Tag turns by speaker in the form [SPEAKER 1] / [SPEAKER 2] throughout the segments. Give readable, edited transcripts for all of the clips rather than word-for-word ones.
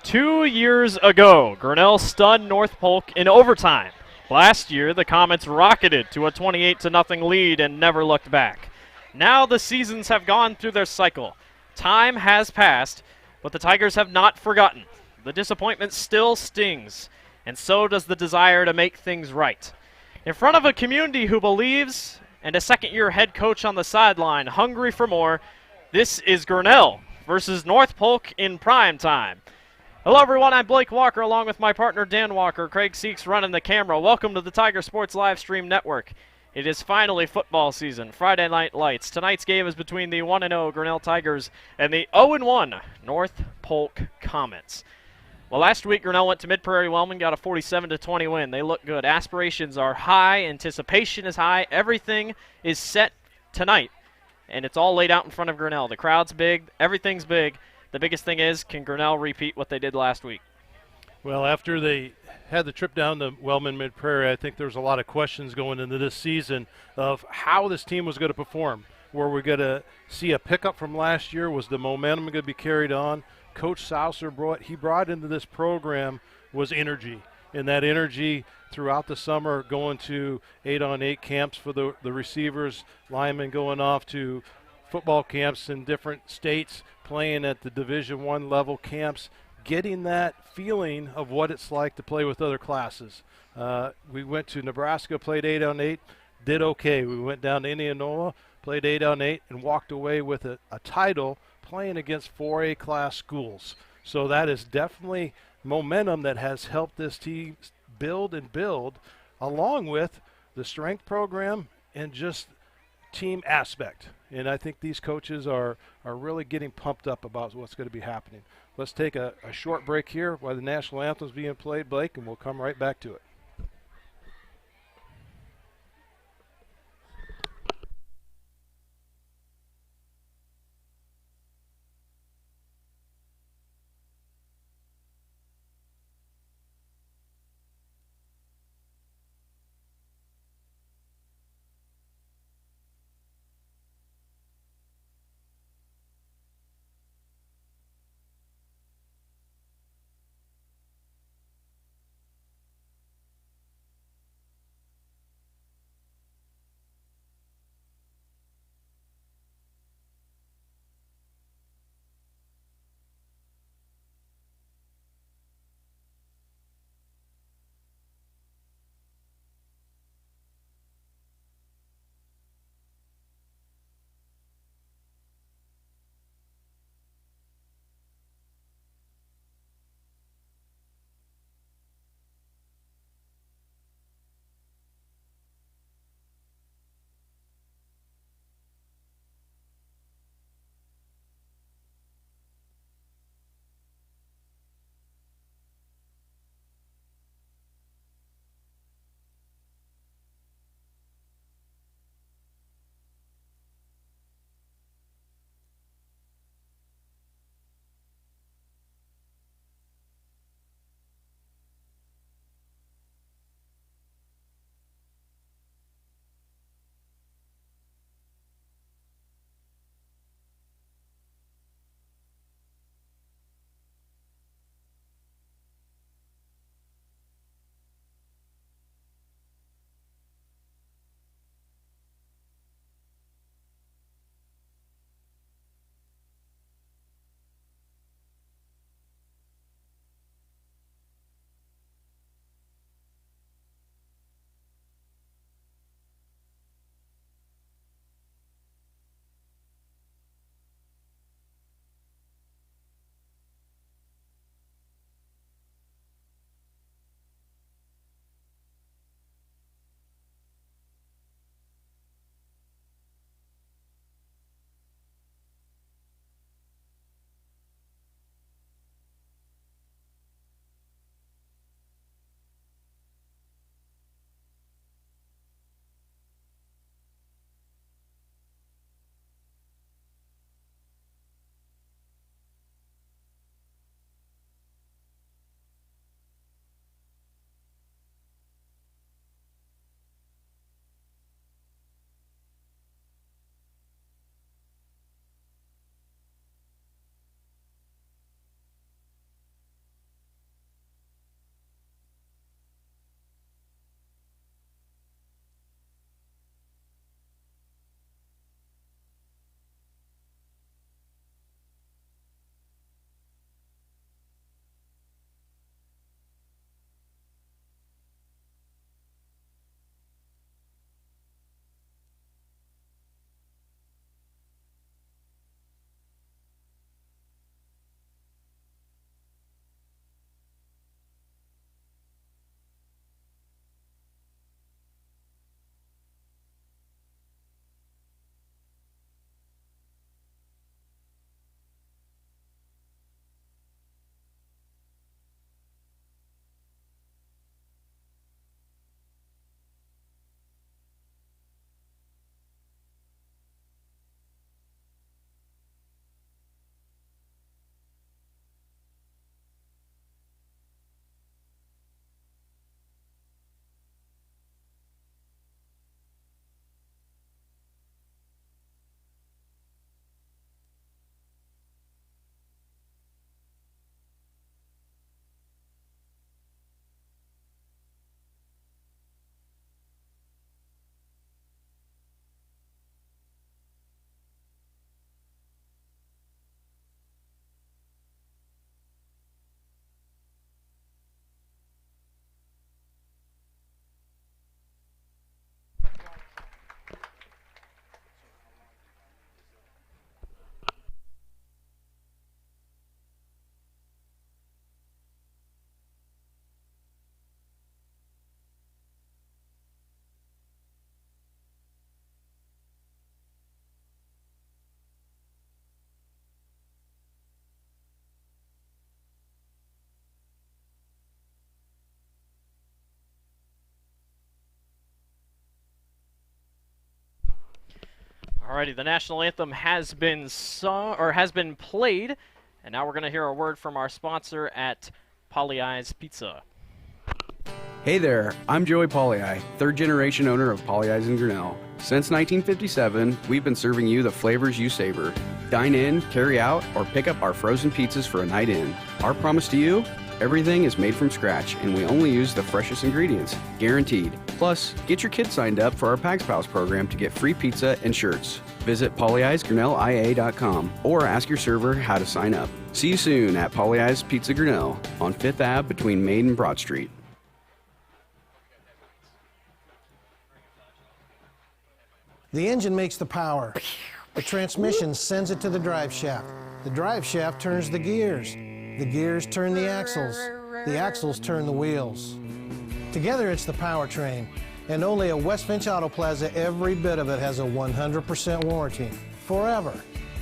[SPEAKER 1] 2 years ago, Grinnell stunned North Polk in overtime. Last year, the Comets rocketed to a 28-0 lead and never looked back. Now the seasons have gone through their cycle. Time has passed, but the Tigers have not forgotten. The disappointment still stings, and so does the desire to make things right. In front of a community who believes, and a second-year head coach on the sideline hungry for more, this is Grinnell versus North Polk in prime time. Hello, everyone. I'm Blake Walker, along with my partner Dan Walker. Craig Seeks running the camera. Welcome to the Tiger Sports Live Stream Network. It is finally football season, Friday Night Lights. Tonight's game is between the 1-0 Grinnell Tigers and the 0-1 North Polk Comets. Well, last week, Grinnell went to Mid-Prairie-Wellman, got a 47-20 win. They look good. Aspirations are high. Anticipation is high. Everything is set tonight, and it's all laid out in front of Grinnell. The crowd's big. Everything's big. The biggest thing is, can Grinnell repeat what they did last week?
[SPEAKER 2] Well, after they had the trip down to Wellman Mid-Prairie, I think there's a lot of questions going into this season of how this team was going to perform. Were we going to see a pickup from last year? Was the momentum going to be carried on? Coach Saucer brought into this program was energy, and that energy throughout the summer going to 8-on-8 camps for the receivers, linemen going off to football camps in different states, playing at the Division I level camps, getting that feeling of what it's like to play with other classes. We went to Nebraska, played 8-on-8, did okay. We went down to Indianola, played 8-on-8, and walked away with a title playing against 4A class schools. So that is definitely momentum that has helped this team build, along with the strength program and just team aspect. And I think these coaches are really getting pumped up about what's going to be happening. Let's take a short break here while the national anthem is being played, Blake, and we'll come right back to it.
[SPEAKER 1] Alrighty, the national anthem has been sung or has been played, and now we're going to hear a word from our sponsor at Polly's Pizza.
[SPEAKER 3] Hey there, I'm Joey Polly, third generation owner of Polly in Grinnell. Since 1957, we've been serving you the flavors you savor. Dine in, carry out, or pick up our frozen pizzas for a night in. Our promise to you? Everything is made from scratch, and we only use the freshest ingredients, guaranteed. Plus, get your kids signed up for our Pags Pals program to get free pizza and shirts. Visit pollyiesgrinnellia.com or ask your server how to sign up. See you soon at Polly's Pizza Grinnell on 5th Ave between Main and Broad Street.
[SPEAKER 4] The engine makes the power. The transmission sends it to the drive shaft. The drive shaft turns the gears. The gears turn the axles. The axles turn the wheels. Together it's the powertrain. And only at West Finch Auto Plaza, every bit of it has a 100% warranty. Forever.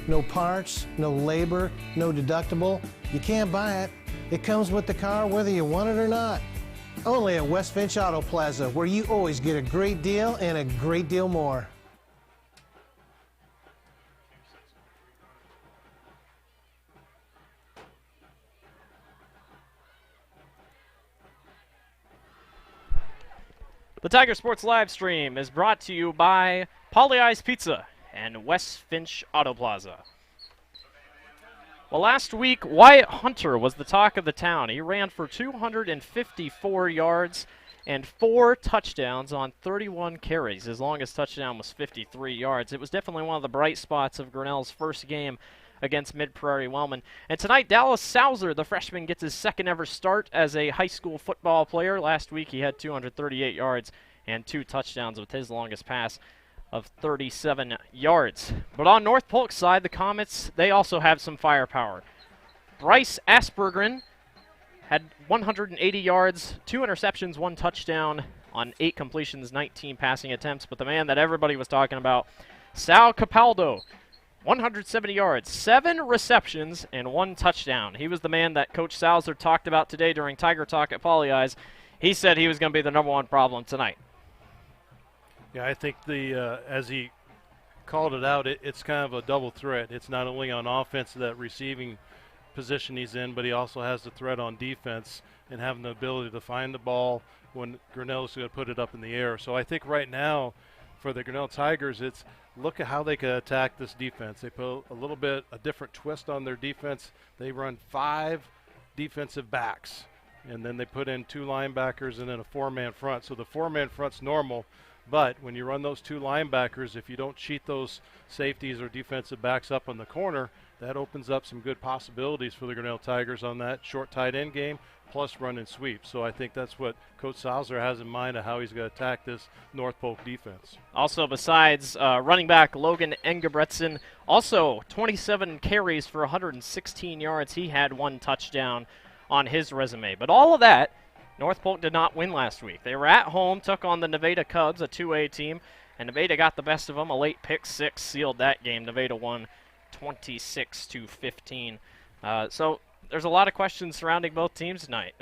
[SPEAKER 4] No parts, no labor, no deductible. You can't buy it. It comes with the car whether you want it or not. Only at West Finch Auto Plaza, where you always get a great deal and a great deal more.
[SPEAKER 1] The Tiger Sports live stream is brought to you by Polly's Pizza and West Finch Auto Plaza. Well, last week, Wyatt Hunter was the talk of the town. He ran for 254 yards and 4 touchdowns on 31 carries. His longest touchdown was 53 yards. It was definitely one of the bright spots of Grinnell's first game against Mid-Prairie Wellman. And tonight, Dallas Sauser, the freshman, gets his second ever start as a high school football player. Last week, he had 238 yards and 2 touchdowns with his longest pass of 37 yards. But on North Polk's side, the Comets, they also have some firepower. Bryce Aspergren had 180 yards, 2 interceptions, 1 touchdown on 8 completions, 19 passing attempts. But the man that everybody was talking about, Sal Capaldo, 170 yards, 7 receptions, and 1 touchdown. He was the man that Coach Sauser talked about today during Tiger Talk at Polly's. He said he was going to be the #1 problem tonight.
[SPEAKER 2] Yeah, I think as he called it out, it's kind of a double threat. It's not only on offense that receiving position he's in, but he also has the threat on defense and having the ability to find the ball when Grinnell's going to put it up in the air. So I think right now for the Grinnell Tigers, it's look at how they can attack this defense. They put a different twist on their defense. They run 5 defensive backs, and then they put in 2 linebackers and then a 4-man front. So the 4-man front's normal, but when you run those 2 linebackers, if you don't cheat those safeties or defensive backs up on the corner, that opens up some good possibilities for the Grinnell Tigers on that short tight end game, plus run and sweep. So I think that's what Coach Sauser has in mind of how he's going to attack this North Polk defense.
[SPEAKER 1] Also, besides running back Logan Engebretson, also 27 carries for 116 yards. He had 1 touchdown on his resume. But all of that, North Polk did not win last week. They were at home, took on the Nevada Cubs, a 2A team, and Nevada got the best of them. A late pick 6 sealed that game. Nevada won 26-15. So there's a lot of questions surrounding both teams tonight.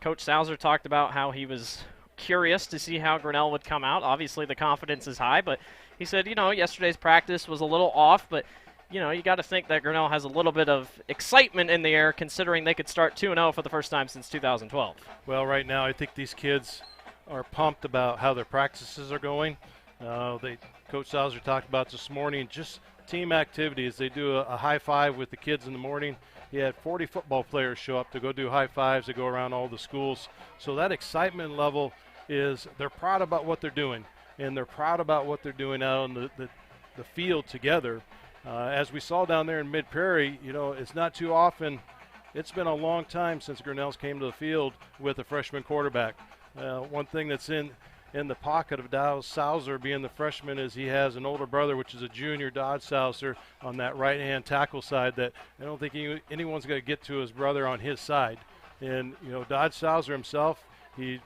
[SPEAKER 1] Coach Sauser talked about how he was curious to see how Grinnell would come out. Obviously, the confidence is high, but he said, yesterday's practice was a little off, but, you got to think that Grinnell has a little bit of excitement in the air considering they could start 2-0 for the first time since 2012.
[SPEAKER 2] Well, right now I think these kids are pumped about how their practices are going. Coach Sauser talked about this morning, just team activities. They do a high five with the kids in the morning. He had 40 football players show up to go do high fives. They go around all the schools. So that excitement level is they're proud about what they're doing, and they're proud about what they're doing out on the field together. As we saw down there in Mid-Prairie, it's not too often. It's been a long time since Grinnell's came to the field with a freshman quarterback. One thing that's in the pocket of Dodge Sauser being the freshman is he has an older brother, which is a junior, Dodge Sauser, on that right-hand tackle side that I don't think anyone's going to get to his brother on his side. And, Dodge Sauser himself, he's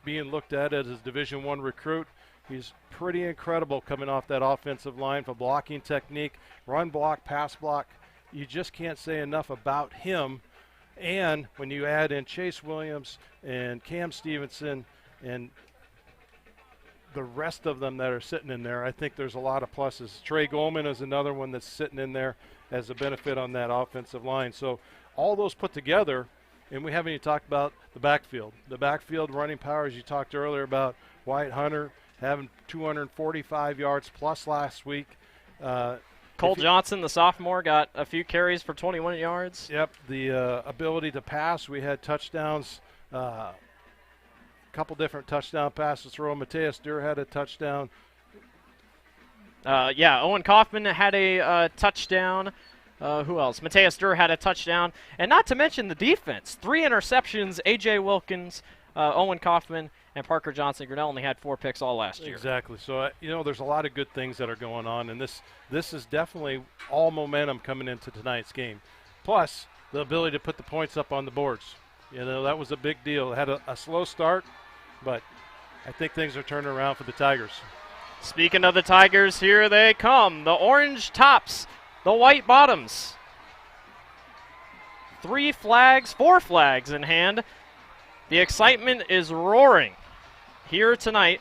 [SPEAKER 2] being looked at as a Division I recruit. He's pretty incredible coming off that offensive line for blocking technique, run block, pass block. You just can't say enough about him. And when you add in Chase Williams and Cam Stevenson and the rest of them that are sitting in there, I think there's a lot of pluses. Trey Goldman is another one that's sitting in there as a benefit on that offensive line. So all those put together, and we haven't even talked about the backfield. The backfield running power, as you talked earlier about Wyatt Hunter having 245 yards plus last week.
[SPEAKER 1] Cole Johnson, the sophomore, got a few carries for 21 yards.
[SPEAKER 2] Yep, the ability to pass. We had touchdowns, couple different touchdown passes thrown. Mateus Durr had a touchdown.
[SPEAKER 1] Owen Kaufman had a touchdown. Who else? Mateus Durr had a touchdown. And not to mention the defense. 3 interceptions. A.J. Wilkins, Owen Kaufman, and Parker Johnson. Grinnell only had 4 picks all last year.
[SPEAKER 2] Exactly. So, there's a lot of good things that are going on. And this is definitely all momentum coming into tonight's game. Plus, the ability to put the points up on the boards. That was a big deal. It had a slow start, but I think things are turning around for the Tigers.
[SPEAKER 1] Speaking of the Tigers, here they come. The orange tops, the white bottoms. 4 flags in hand. The excitement is roaring here tonight.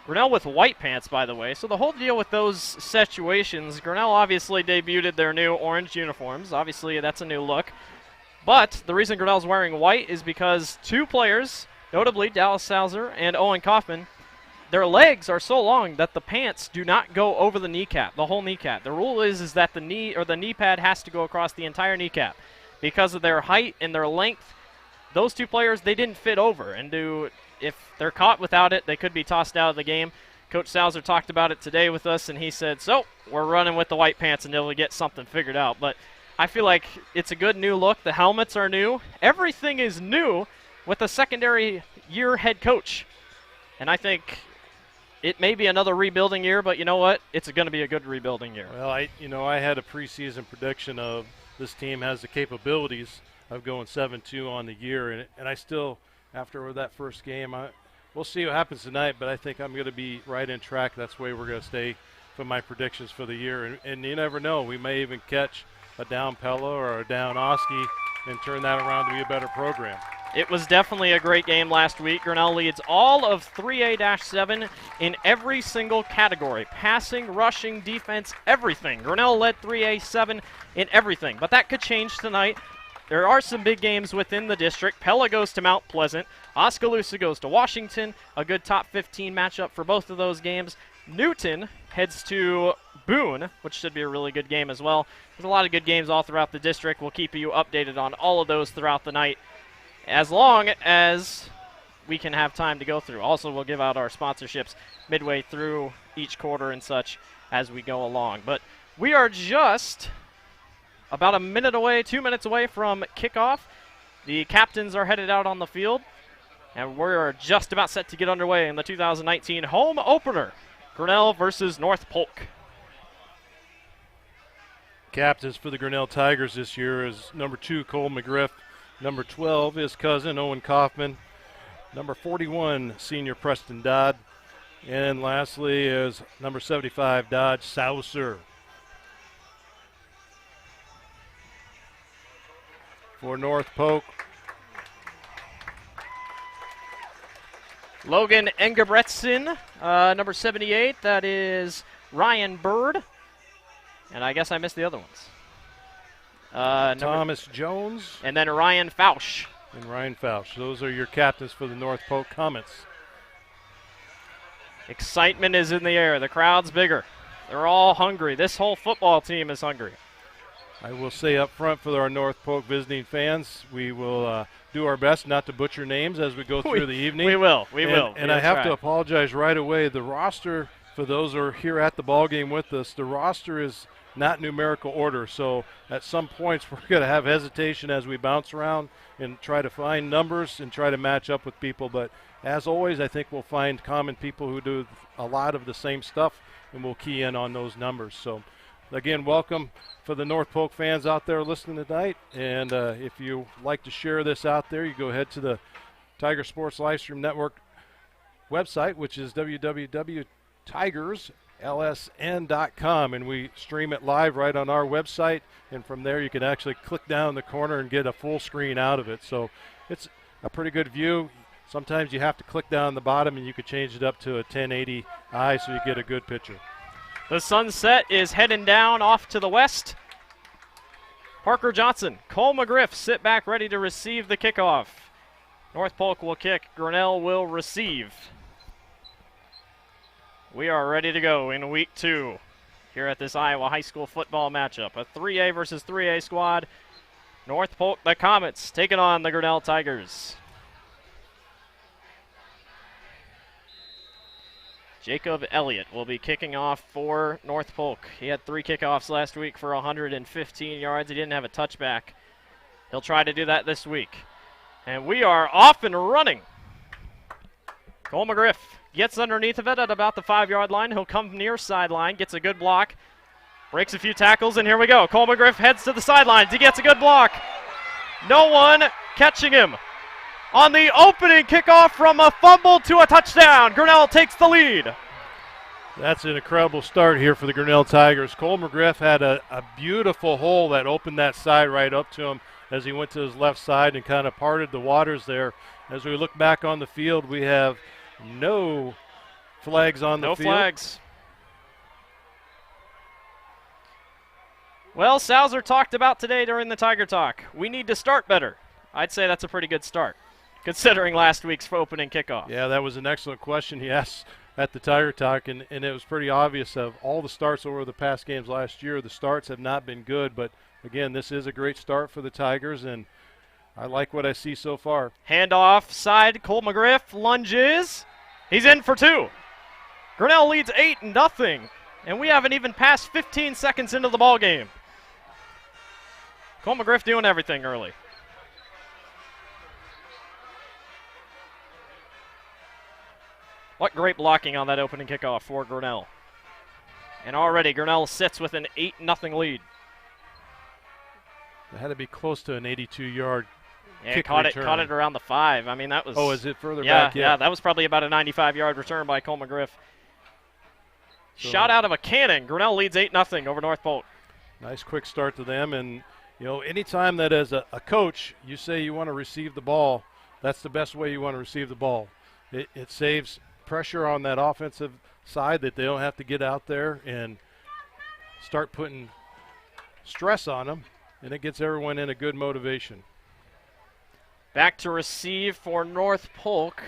[SPEAKER 1] Grinnell with white pants, by the way. So the whole deal with those situations, Grinnell obviously debuted their new orange uniforms. Obviously, that's a new look. But the reason Grinnell's wearing white is because 2 players, notably Dallas Salzer and Owen Kaufman, their legs are so long that the pants do not go over the kneecap, the whole kneecap. The rule is that the knee or the knee pad has to go across the entire kneecap. Because of their height and their length, those 2 players, they didn't fit over. And if they're caught without it, they could be tossed out of the game. Coach Salzer talked about it today with us, and he said, so we're running with the white pants until we get something figured out. But I feel like it's a good new look. The helmets are new. Everything is new with a secondary year head coach. And I think it may be another rebuilding year, but you know what? It's going to be a good rebuilding year.
[SPEAKER 2] Well, I had a preseason prediction of this team has the capabilities of going 7-2 on the year, and I still, after that first game, we'll see what happens tonight, but I think I'm going to be right in track. That's the way we're going to stay for my predictions for the year. And you never know. We may even catch a down Pella or a down Oski and turn that around to be a better program.
[SPEAKER 1] It was definitely a great game last week. Grinnell leads all of 3A-7 in every single category. Passing, rushing, defense, everything. Grinnell led 3A-7 in everything. But that could change tonight. There are some big games within the district. Pella goes to Mount Pleasant. Oskaloosa goes to Washington. A good top 15 matchup for both of those games. Newton heads to Boone, which should be a really good game as well. There's a lot of good games all throughout the district. We'll keep you updated on all of those throughout the night, as long as we can have time to go through. Also, we'll give out our sponsorships midway through each quarter and such as we go along. But we are just about 2 minutes away from kickoff. The captains are headed out on the field, and we're just about set to get underway in the 2019 home opener, Grinnell versus North Polk.
[SPEAKER 2] Captains for the Grinnell Tigers this year is number 2, Cole McGriff. Number 12, his cousin, Owen Kaufman. Number 41, senior Preston Dodd. And lastly is number 75, Dodge Saucer. For North Polk,
[SPEAKER 1] Logan Engebretson, number 78. That is Ryan Bird. And I guess I missed the other ones.
[SPEAKER 2] Thomas Jones.
[SPEAKER 1] And then Ryan Fausch.
[SPEAKER 2] And Ryan Fausch. Those are your captains for the North Polk Comets.
[SPEAKER 1] Excitement is in the air. The crowd's bigger. They're all hungry. This whole football team is hungry.
[SPEAKER 2] I will say up front for our North Polk visiting fans, we will do our best not to butcher names as we go through the evening.
[SPEAKER 1] We will.
[SPEAKER 2] And I have to apologize right away. The roster, for those who are here at the ball game with us, the roster is not numerical order. So at some points we're going to have hesitation as we bounce around and try to find numbers and try to match up with people. But as always, I think we'll find common people who do a lot of the same stuff, and we'll key in on those numbers. So again, welcome for the North Polk fans out there listening tonight. And if you like to share this out there, you go ahead to the Tiger Sports Livestream Network website, which is www.tigerslsn.com, and we stream it live right on our website. And from there, you can actually click down the corner and get a full screen out of it. So it's a pretty good view. Sometimes you have to click down the bottom and you could change it up to a 1080i so you get a good picture.
[SPEAKER 1] The sunset is heading down off to the west. Parker Johnson, Cole McGriff sit back ready to receive the kickoff. North Polk will kick, Grinnell will receive. We are ready to go in week 2 here at this Iowa high school football matchup. A 3A versus 3A squad. North Polk, the Comets, taking on the Grinnell Tigers. Jacob Elliott will be kicking off for North Polk. He had 3 kickoffs last week for 115 yards. He didn't have a touchback. He'll try to do that this week. And we are off and running. Cole McGriff gets underneath of it at about the 5-yard line. He'll come near sideline, gets a good block, breaks a few tackles, and here we go. Cole McGriff heads to the sidelines. He gets a good block. No one catching him. On the opening kickoff from a fumble to a touchdown, Grinnell takes the lead.
[SPEAKER 2] That's an incredible start here for the Grinnell Tigers. Cole McGriff had a beautiful hole that opened that side right up to him as he went to his left side and kind of parted the waters there. As we look back on the field, we have no flags on the field.
[SPEAKER 1] No flags. Well, Salzer talked about today during the Tiger Talk. We need to start better. I'd say that's a pretty good start, considering last week's opening kickoff.
[SPEAKER 2] Yeah, that was an excellent question he asked at the Tiger Talk, and it was pretty obvious of all the starts over the past games last year. The starts have not been good, but, again, this is a great start for the Tigers, and I like what I see so far.
[SPEAKER 1] Handoff side, Cole McGriff lunges. He's in for 2. Grinnell leads 8-0, and we haven't even passed 15 seconds into the ball game. Cole McGriff doing everything early. What great blocking on that opening kickoff for Grinnell. And already Grinnell sits with an 8-0 lead.
[SPEAKER 2] It had to be close to an 82-yard kick
[SPEAKER 1] caught
[SPEAKER 2] return.
[SPEAKER 1] it around the 5. I mean, that was...
[SPEAKER 2] Oh, is it further back?
[SPEAKER 1] Yeah, that was probably about a 95-yard return by Cole McGriff. So, shot out of a cannon. Grinnell leads 8-0 over North Polk.
[SPEAKER 2] Nice quick start to them. And, you know, anytime that as a coach you say you want to receive the ball, that's the best way you want to receive the ball. It saves pressure on that offensive side that they don't have to get out there and start putting stress on them, and it gets everyone in a good motivation.
[SPEAKER 1] Back to receive for North Polk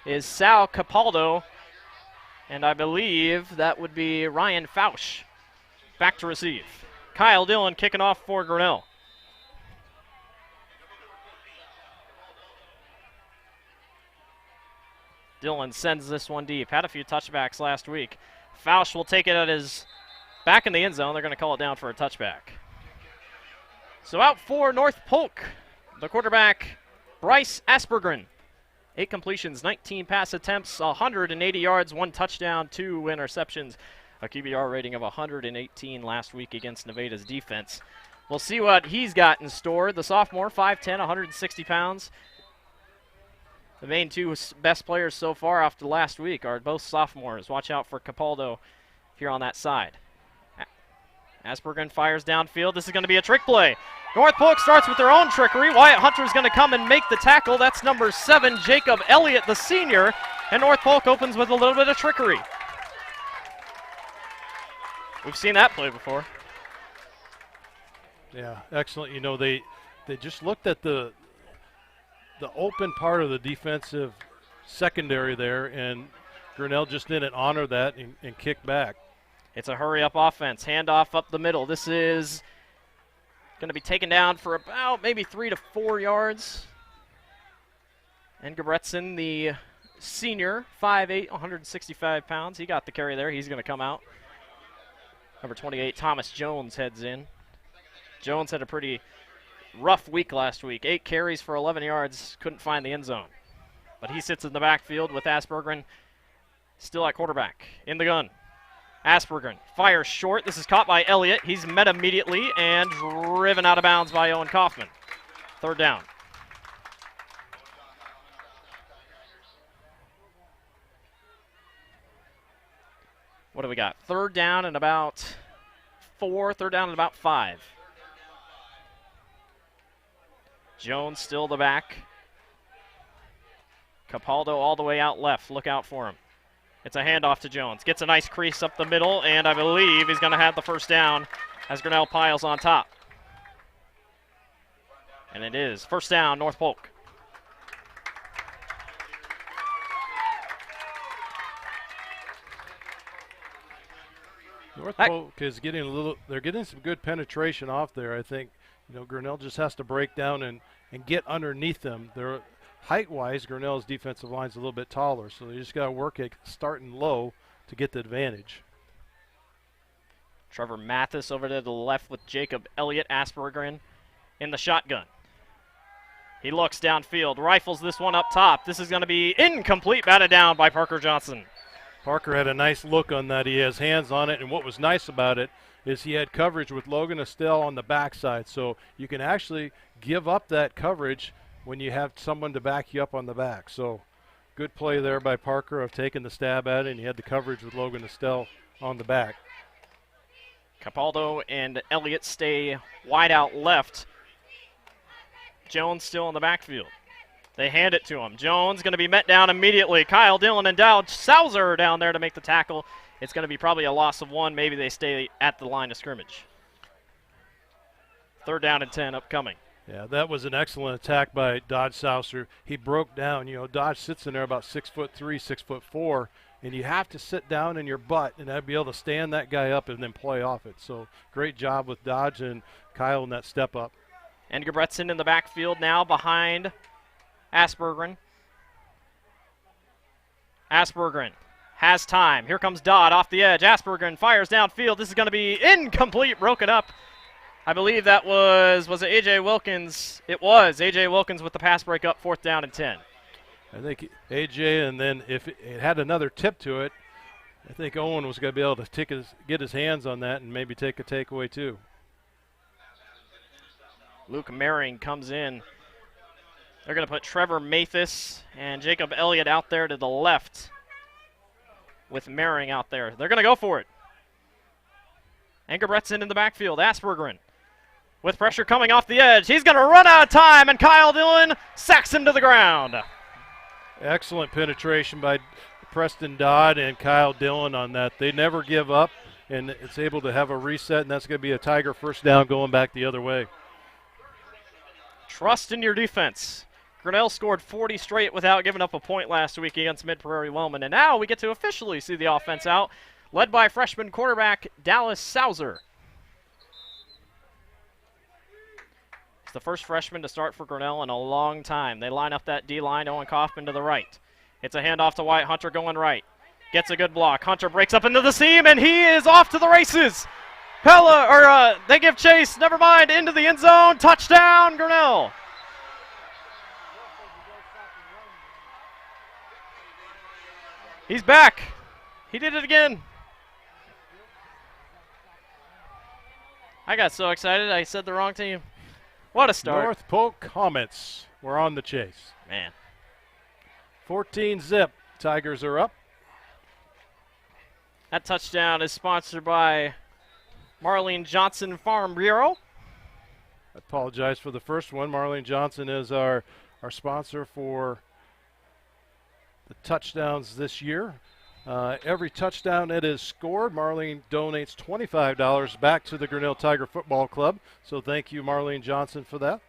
[SPEAKER 1] is Sal Capaldo, and I believe that would be Ryan Fausch. Back to receive. Kyle Dillon kicking off for Grinnell. Dillon sends this one deep. Had a few touchbacks last week. Fausch will take it at his back in the end zone. They're going to call it down for a touchback. So out for North Polk, the quarterback, Bryce Aspergren. 8 completions, 19 pass attempts, 180 yards, 1 touchdown, 2 interceptions. A QBR rating of 118 last week against Nevada's defense. We'll see what he's got in store. The sophomore, 5'10", 160 pounds. The main 2 best players so far after last week are both sophomores. Watch out for Capaldo here on that side. Aspergren fires downfield. This is going to be a trick play. North Polk starts with their own trickery. Wyatt Hunter is going to come and make the tackle. That's number 7, Jacob Elliott, the senior. And North Polk opens with a little bit of trickery. We've seen that play before.
[SPEAKER 2] Yeah, excellent. You know, they just looked at the open part of the defensive secondary there, and Grinnell just didn't honor that and kick back.
[SPEAKER 1] It's a hurry-up offense. Handoff up the middle. This is going to be taken down for about maybe 3 to 4 yards. And Gebretson, the senior, 5'8", 165 pounds. He got the carry there. He's going to come out. Number 28, Thomas Jones, heads in. Jones had a pretty rough week last week. 8 carries for 11 yards. Couldn't find the end zone. But he sits in the backfield with Aspergren still at quarterback. In the gun. Aspergren fires short. This is caught by Elliott. He's met immediately and driven out of bounds by Owen Kaufman. 3rd down. What do we got? 3rd down and about 4. 3rd down and about 5. Jones still the back. Capaldo all the way out left. Look out for him. It's a handoff to Jones. Gets a nice crease up the middle, and I believe he's going to have the first down as Grinnell piles on top. And it is first down, North Polk.
[SPEAKER 2] North Polk is getting they're getting some good penetration off there. I think, Grinnell just has to break down and get underneath them. They're height-wise, Grinnell's defensive line's a little bit taller, so they just got to work at starting low to get the advantage.
[SPEAKER 1] Trevor Mathis over to the left with Jacob Elliott Asperger in the shotgun. He looks downfield, rifles this one up top. This is going to be incomplete, batted down by Parker Johnson.
[SPEAKER 2] Parker had a nice look on that. He has hands on it, and what was nice about it is he had coverage with Logan Estelle on the backside, so you can actually give up that coverage when you have someone to back you up on the back. So good play there by Parker of taking the stab at it, and he had the coverage with Logan Estelle on the back.
[SPEAKER 1] Capaldo and Elliott stay wide out left. Jones still in the backfield. They hand it to him. Jones going to be met down immediately. Kyle Dillon and Dow Sauser down there to make the tackle. It's going to be probably a loss of one. Maybe they stay at the line of scrimmage. Third down and 10 upcoming.
[SPEAKER 2] Yeah, that was an excellent attack by Dodge Sauser. He broke down. Dodge sits in there about 6'3", 6'4", and you have to sit down in your butt and be able to stand that guy up and then play off it. So great job with Dodge and Kyle in that step up.
[SPEAKER 1] Engebretson in the backfield now behind Aspergren. Aspergren has time. Here comes Dodd off the edge. Aspergren fires downfield. This is going to be incomplete, broken up. I believe that was it A.J. Wilkins? It was A.J. Wilkins with the pass break up, fourth down and 10.
[SPEAKER 2] I think A.J., and then if it had another tip to it, I think Owen was going to be able to get his hands on that and maybe take a takeaway too.
[SPEAKER 1] Luke Merring comes in. They're going to put Trevor Mathis and Jacob Elliott out there to the left with Merring out there. They're going to go for it. Engebretson in the backfield. Aspergren with pressure coming off the edge. He's going to run out of time, and Kyle Dillon sacks him to the ground.
[SPEAKER 2] Excellent penetration by Preston Dodd and Kyle Dillon on that. They never give up, and it's able to have a reset, and that's going to be a Tiger first down going back the other way.
[SPEAKER 1] Trust in your defense. Grinnell scored 40 straight without giving up a point last week against Mid-Prairie Wellman, and now we get to officially see the offense out, led by freshman quarterback Dallas Sauser. It's the first freshman to start for Grinnell in a long time. They line up that D-line, Owen Kaufman to the right. It's a handoff to Wyatt Hunter going right. Gets a good block. Hunter breaks up into the seam, and he is off to the races. They give chase, never mind, into the end zone. Touchdown, Grinnell. He's back. He did it again. I got so excited I said the wrong team. What a start.
[SPEAKER 2] North Polk Comets were on the chase.
[SPEAKER 1] Man.
[SPEAKER 2] 14-zip. Tigers are up.
[SPEAKER 1] That touchdown is sponsored by Marlene Johnson Farm Bureau.
[SPEAKER 2] I apologize for the first one. Marlene Johnson is our sponsor for the touchdowns this year. Every touchdown that is scored, Marlene donates $25 back to the Grinnell Tiger Football Club. So thank you, Marlene Johnson, for that.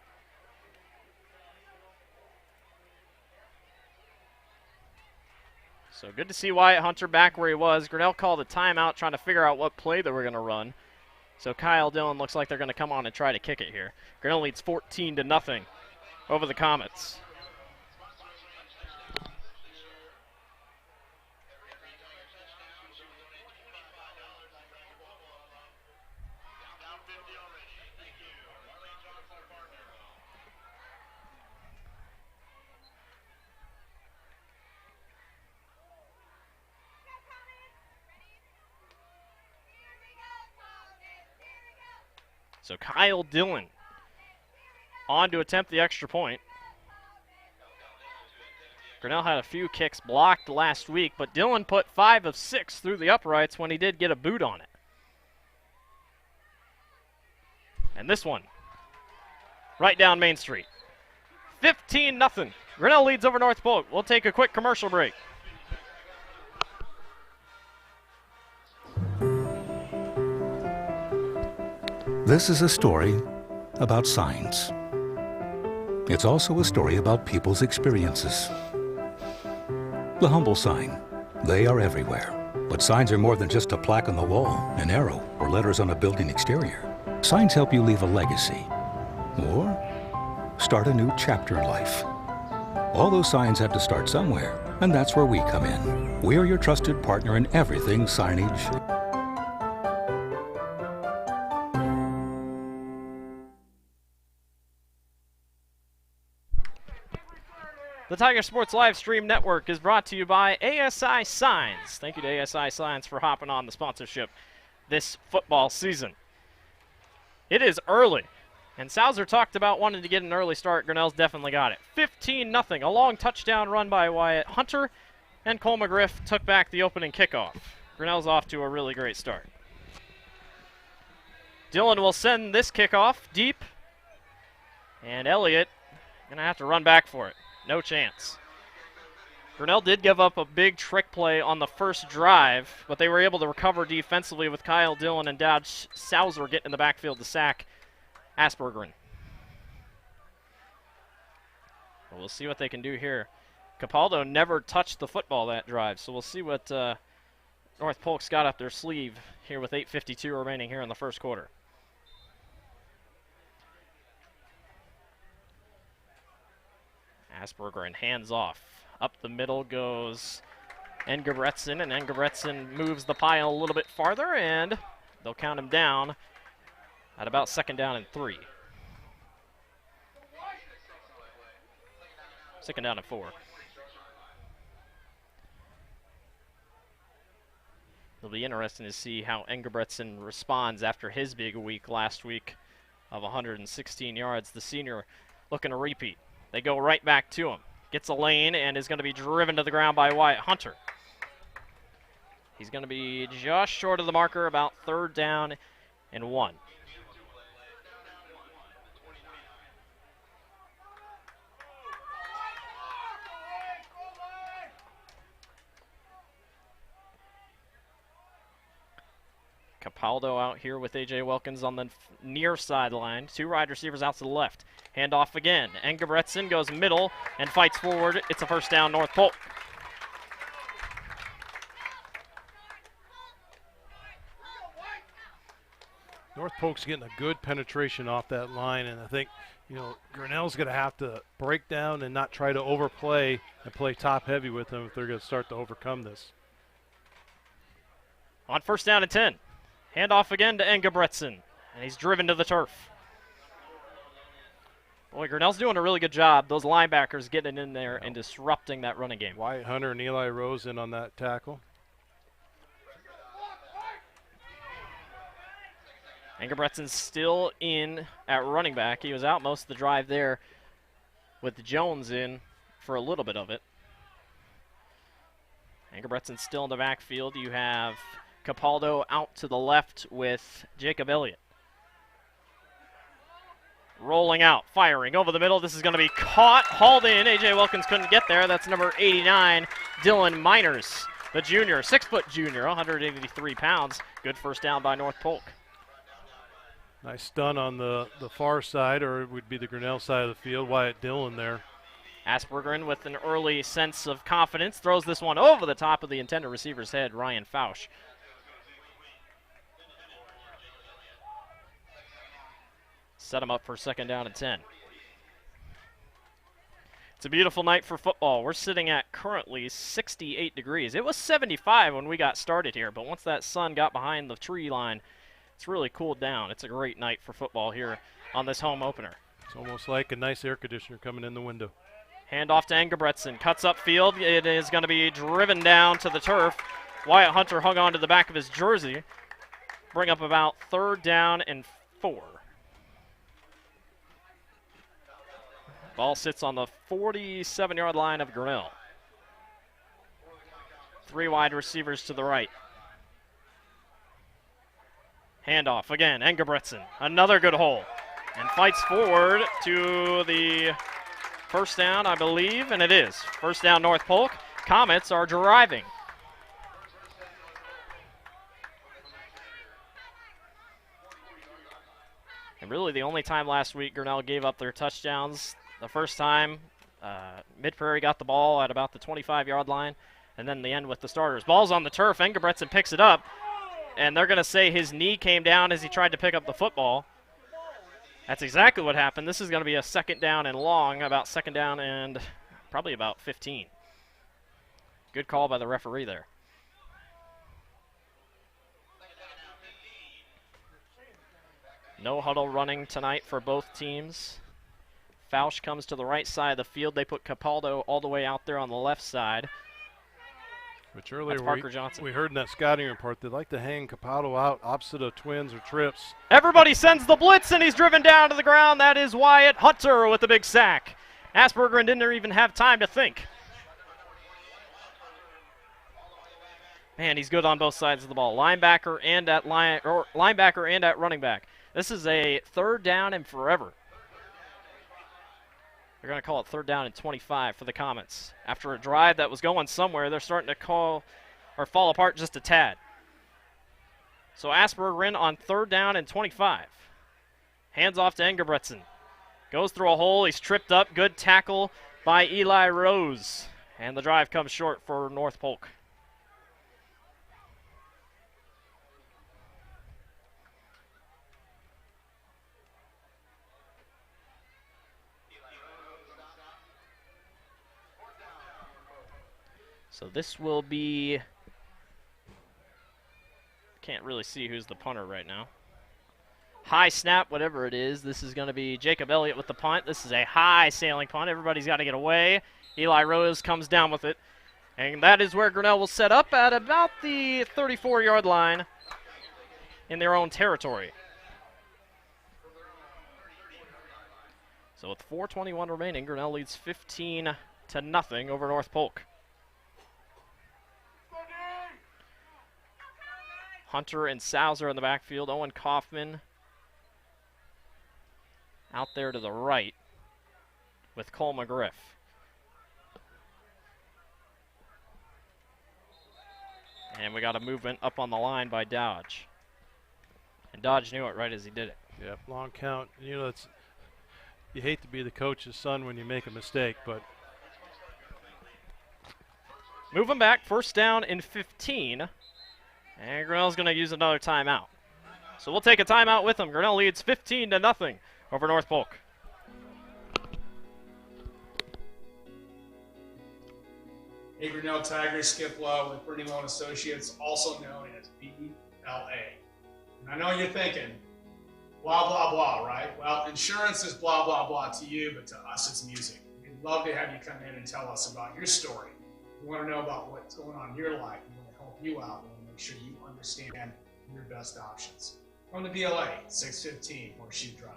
[SPEAKER 1] So good to see Wyatt Hunter back where he was. Grinnell called a timeout trying to figure out what play they were going to run. So Kyle Dillon looks like they're going to come on and try to kick it here. Grinnell leads 14-0 over the Comets. So Kyle Dillon on to attempt the extra point. Grinnell had a few kicks blocked last week, but Dillon put 5 of 6 through the uprights when he did get a boot on it. And this one, right down Main Street. 15-0. Grinnell leads over North Polk. We'll take a quick commercial break.
[SPEAKER 5] This is a story about signs. It's also a story about people's experiences. The humble sign. They are everywhere. But signs are more than just a plaque on the wall, an arrow, or letters on a building exterior. Signs help you leave a legacy or start a new chapter in life. All those signs have to start somewhere, and that's where we come in. We're your trusted partner in everything signage.
[SPEAKER 1] The Tiger Sports Live Stream Network is brought to you by ASI Signs. Thank you to ASI Signs for hopping on the sponsorship this football season. It is early, and Sauser talked about wanting to get an early start. Grinnell's definitely got it. 15-0, a long touchdown run by Wyatt Hunter, and Cole McGriff took back the opening kickoff. Grinnell's off to a really great start. Dillon will send this kickoff deep, and Elliott going to have to run back for it. No chance. Grinnell did give up a big trick play on the first drive, but they were able to recover defensively with Kyle Dillon and Dodge Sauser getting in the backfield to sack Aspergren. Well, we'll see what they can do here. Capaldo never touched the football that drive, so we'll see what North Polk's got up their sleeve here with 8:52 remaining here in the first quarter. Aspergren hands off. Up the middle goes Engebretson, and Engebretson moves the pile a little bit farther, and they'll count him down at about 2nd down and 3. 2nd down and 4. It'll be interesting to see how Engebretson responds after his big week last week of 116 yards. The senior looking to repeat. They go right back to him. Gets a lane and is going to be driven to the ground by Wyatt Hunter. He's going to be just short of the marker, about 3rd down and 1. Capaldo out here with A.J. Wilkins on the near sideline. 2 wide receivers out to the left. Handoff again. Engebretson goes middle and fights forward. It's a 1st down, North Polk.
[SPEAKER 2] North Polk's getting a good penetration off that line, and I think, Grinnell's going to have to break down and not try to overplay and play top heavy with them if they're going to start to overcome this.
[SPEAKER 1] On 1st down and 10. Handoff again to Engebretson, and he's driven to the turf. Boy, Grinnell's doing a really good job. Those linebackers getting in there and disrupting that running game.
[SPEAKER 2] Wyatt Hunter and Eli Rose in on that tackle.
[SPEAKER 1] Engebretson's still in at running back. He was out most of the drive there with Jones in for a little bit of it. Engebretson's still in the backfield. You have Capaldo out to the left with Jacob Elliott. Rolling out, firing over the middle. This is going to be caught, hauled in. A.J. Wilkins couldn't get there. That's number 89, Dylan Miners, the junior, 6-foot junior, 183 pounds. Good 1st down by North Polk.
[SPEAKER 2] Nice stun on the far side, or it would be the Grinnell side of the field. Wyatt Dillon there.
[SPEAKER 1] Aspergren with an early sense of confidence throws this one over the top of the intended receiver's head, Ryan Fausch. Set him up for 2nd down and 10. It's a beautiful night for football. We're sitting at currently 68 degrees. It was 75 when we got started here, but once that sun got behind the tree line, it's really cooled down. It's a great night for football here on this home opener.
[SPEAKER 2] It's almost like a nice air conditioner coming in the window.
[SPEAKER 1] Handoff to Engebretson. Cuts upfield. It is going to be driven down to the turf. Wyatt Hunter hung on to the back of his jersey. Bring up about 3rd down and 4. Ball sits on the 47-yard line of Grinnell. 3 wide receivers to the right. Handoff again, Engebretson. Another good hole. And fights forward to the first down, I believe, and it is. First down, North Polk. Comets are driving. And really the only time last week Grinnell gave up their touchdowns, the first time Mid-Prairie got the ball at about the 25-yard line, and then the end with the starters. Ball's on the turf. Engebretson picks it up, and they're going to say his knee came down as he tried to pick up the football. That's exactly what happened. This is going to be a second down and long, about second down and probably about 15. Good call by the referee there. No huddle running tonight for both teams. Fausch comes to the right side of the field. They put Capaldo all the way out there on the left side.
[SPEAKER 2] Which earlier
[SPEAKER 1] Parker Johnson.
[SPEAKER 2] we heard in that scouting report they like to hang Capaldo out opposite of twins or trips.
[SPEAKER 1] Everybody sends the blitz, and he's driven down to the ground. That is Wyatt Hunter with the big sack. Asperger didn't even have time to think. Man, he's good on both sides of the ball. Linebacker and at running back. This is a third down and forever. They're going to call it third down and 25 for the Comets. After a drive that was going somewhere, they're starting to fall apart just a tad. So Asperger in on third down and 25. Hands off to Engebretson. Goes through a hole. He's tripped up. Good tackle by Eli Rose. And the drive comes short for North Polk. So this will be, can't really see who's the punter right now. High snap, whatever it is. This is going to be Jacob Elliott with the punt. This is a high sailing punt. Everybody's got to get away. Eli Rose comes down with it. And that is where Grinnell will set up at about the 34-yard line in their own territory. So with 4:21 remaining, Grinnell leads 15-0 over North Polk. Hunter and Sauser in the backfield. Owen Kaufman out there to the right with Cole McGriff. And we got a movement up on the line by Dodge. And Dodge knew it right as he did it.
[SPEAKER 2] Yep, long count. You know, you hate to be the coach's son when you make a mistake, but.
[SPEAKER 1] Moving back, first down and 15. And Grinnell's going to use another timeout. So we'll take a timeout with them. Grinnell leads 15-0 over North Polk.
[SPEAKER 6] Hey, Grinnell Tigers, Skip Lowe with Brittany Loan Associates, also known as BLA. And I know you're thinking, blah, blah, blah, right? Well, insurance is blah, blah, blah to you, but to us it's music. We'd love to have you come in and tell us about your story. We want to know about what's going on in your life. We want to help you out. We want to make sure you understand your best options. Come to BLA, 615 Horseshoe Drive.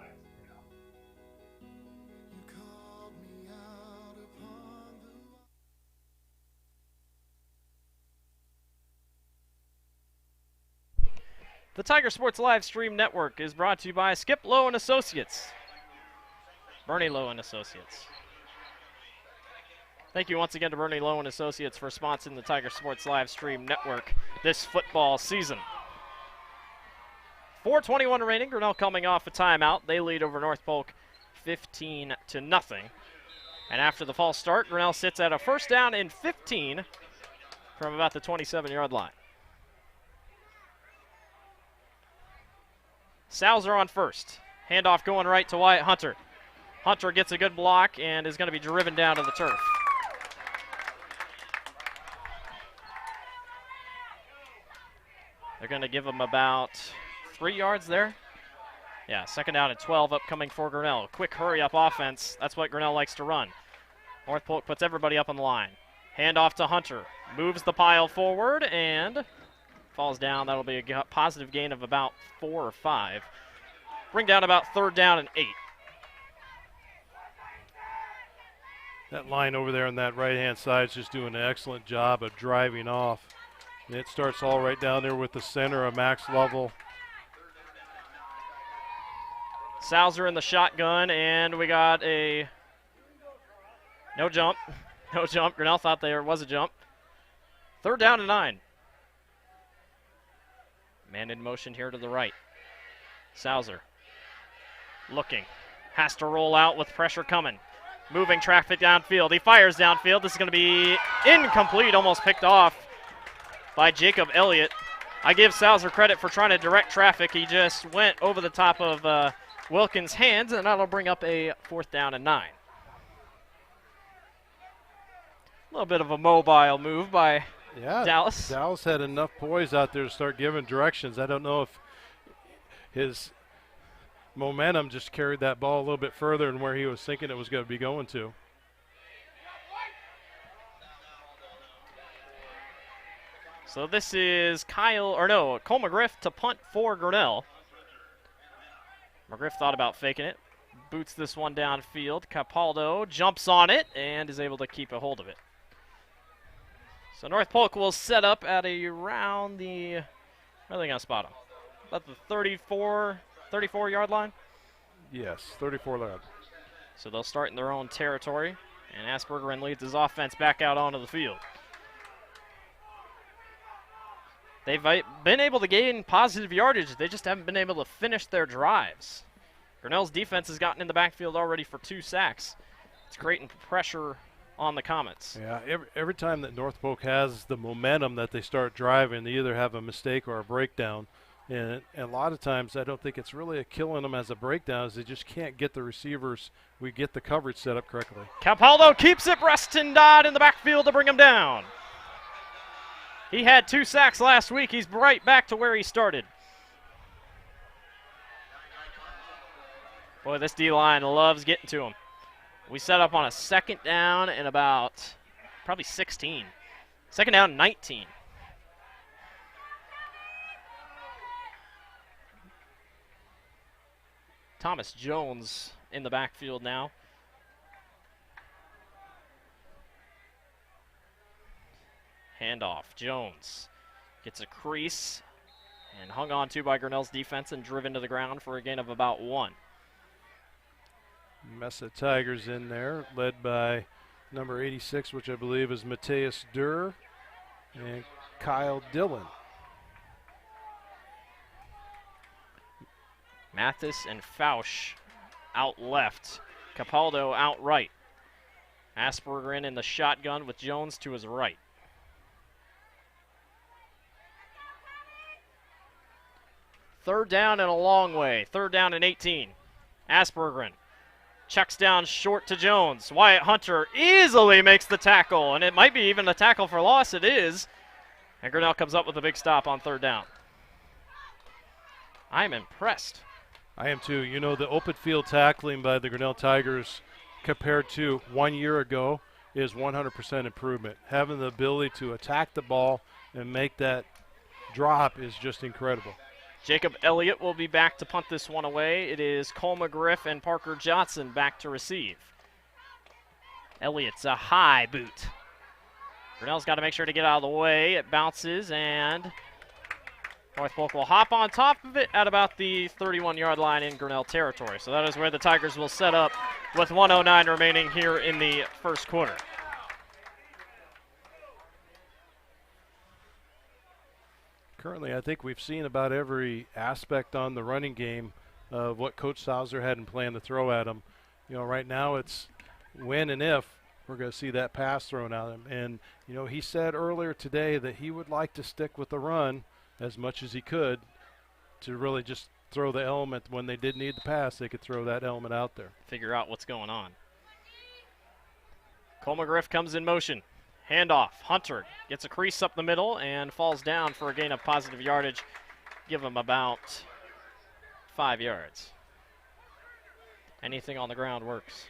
[SPEAKER 1] The Tiger Sports Live Stream Network is brought to you by Skip Lowe and Associates. Bernie Lowe and Associates. Thank you once again to Bernie Lowe and Associates for sponsoring the Tiger Sports Live Stream Network this football season. 4:21 remaining. Grinnell coming off a timeout. They lead over North Polk 15-0. And after the false start, Grinnell sits at a first down and 15 from about the 27-yard line. Sauser on first. Handoff going right to Wyatt Hunter. Hunter gets a good block and is going to be driven down to the turf. They're going to give him about 3 yards there. Yeah, second down and 12 upcoming for Grinnell. Quick hurry-up offense. That's what Grinnell likes to run. North Polk puts everybody up on the line. Handoff to Hunter. Moves the pile forward and falls down. That'll be a positive gain of about 4 or 5. Bring down about third down and 8.
[SPEAKER 2] That line over there on that right-hand side is just doing an excellent job of driving off. And it starts all right down there with the center of Max Lovell.
[SPEAKER 1] Sauser in the shotgun, and we got a No jump. No jump. Grinnell thought there was a jump. 3rd down and 9. Man in motion here to the right. Sauser looking. Has to roll out with pressure coming. Moving traffic downfield. He fires downfield. This is going to be incomplete. Almost picked off by Jacob Elliott. I give Sauser credit for trying to direct traffic. He just went over the top of Wilkins' hands, and that'll bring up a 4th down and 9. A little bit of a mobile move by Dallas.
[SPEAKER 2] Dallas had enough poise out there to start giving directions. I don't know if his momentum just carried that ball a little bit further than where he was thinking it was going to be going to.
[SPEAKER 1] So this is Cole McGriff to punt for Grinnell. McGriff thought about faking it. Boots this one downfield. Capaldo jumps on it and is able to keep a hold of it. So North Polk will set up at around the, where are they going to spot him? About the 34-yard line?
[SPEAKER 2] Yes, 34 yard.
[SPEAKER 1] So they'll start in their own territory, and Aspergerin leads his offense back out onto the field. They've been able to gain positive yardage. They just haven't been able to finish their drives. Grinnell's defense has gotten in the backfield already for 2 sacks. It's creating pressure on the Comets.
[SPEAKER 2] Yeah, every time that North Polk has the momentum that they start driving, they either have a mistake or a breakdown. And a lot of times I don't think it's really killing them as a breakdown, as they just can't get the receivers. We get the coverage set up correctly.
[SPEAKER 1] Capaldo keeps it. Preston Dodd in the backfield to bring him down. He had 2 sacks last week. He's right back to where he started. Boy, this D-line loves getting to him. We set up on a 2nd down and about probably 16. 2nd down, 19. Thomas Jones in the backfield now. Handoff. Jones gets a crease and hung on to by Grinnell's defense and driven to the ground for a gain of about 1.
[SPEAKER 2] Mesa Tigers in there, led by number 86, which I believe is Mateus Durr, and Kyle Dillon.
[SPEAKER 1] Mathis and Fausch out left. Capaldo out right. Aspergerin in the shotgun with Jones to his right. Third down and a long way. 3rd down and 18. Aspergerin checks down short to Jones. Wyatt Hunter easily makes the tackle, and it might be even a tackle for loss. It is. And Grinnell comes up with a big stop on 3rd down. I'm impressed.
[SPEAKER 2] I am too. You know, the open field tackling by the Grinnell Tigers compared to 1 year ago is 100% improvement. Having the ability to attack the ball and make that drop is just incredible.
[SPEAKER 1] Jacob Elliott will be back to punt this one away. It is Cole McGriff and Parker Johnson back to receive. Elliott's a high boot. Grinnell's got to make sure to get out of the way. It bounces, and North Polk will hop on top of it at about the 31-yard line in Grinnell territory. So that is where the Tigers will set up with 1:09 remaining here in the first quarter.
[SPEAKER 2] Currently, I think we've seen about every aspect on the running game of what Coach Sauser hadn't planned to throw at him. You know, right now it's when and if we're going to see that pass thrown at him. And, you know, he said earlier today that he would like to stick with the run as much as he could to really just throw the element. When they did need the pass, they could throw that element out there.
[SPEAKER 1] Figure out what's going on. Cole McGriff comes in motion. Handoff. Hunter gets a crease up the middle and falls down for a gain of positive yardage. Give him about 5 yards. Anything on the ground works.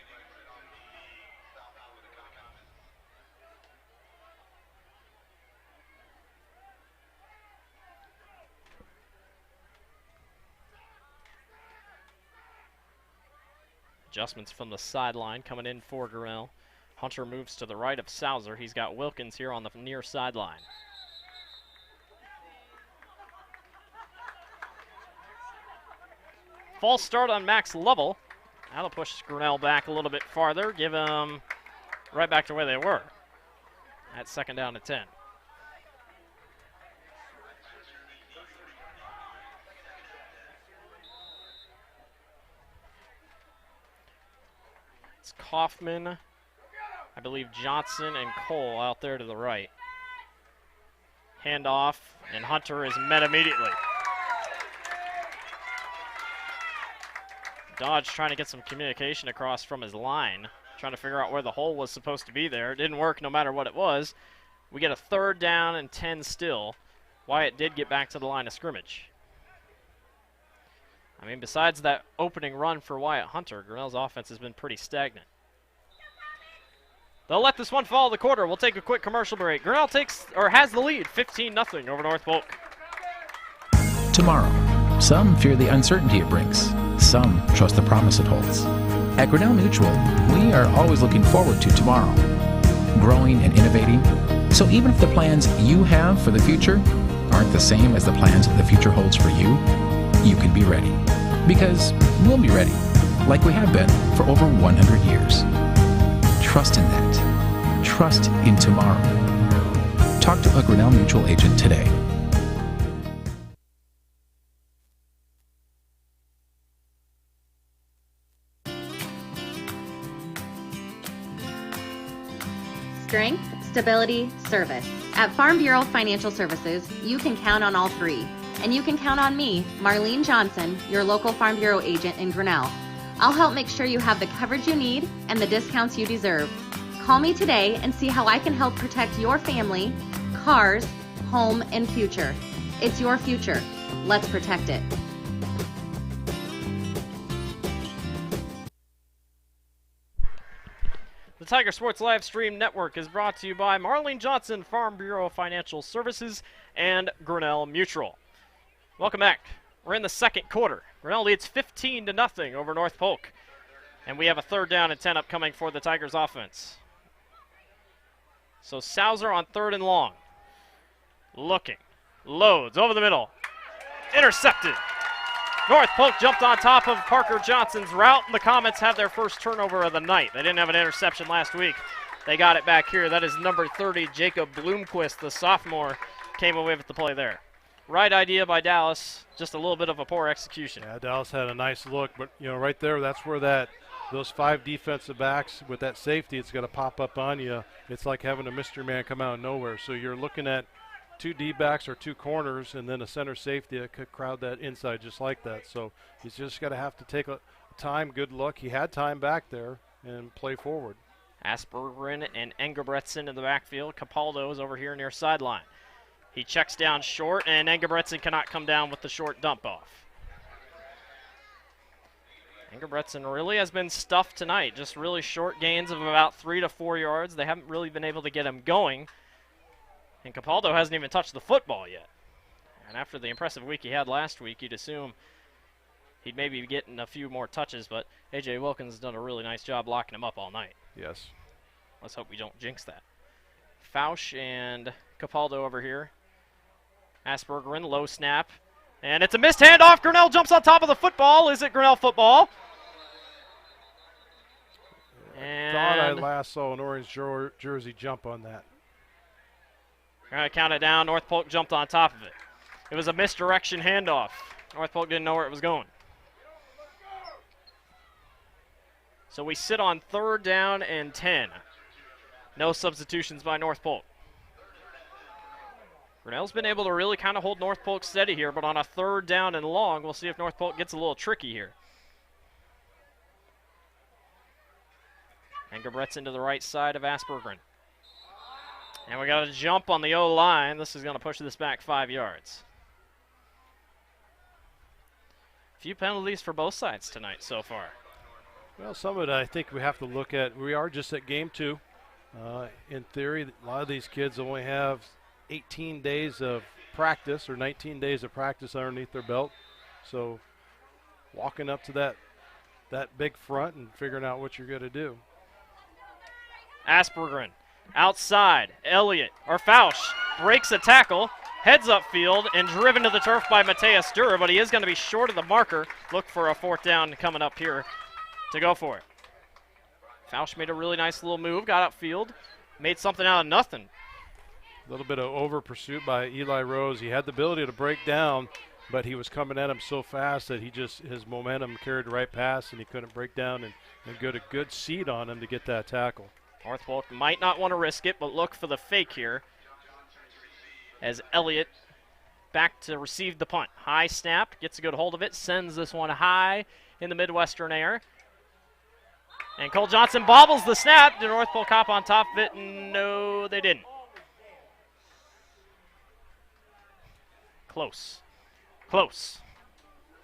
[SPEAKER 1] Adjustments from the sideline coming in for Grinnell. Hunter moves to the right of Sauser. He's got Wilkins here on the near sideline. False start on Max Lovell. That'll push Grinnell back a little bit farther. Give him right back to where they were at 2nd down and 10. It's Kaufman, I believe Johnson, and Cole out there to the right. Handoff, and Hunter is met immediately. Dodge trying to get some communication across from his line, trying to figure out where the hole was supposed to be there. It didn't work no matter what it was. We get a 3rd down and 10 still. Wyatt did get back to the line of scrimmage. I mean, besides that opening run for Wyatt Hunter, Grinnell's offense has been pretty stagnant. They'll let this one fall the quarter. We'll take a quick commercial break. Grinnell has the lead, 15-0 over North Polk.
[SPEAKER 7] Tomorrow, some fear the uncertainty it brings. Some trust the promise it holds. At Grinnell Mutual, we are always looking forward to tomorrow, growing and innovating. So even if the plans you have for the future aren't the same as the plans the future holds for you, you can be ready. Because we'll be ready, like we have been for over 100 years. Trust in that. Trust in tomorrow. Talk to a Grinnell Mutual agent today.
[SPEAKER 8] Strength, stability, service. At Farm Bureau Financial Services, you can count on all three. And you can count on me, Marlene Johnson, your local Farm Bureau agent in Grinnell. I'll help make sure you have the coverage you need and the discounts you deserve. Call me today and see how I can help protect your family, cars, home, and future. It's your future. Let's protect it.
[SPEAKER 1] The Tiger Sports Live Stream Network is brought to you by Marlene Johnson, Farm Bureau Financial Services, and Grinnell Mutual. Welcome back. We're in the 2nd quarter. Grinnell leads 15-0 over North Polk. And we have a 3rd down and 10 upcoming for the Tigers offense. So Sauser on 3rd and long. Looking. Loads over the middle. Intercepted. North Polk jumped on top of Parker Johnson's route, and the Comets have their first turnover of the night. They didn't have an interception last week. They got it back here. That is number 30, Jacob Bloomquist, the sophomore, came away with the play there. Right idea by Dallas, just a little bit of a poor execution.
[SPEAKER 2] Yeah, Dallas had a nice look, but right there, that's where those 5 defensive backs with that safety, it's going to pop up on you. It's like having a mystery man come out of nowhere. So you're looking at 2 D-backs or 2 corners and then a center safety that could crowd that inside just like that. So he's just got to have to take a time, good look. He had time back there and play forward.
[SPEAKER 1] Aspergren and Engebretson in the backfield. Capaldo is over here near sideline. He checks down short, and Engebretson cannot come down with the short dump off. Engebretson really has been stuffed tonight. Just really short gains of about 3 to 4 yards. They haven't really been able to get him going. And Capaldo hasn't even touched the football yet. And after the impressive week he had last week, you'd assume he'd maybe be getting a few more touches, but A.J. Wilkins has done a really nice job locking him up all night.
[SPEAKER 2] Yes.
[SPEAKER 1] Let's hope we don't jinx that. Fausch and Capaldo over here. Aspergren, low snap. And it's a missed handoff. Grinnell jumps on top of the football. Is it Grinnell football?
[SPEAKER 2] Thought I last saw an orange jersey jump on that.
[SPEAKER 1] We're going to count it down. North Polk jumped on top of it. It was a misdirection handoff. North Polk didn't know where it was going. So we sit on 3rd down and 10. No substitutions by North Polk. Grinnell's been able to really kind of hold North Polk steady here, but on a 3rd down and long, we'll see if North Polk gets a little tricky here. Engebretson to the right side of Aspergren. And we got a jump on the O-line. This is going to push this back 5 yards. Few penalties for both sides tonight so far.
[SPEAKER 2] Well, some of it I think we have to look at. We are just at game 2. In theory, a lot of these kids only have 18 days of practice or 19 days of practice underneath their belt. So walking up to that big front and figuring out what you're going to do.
[SPEAKER 1] Aspergren outside. Fausch breaks a tackle, heads upfield, and driven to the turf by Mateus Durer, but he is going to be short of the marker. Look for a 4th down coming up here to go for it. Fausch made a really nice little move, got upfield, made something out of nothing.
[SPEAKER 2] A little bit of over pursuit by Eli Rose. He had the ability to break down, but he was coming at him so fast that his momentum carried right past, and he couldn't break down and get a good seat on him to get that tackle.
[SPEAKER 1] North Polk might not want to risk it, but look for the fake here as Elliott back to receive the punt. High snap, gets a good hold of it, sends this one high in the Midwestern air. And Cole Johnson bobbles the snap. Did North Polk hop on top of it? No, they didn't. Close. Close.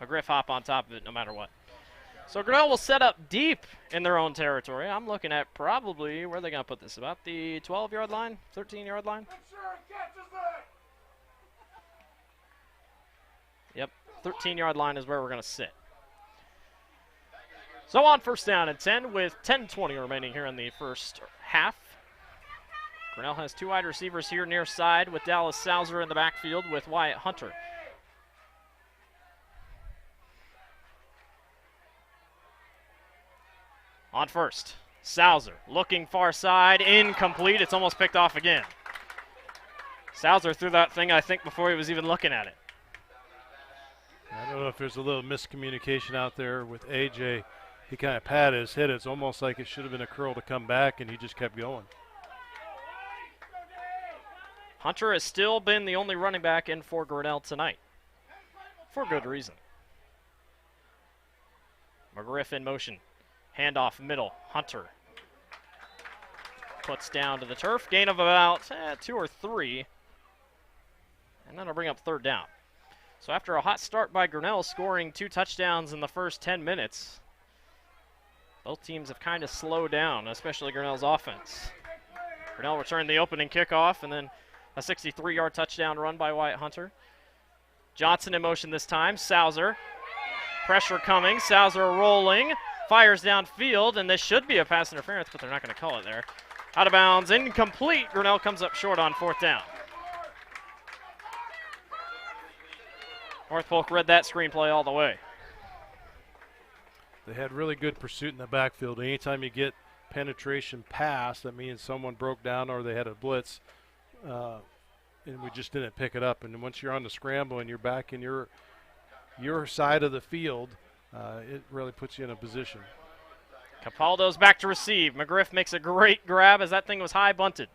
[SPEAKER 1] McGriff hop on top of it no matter what. So Grinnell will set up deep in their own territory. I'm looking at probably, where are they going to put this? About the 12-yard line, 13-yard line? Yep, 13-yard line is where we're going to sit. So on first down and 10 with 10:20 remaining here in the first half. Grinnell has two wide receivers here near side with Dallas Sauser in the backfield with Wyatt Hunter. On first, Sauser looking far side, incomplete. It's almost picked off again. Sauser threw that thing, I think, before he was even looking at it.
[SPEAKER 2] I don't know if there's a little miscommunication out there with AJ. He kind of patted his head. It's almost like it should have been a curl to come back, and he just kept going.
[SPEAKER 1] Hunter has still been the only running back in for Grinnell tonight, for good reason. McGriff in motion. Handoff middle. Hunter puts down to the turf. Gain of about 2 or 3. And that'll bring up third down. So after a hot start by Grinnell, scoring 2 touchdowns in the first 10 minutes, both teams have kind of slowed down, especially Grinnell's offense. Grinnell returned the opening kickoff, and then a 63-yard touchdown run by Wyatt Hunter. Johnson in motion this time. Sauser. Pressure coming. Sauser rolling. Fires downfield, and this should be a pass interference, but they're not going to call it there. Out of bounds, incomplete. Grinnell comes up short on fourth down. North Polk read that screenplay all the way.
[SPEAKER 2] They had really good pursuit in the backfield. Anytime you get penetration pass, that means someone broke down or they had a blitz, and we just didn't pick it up. And once you're on the scramble and you're back in your side of the field, it really puts you in a position.
[SPEAKER 1] Capaldo's back to receive. McGriff makes a great grab as that thing was high bunted.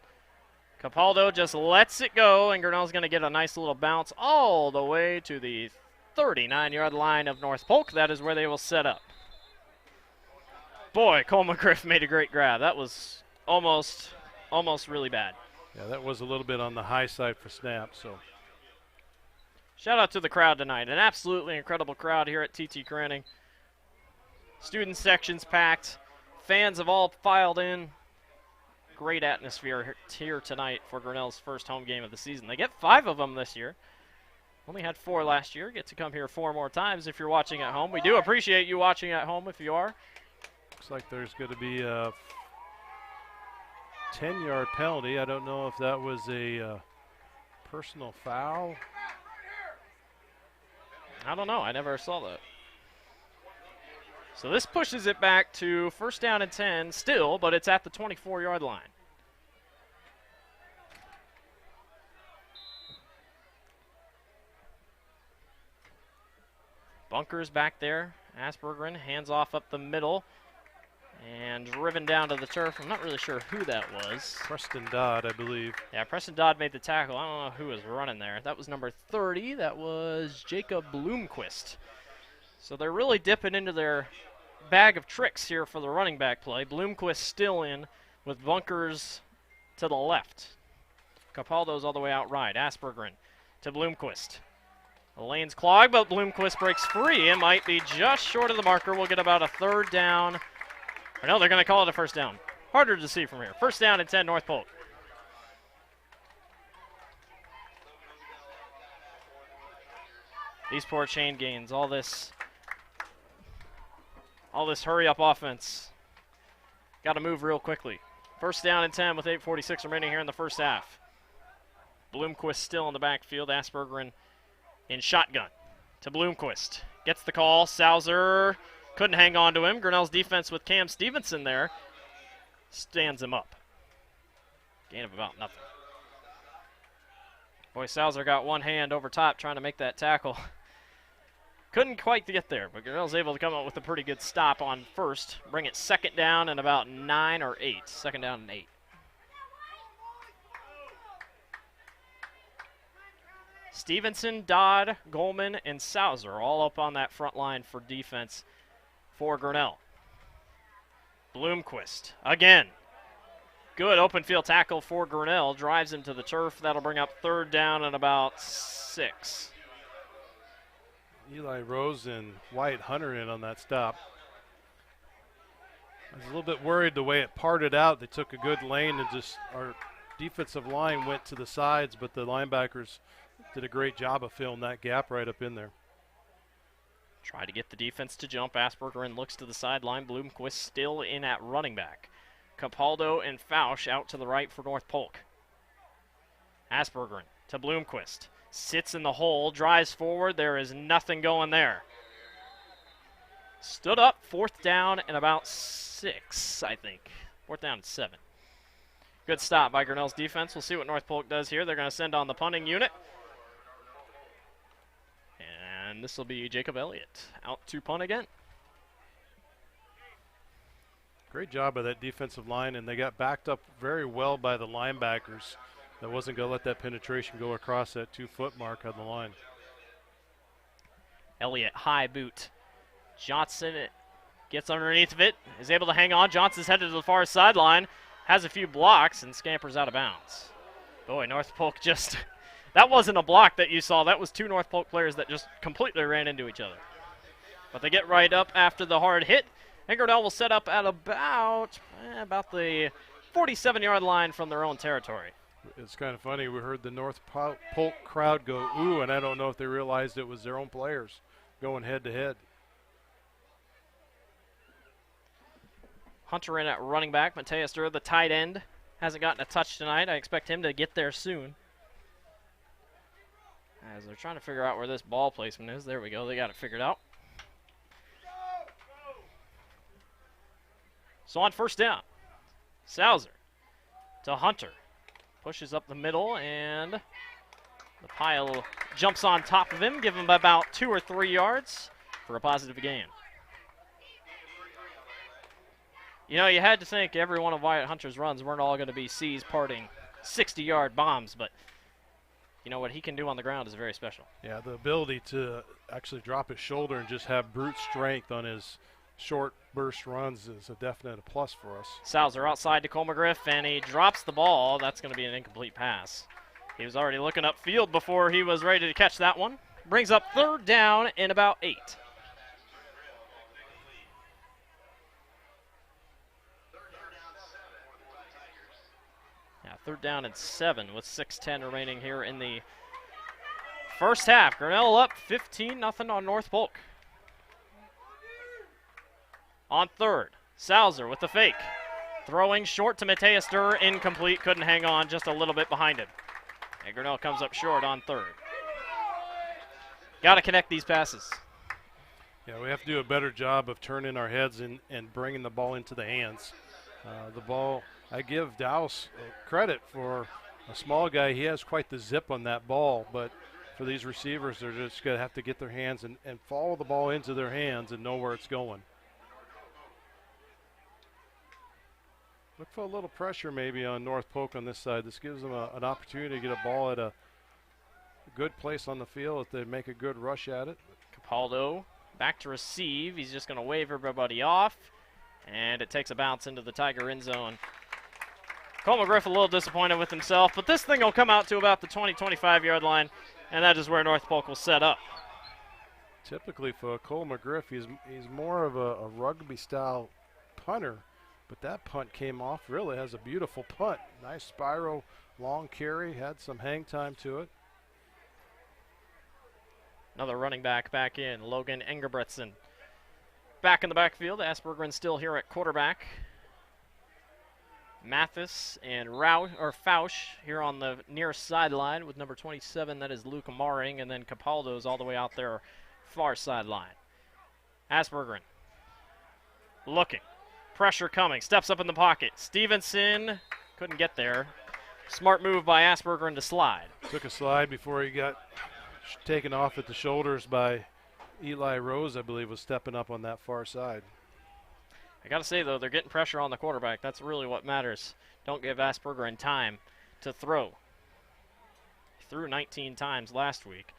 [SPEAKER 1] Capaldo just lets it go, and Grinnell's going to get a nice little bounce all the way to the 39-yard line of North Polk. That is where they will set up. Boy, Cole McGriff made a great grab. That was almost really bad.
[SPEAKER 2] Yeah, that was a little bit on the high side for snap. So,
[SPEAKER 1] shout out to the crowd tonight. An absolutely incredible crowd here at TT Cranning. Student sections packed. Fans have all filed in. Great atmosphere here tonight for Grinnell's first home game of the season. They get 5 of them this year. Only had 4 last year. Get to come here 4 more times if you're watching at home. We do appreciate you watching at home if you are.
[SPEAKER 2] Looks like there's going to be a 10-yard penalty. I don't know if that was a personal foul.
[SPEAKER 1] I don't know. I never saw that. So this pushes it back to first down and 10 still, but it's at the 24-yard line. Bunkers back there. Aspergren hands off up the middle and driven down to the turf. I'm not really sure who that was.
[SPEAKER 2] Preston Dodd, I believe.
[SPEAKER 1] Yeah, Preston Dodd made the tackle. I don't know who was running there. That was number 30. That was Jacob Bloomquist. So they're really dipping into their bag of tricks here for the running back play. Bloomquist still in with Bunkers to the left. Capaldo's all the way out right. Aspergren to Bloomquist. The lane's clogged, but Bloomquist breaks free and might be just short of the marker. We'll get about a third down. Or no, they're going to call it a first down. Harder to see from here. First down and 10, North Polk. These poor chain gains, all this hurry-up offense. Got to move real quickly. First down and 10 with 8:46 remaining here in the first half. Bloomquist still in the backfield. Aspergren in shotgun to Bloomquist. Gets the call. Sauser couldn't hang on to him. Grinnell's defense with Cam Stevenson there stands him up. Gain of about nothing. Boy, Salzer got one hand over top trying to make that tackle. Couldn't quite get there, but Grinnell's able to come up with a pretty good stop on first. Bring it second down and about 9 or 8. Second down and 8. Stevenson, Dodd, Goldman, and Salzer all up on that front line for defense for Grinnell. Bloomquist again. Good open field tackle for Grinnell. Drives into the turf. That'll bring up third down and about 6.
[SPEAKER 2] Eli Rose and Wyatt Hunter in on that stop. I was a little bit worried the way it parted out. They took a good lane and just our defensive line went to the sides, but the linebackers did a great job of filling that gap right up in there.
[SPEAKER 1] Try to get the defense to jump. Asperger looks to the sideline. Bloomquist still in at running back. Capaldo and Fausch out to the right for North Polk. Asperger to Bloomquist. Sits in the hole, drives forward. There is nothing going there. Stood up, fourth down and about 6, I think. Fourth down and 7. Good stop by Grinnell's defense. We'll see what North Polk does here. They're going to send on the punting unit. And this will be Jacob Elliott out to punt again.
[SPEAKER 2] Great job by that defensive line, and they got backed up very well by the linebackers. That wasn't going to let that penetration go across that 2-foot mark on the line.
[SPEAKER 1] Elliott, high boot. Johnson gets underneath of it, is able to hang on. Johnson's headed to the far sideline, has a few blocks, and scampers out of bounds. Boy, North Polk just, that wasn't a block that you saw. That was 2 North Polk players that just completely ran into each other. But they get right up after the hard hit. And Grinnell will set up at about the 47-yard line from their own territory.
[SPEAKER 2] It's kind of funny. We heard the North Polk crowd go, ooh, and I don't know if they realized it was their own players going head-to-head.
[SPEAKER 1] Hunter in at running back. Mateus Durr, the tight end, hasn't gotten a touch tonight. I expect him to get there soon. As they're trying to figure out where this ball placement is. There we go. They got it figured out. So on first down, Salzer to Hunter. Pushes up the middle, and the pile jumps on top of him, give him about 2 or 3 yards for a positive gain. You know, you had to think every one of Wyatt Hunter's runs weren't all going to be C's parting 60-yard bombs, but you know what he can do on the ground is very special.
[SPEAKER 2] Yeah, the ability to actually drop his shoulder and just have brute strength on his short burst runs is a definite plus for us.
[SPEAKER 1] Salzer outside to Cole McGriff, and he drops the ball. That's going to be an incomplete pass. He was already looking upfield before he was ready to catch that one. Brings up third down in about 8. Yeah, third down and 7 with 6:10 remaining here in the first half. Grinnell up 15-0 on North Polk. On third, Salzer with the fake. Throwing short to Mateus Durr, incomplete, couldn't hang on, just a little bit behind him. And Grinnell comes up short on third. Got to connect these passes.
[SPEAKER 2] Yeah, we have to do a better job of turning our heads and bringing the ball into the hands. The ball, I give Dowse credit for a small guy. He has quite the zip on that ball, but for these receivers, they're just going to have to get their hands and follow the ball into their hands and know where it's going. Look for a little pressure maybe on North Polk on this side. This gives them an opportunity to get a ball at a good place on the field if they make a good rush at it.
[SPEAKER 1] Capaldo back to receive. He's just going to wave everybody off, and it takes a bounce into the Tiger end zone. Cole McGriff a little disappointed with himself, but this thing will come out to about the 20-25 yard line, and that is where North Polk will set up.
[SPEAKER 2] Typically for Cole McGriff, he's more of a rugby-style punter. But that punt came off, really has a beautiful punt. Nice spiral, long carry, had some hang time to it.
[SPEAKER 1] Another running back in, Logan Engerbretson. Back in the backfield, Aspergren still here at quarterback. Mathis and Fausch here on the near sideline with number 27, that is Luke Maring, and then Capaldo's all the way out there far sideline. Aspergren looking. Pressure coming. Steps up in the pocket. Stevenson couldn't get there. Smart move by Asperger to slide.
[SPEAKER 2] Took a slide before he got taken off at the shoulders by Eli Rose, I believe, was stepping up on that far side.
[SPEAKER 1] I got to say, though, they're getting pressure on the quarterback. That's really what matters. Don't give Asperger time to throw. He threw 19 times last week.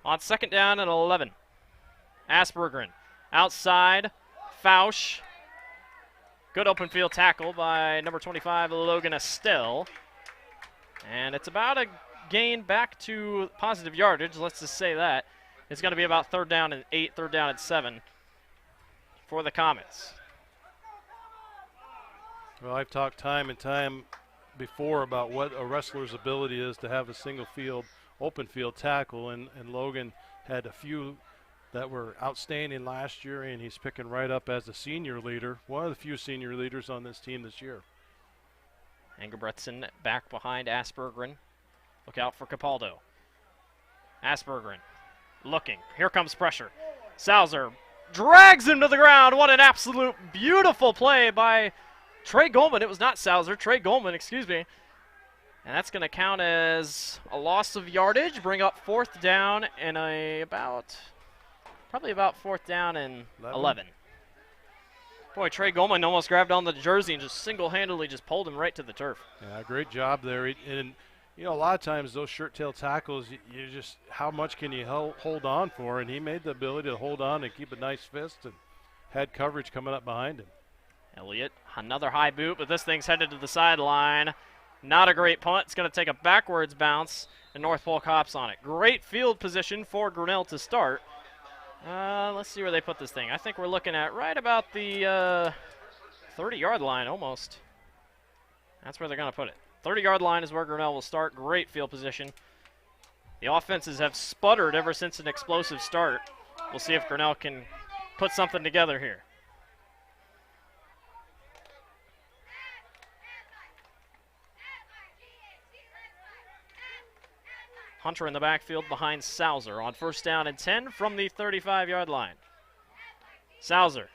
[SPEAKER 1] On 2nd down and 11. Asperger outside. Fausch. Good open field tackle by number 25, Logan Estelle. And it's about a gain back to positive yardage. Let's just say that. It's going to be about 3rd down and 8, 3rd down and 7 for the Comets.
[SPEAKER 2] Well, I've talked time and time before about what a wrestler's ability is to have a single field, open field tackle, and Logan had a few that were outstanding last year, and he's picking right up as a senior leader, one of the few senior leaders on this team this year.
[SPEAKER 1] Engelbretson back behind Aspergren. Look out for Capaldo. Aspergren looking. Here comes pressure. Salzer drags him to the ground. What an absolute beautiful play by Trey Goldman. It was not Salzer, Trey Goldman, excuse me. And that's going to count as a loss of yardage, bring up 4th down and probably about 4th down and 11. Boy, Trey Goldman almost grabbed on the jersey and just single-handedly just pulled him right to the turf.
[SPEAKER 2] Yeah, great job there. And, you know, a lot of times those shirt-tail tackles, you just, how much can you hold on for? And he made the ability to hold on and keep a nice fist and had coverage coming up behind him.
[SPEAKER 1] Elliott, another high boot, but this thing's headed to the sideline. Not a great punt. It's going to take a backwards bounce, and North Polk hops on it. Great field position for Grinnell to start. Let's see where they put this thing. I think we're looking at right about the 30-yard line almost. That's where they're going to put it. 30-yard line is where Grinnell will start. Great field position. The offenses have sputtered ever since an explosive start. We'll see if Grinnell can put something together here. Hunter in the backfield behind Salzer on 1st down and 10 from the 35-yard line. Salzer.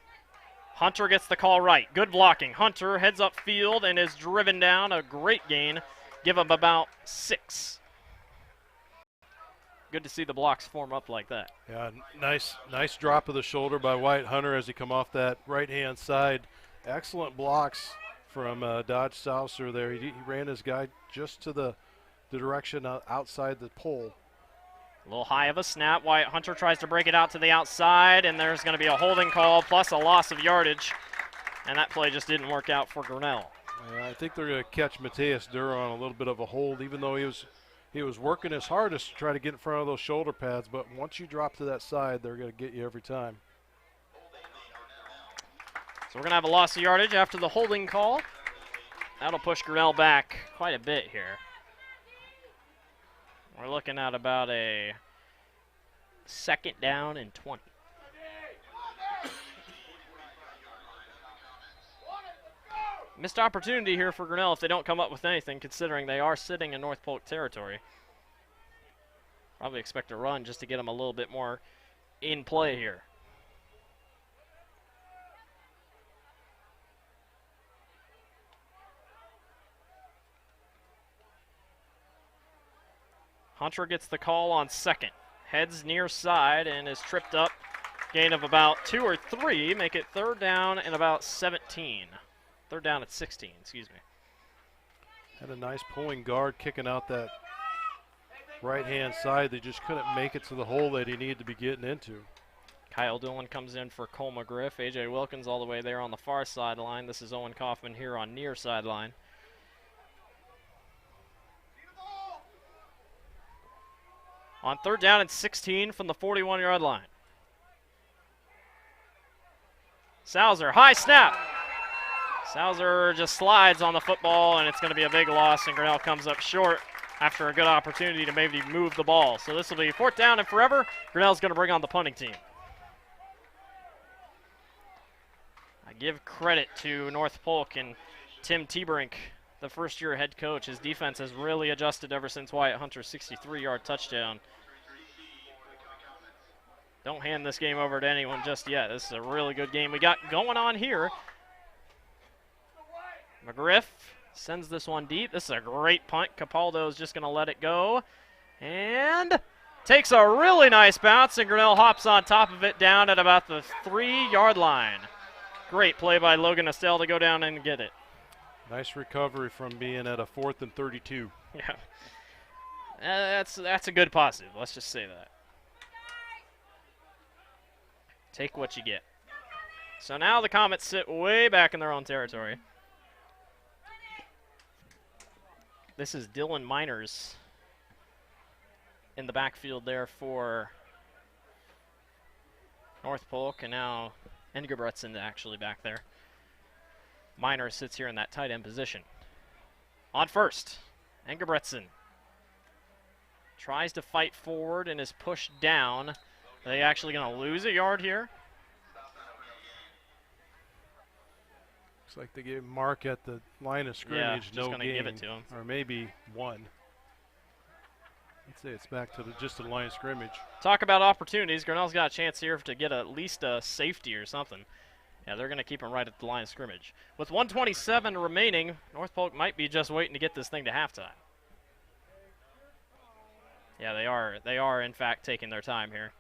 [SPEAKER 1] Hunter gets the call right. Good blocking. Hunter heads up field and is driven down. A great gain. Give him about 6. Good to see the blocks form up like that.
[SPEAKER 2] Yeah, nice drop of the shoulder by Wyatt Hunter as he come off that right-hand side. Excellent blocks from Dodge Salzer there. He ran his guy just to the direction outside the pole.
[SPEAKER 1] A little high of a snap. Wyatt Hunter tries to break it out to the outside, and there's going to be a holding call plus a loss of yardage. And that play just didn't work out for Grinnell.
[SPEAKER 2] Yeah, I think they're going to catch Mateus Dura on a little bit of a hold, even though he was working his hardest to try to get in front of those shoulder pads. But once you drop to that side, they're going to get you every time.
[SPEAKER 1] So we're going to have a loss of yardage after the holding call. That'll push Grinnell back quite a bit here. We're looking at about a 2nd down and 20. Missed opportunity here for Grinnell if they don't come up with anything, considering they are sitting in North Polk territory. Probably expect a run just to get them a little bit more in play here. Hunter gets the call on 2nd. Heads near side and is tripped up. Gain of about 2 or 3. Make it 3rd down and about 17. 3rd down at 16, excuse me.
[SPEAKER 2] Had a nice pulling guard kicking out that right-hand side. They just couldn't make it to the hole that he needed to be getting into.
[SPEAKER 1] Kyle Dillon comes in for Cole McGriff. A.J. Wilkins all the way there on the far sideline. This is Owen Kaufman here on near sideline. On 3rd down and 16 from the 41-yard line. Salzer, high snap. Salzer just slides on the football, and it's going to be a big loss, and Grinnell comes up short after a good opportunity to maybe move the ball. So this will be 4th down and forever. Grinnell's going to bring on the punting team. I give credit to North Polk and Tim Tebrink, the first-year head coach. His defense has really adjusted ever since Wyatt Hunter's 63-yard touchdown. Don't hand this game over to anyone just yet. This is a really good game we got going on here. McGriff sends this one deep. This is a great punt. Capaldo's just going to let it go. And takes a really nice bounce, and Grinnell hops on top of it down at about the 3-yard line. Great play by Logan Estelle to go down and get it.
[SPEAKER 2] Nice recovery from being at a 4th and 32.
[SPEAKER 1] Yeah. That's a good positive. Let's just say that. Take what you get. So now the Comets sit way back in their own territory. This is Dylan Miners in the backfield there for North Polk, and now Engebretson actually back there. Miners sits here in that tight end position. On first, Engebretson tries to fight forward and is pushed down. Are they actually going to lose a yard here?
[SPEAKER 2] Looks like they gave Mark at the line of scrimmage.
[SPEAKER 1] Just
[SPEAKER 2] no
[SPEAKER 1] gonna
[SPEAKER 2] gain,
[SPEAKER 1] give it to him.
[SPEAKER 2] or maybe 1. Let's say it's back to just the line of scrimmage.
[SPEAKER 1] Talk about opportunities. Grinnell's got a chance here to get at least a safety or something. Yeah, they're going to keep him right at the line of scrimmage. With 1:27 remaining, North Polk might be just waiting to get this thing to halftime. Yeah, they are. They are, in fact, taking their time here.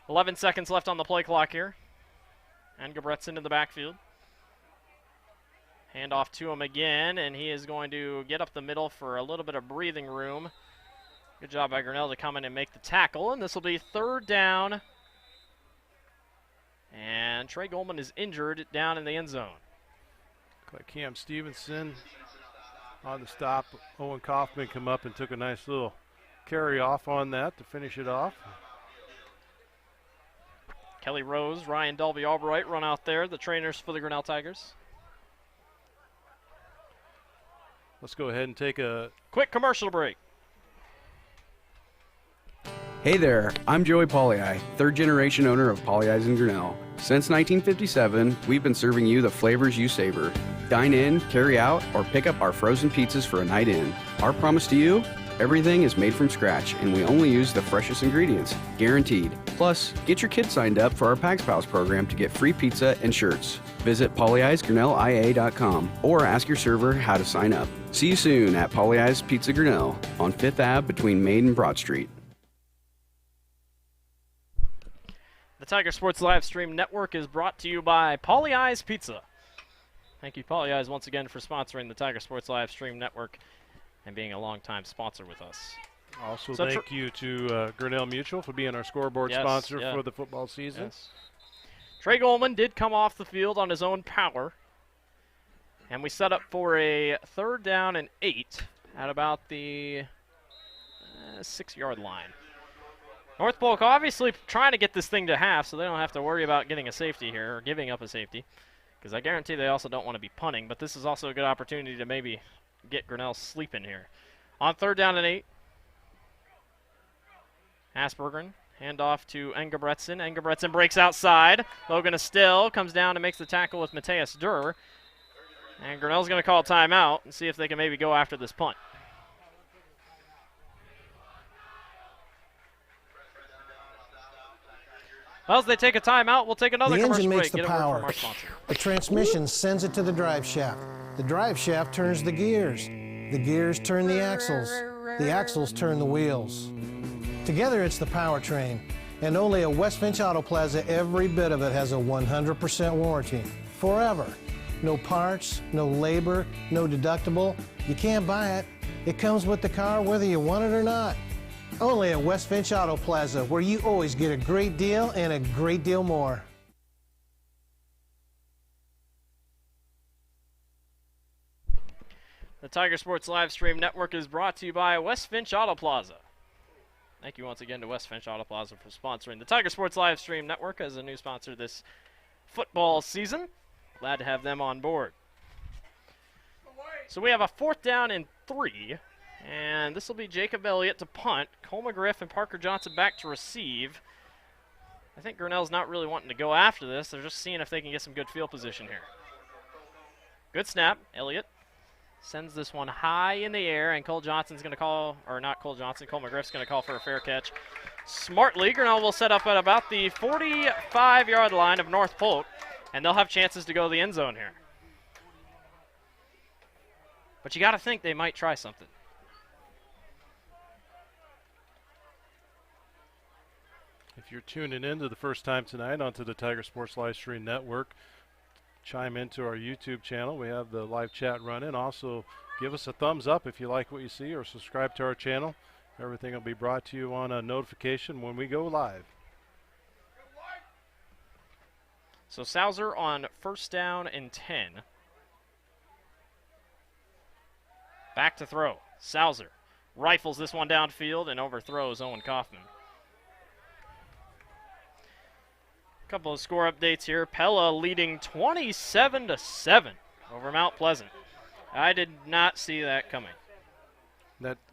[SPEAKER 1] 11 seconds left on the play clock here. Engebretson in the backfield. Hand off to him again, and he is going to get up the middle for a little bit of breathing room. Good job by Grinnell to come in and make the tackle, and this will be 3rd down. And Trey Goldman is injured down in the end zone.
[SPEAKER 2] Looks like Cam Stevenson on the stop. Owen Kaufman come up and took a nice little carry off on that to finish it off.
[SPEAKER 1] Kelly Rose, Ryan Dolby Albright run out there, the trainers for the Grinnell Tigers.
[SPEAKER 2] Let's go ahead and take a
[SPEAKER 1] Quick commercial break.
[SPEAKER 3] Hey there, I'm Joey Pollei, 3rd generation owner of Polley's in Grinnell. Since 1957, we've been serving you the flavors you savor. Dine in, carry out, or pick up our frozen pizzas for a night in. Our promise to you? Everything is made from scratch, and we only use the freshest ingredients, guaranteed. Plus, get your kids signed up for our Pags Pals program to get free pizza and shirts. Visit polleisgrinnellia.com or ask your server how to sign up. See you soon at Polley's Pizza Grinnell on 5th Ave between Main and Broad Street.
[SPEAKER 1] The Tiger Sports Live Stream Network is brought to you by Polly's Pizza. Thank you, Polly's, once again for sponsoring the Tiger Sports Live Stream Network and being a longtime sponsor with us.
[SPEAKER 2] Also,
[SPEAKER 1] So
[SPEAKER 2] thank you to Grinnell Mutual for being our scoreboard sponsor for the football season.
[SPEAKER 1] Yes. Trey Goldman did come off the field on his own power. And we set up for a 3rd down and 8 at about the 6-yard line. North Polk obviously trying to get this thing to half so they don't have to worry about getting a safety here or giving up a safety. Because I guarantee they also don't want to be punting. But this is also a good opportunity to maybe get Grinnell sleeping here. On 3rd down and 8. Aspergren, hand off to Engebretson. Engebretson breaks outside. Logan Estelle comes down and makes the tackle with Mateus Durr. And Grinnell's going to call a timeout and see if they can maybe go after this punt. Well, as they take a timeout, we'll take another
[SPEAKER 4] The
[SPEAKER 1] commercial
[SPEAKER 4] engine makes
[SPEAKER 1] break.
[SPEAKER 4] the
[SPEAKER 1] Get a word
[SPEAKER 4] power.
[SPEAKER 1] from our sponsor.
[SPEAKER 4] The transmission sends it to the drive shaft. The drive shaft turns the gears. The gears turn the axles. The axles turn the wheels. Together it's the powertrain. And only at West Finch Auto Plaza, every bit of it has a 100% warranty. Forever. No parts, no labor, no deductible. You can't buy it. It comes with the car whether you want it or not. Only at West Finch Auto Plaza, where you always get a great deal and a great deal more.
[SPEAKER 1] The Tiger Sports Live Stream Network is brought to you by West Finch Auto Plaza. Thank you once again to West Finch Auto Plaza for sponsoring the Tiger Sports Live Stream Network as a new sponsor this football season. Glad to have them on board. So we have a 4th down and 3. And this will be Jacob Elliott to punt. Cole McGriff and Parker Johnson back to receive. I think Grinnell's not really wanting to go after this. They're just seeing if they can get some good field position here. Good snap. Elliott sends this one high in the air, and Cole Johnson's going to call, or not Cole Johnson, Cole McGriff's going to call for a fair catch Smartly, Grinnell will set up at about the 45-yard line of North Polk, and they'll have chances to go to the end zone here. But you got to think they might try something.
[SPEAKER 2] If you're tuning in to the first time tonight onto the Tiger Sports Live Stream Network, chime into our YouTube channel. We have the live chat running. Also, give us a thumbs up if you like what you see, or subscribe to our channel. Everything will be brought to you on a notification when we go live.
[SPEAKER 1] So Sauser on 1st down and 10. Back to throw. Sauser rifles this one downfield and overthrows Owen Kaufman. Couple of score updates here. Pella leading 27-7 over Mount Pleasant. I did not see that coming.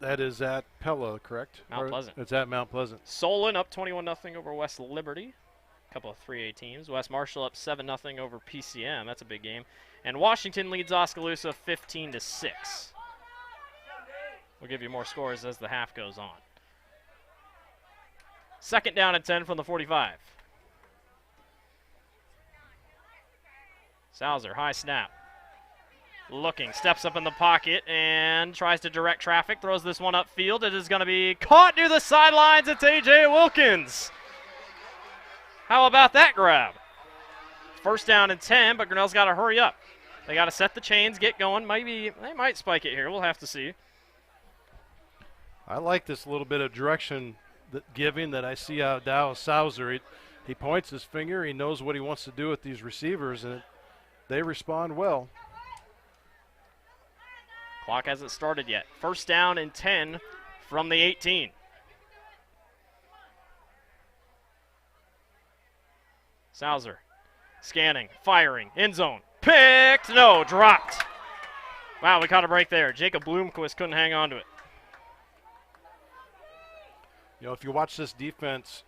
[SPEAKER 2] That is at Pella, correct?
[SPEAKER 1] Mount Pleasant.
[SPEAKER 2] It's at Mount Pleasant.
[SPEAKER 1] Solon up 21-0 over West Liberty. Couple of 3A teams. West Marshall up 7-0 over PCM. That's a big game. And Washington leads Oskaloosa 15-6. We'll give you more scores as the half goes on. 2nd down and 10 from the 45. Sauser, high snap. Looking, steps up in the pocket and tries to direct traffic. Throws this one upfield. It is going to be caught near the sidelines. It's A.J. Wilkins. How about that grab? 1st down and 10, but Grinnell's got to hurry up. They got to set the chains, get going. Maybe they might spike it here. We'll have to see.
[SPEAKER 2] I like this little bit of direction giving that I see out of Dow Sauser. He points his finger. He knows what he wants to do with these receivers, and they respond well.
[SPEAKER 1] Clock hasn't started yet. 1st down and 10 from the 18. Sauser scanning, firing, end zone. Picked, no, dropped. Wow, we caught a break there. Jacob Bloomquist couldn't hang on to it.
[SPEAKER 2] You know, if you watch this defense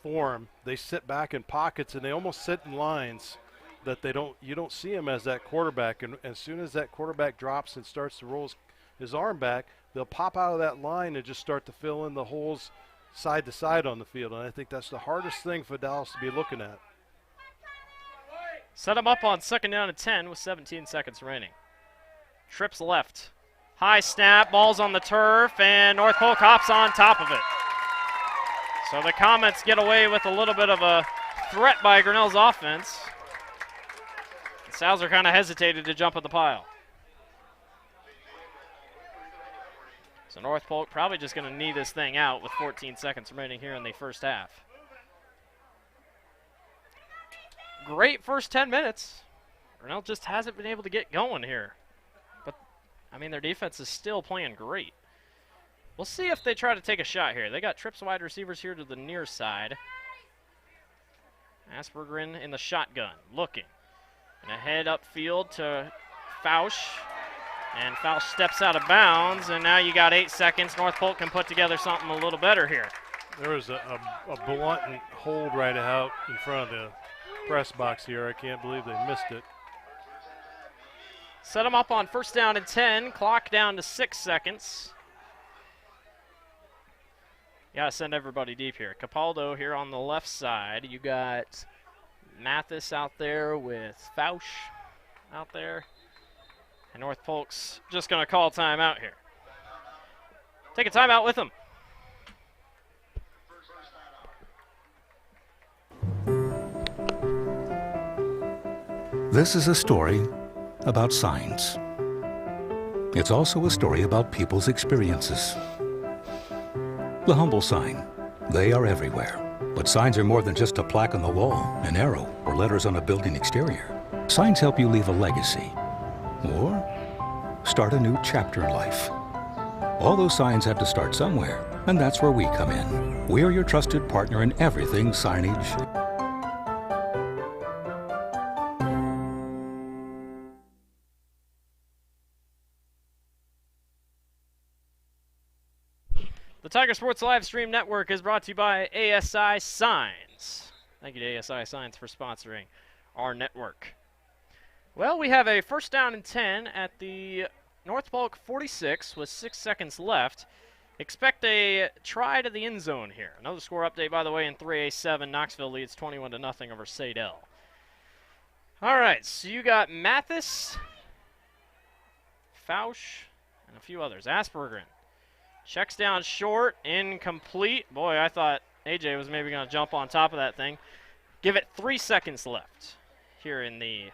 [SPEAKER 2] form, they sit back in pockets and they almost sit in lines that you don't see him as that quarterback. And as soon as that quarterback drops and starts to roll his arm back, they'll pop out of that line and just start to fill in the holes side to side on the field. And I think that's the hardest thing for Dallas to be looking at.
[SPEAKER 1] Set him up on 2nd down and 10 with 17 seconds remaining. Trips left. High snap, ball's on the turf, and North Polk hops on top of it. So the Comets get away with a little bit of a threat by Grinnell's offense. Sauser kind of hesitated to jump at the pile. So North Polk probably just going to knee this thing out with 14 seconds remaining here in the first half. Great first 10 minutes. Grinnell just hasn't been able to get going here. But, I mean, their defense is still playing great. We'll see if they try to take a shot here. They got trips wide receivers here to the near side. Aspergren in the shotgun, looking. And ahead upfield to Fausch. And Fausch steps out of bounds, and now you got 8 seconds. North Polk can put together something a little better here.
[SPEAKER 2] There was a blunt hold right out in front of the press box here. I can't believe they missed it.
[SPEAKER 1] Set them up on 1st down and 10. Clock down to 6 seconds. You got to send everybody deep here. Capaldo here on the left side. You got Mathis out there with Fausch out there. And North Polk's just going to call timeout here. Take a timeout with them.
[SPEAKER 5] This is a story about signs. It's also a story about people's experiences. The humble sign. They are everywhere. But signs are more than just a plaque on the wall, an arrow, or letters on a building exterior. Signs help you leave a legacy or start a new chapter in life. All those signs have to start somewhere, and that's where we come in. We're your trusted partner in everything signage.
[SPEAKER 1] The Tiger Sports Live Stream Network is brought to you by ASI Signs. Thank you to ASI Signs for sponsoring our network. Well, we have a 1st down and 10 at the North Polk 46 with 6 seconds left. Expect a try to the end zone here. Another score update, by the way, in 3A7. Knoxville leads 21-0 over Sadell. All right, so you got Mathis, Fausch, and a few others. Aspergren checks down short, incomplete. Boy, I thought AJ was maybe going to jump on top of that thing. Give it 3 seconds left here in the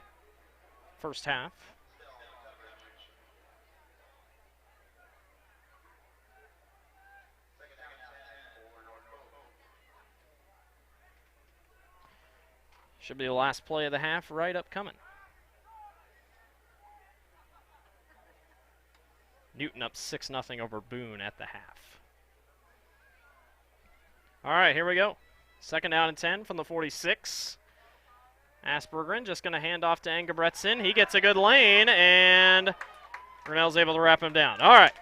[SPEAKER 1] first half. Should be the last play of the half right upcoming. Newton up 6-0 over Boone at the half. All right, here we go. Second down and 10 from the 46. Aspergren just going to hand off to Engebretson. He gets a good lane, and Grinnell's able to wrap him down. All right,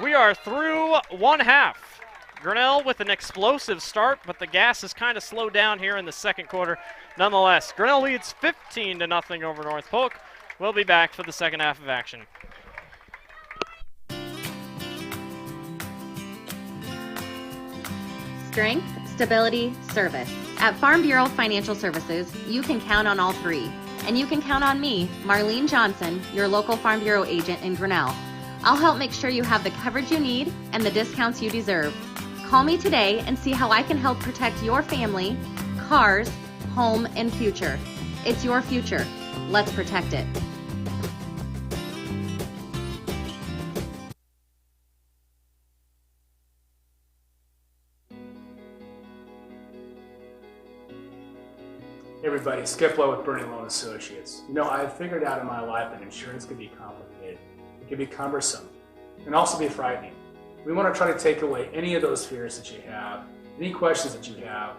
[SPEAKER 1] we are through one half. Grinnell with an explosive start, but the gas has kind of slowed down here in the second quarter. Nonetheless, Grinnell leads 15-0 over North Polk. We'll be back for the second half of action.
[SPEAKER 8] Strength, stability, service. At Farm Bureau Financial Services, you can count on all three. And you can count on me, Marlene Johnson, your local Farm Bureau agent in Grinnell. I'll help make sure you have the coverage you need and the discounts you deserve. Call me today and see how I can help protect your family, cars, home, and future. It's your future. Let's protect it.
[SPEAKER 6] Hey everybody, Skip Lowe with Burning Loan Associates. You know, I've figured out in my life that insurance can be complicated. It can be cumbersome and also be frightening. We want to try to take away any of those fears that you have, any questions that you have.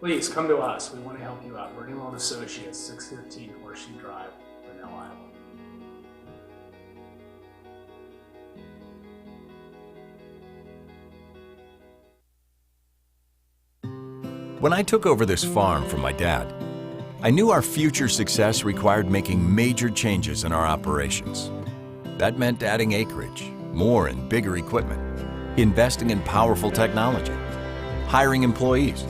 [SPEAKER 6] Please come to us. We want to help you out. Burning Loan Associates, 615 Horseshoe Drive, Grinnell, Iowa.
[SPEAKER 9] When I took over this farm from my dad, I knew our future success required making major changes in our operations. That meant adding acreage, more and bigger equipment, investing in powerful technology, hiring employees.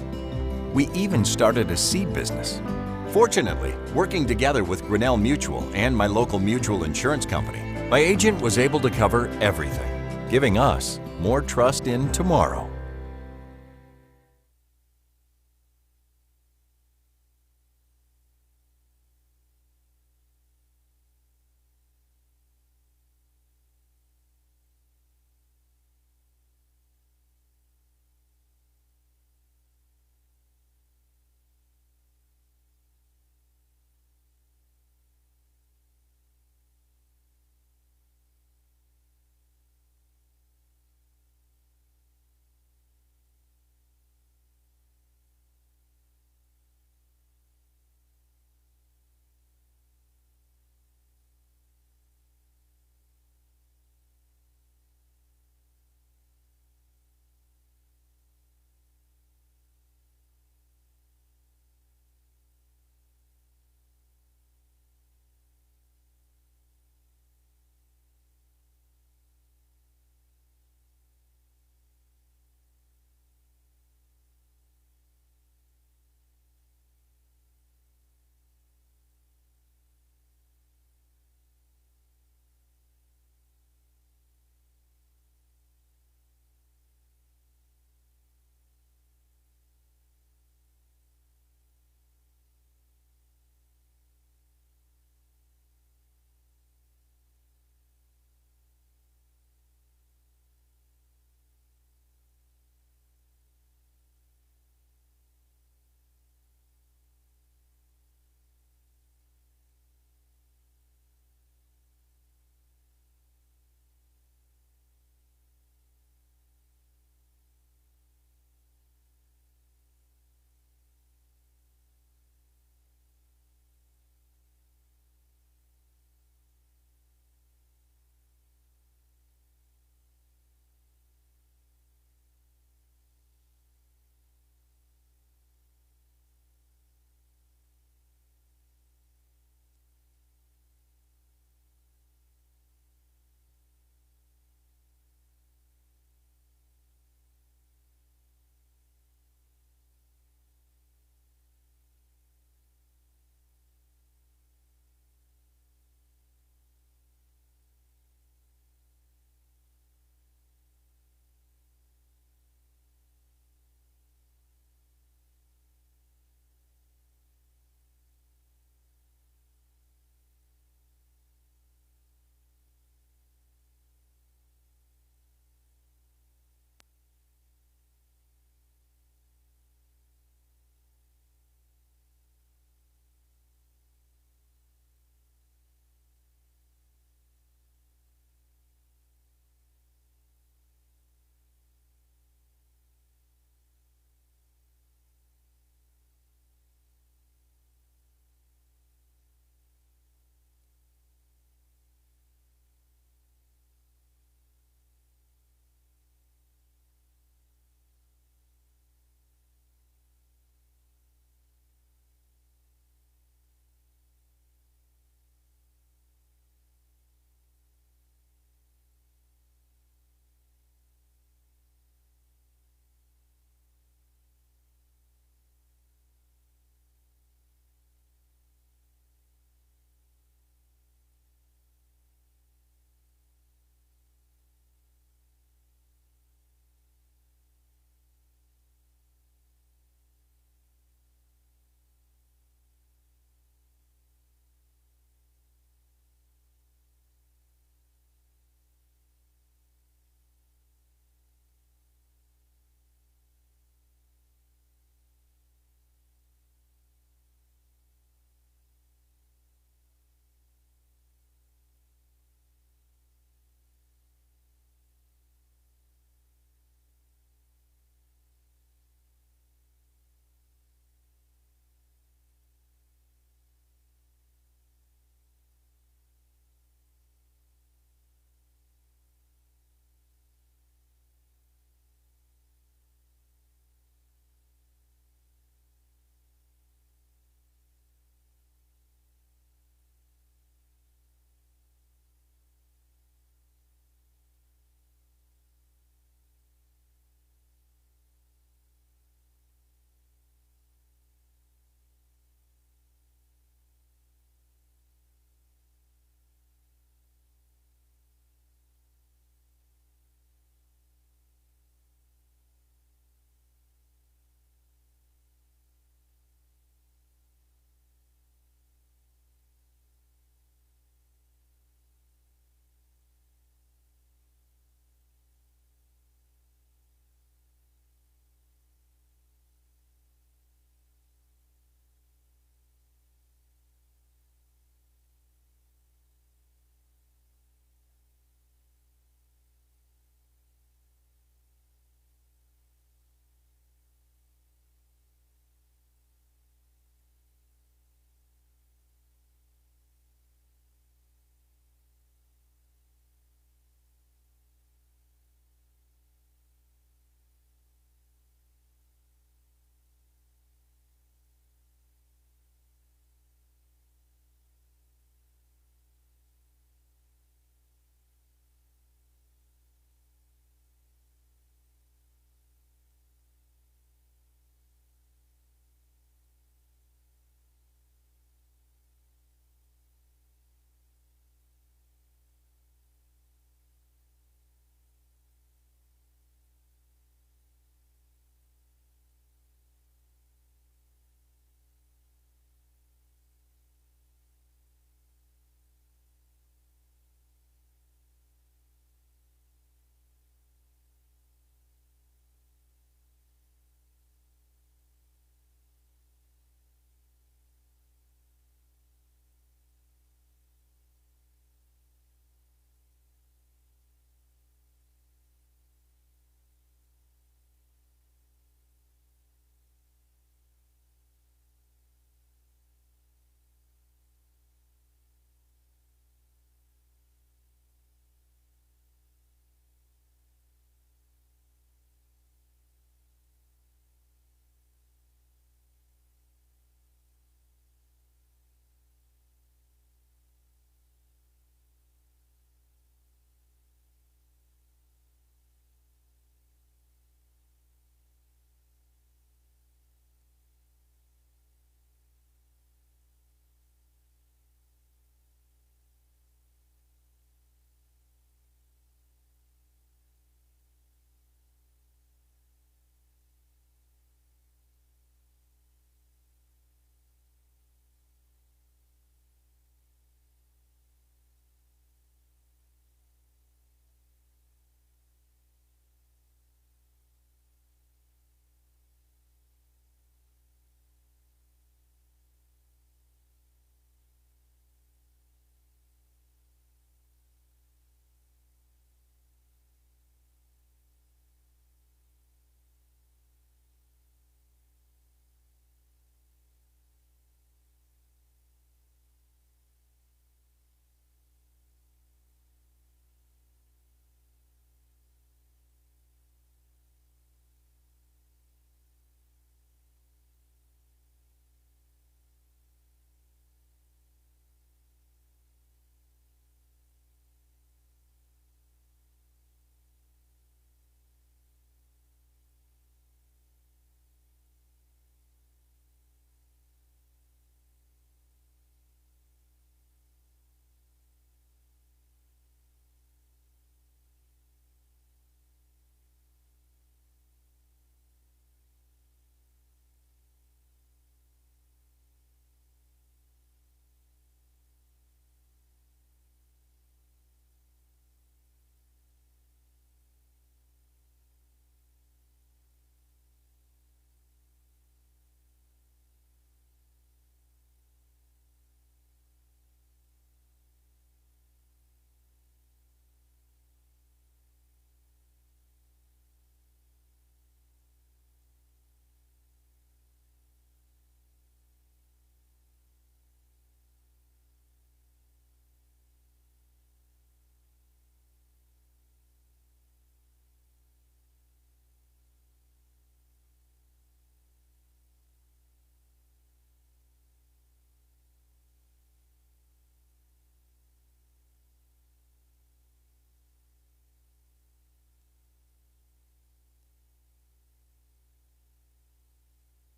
[SPEAKER 9] We even started a seed business. Fortunately, working together with Grinnell Mutual and my local mutual insurance company, my agent was able to cover everything, giving us more trust in tomorrow.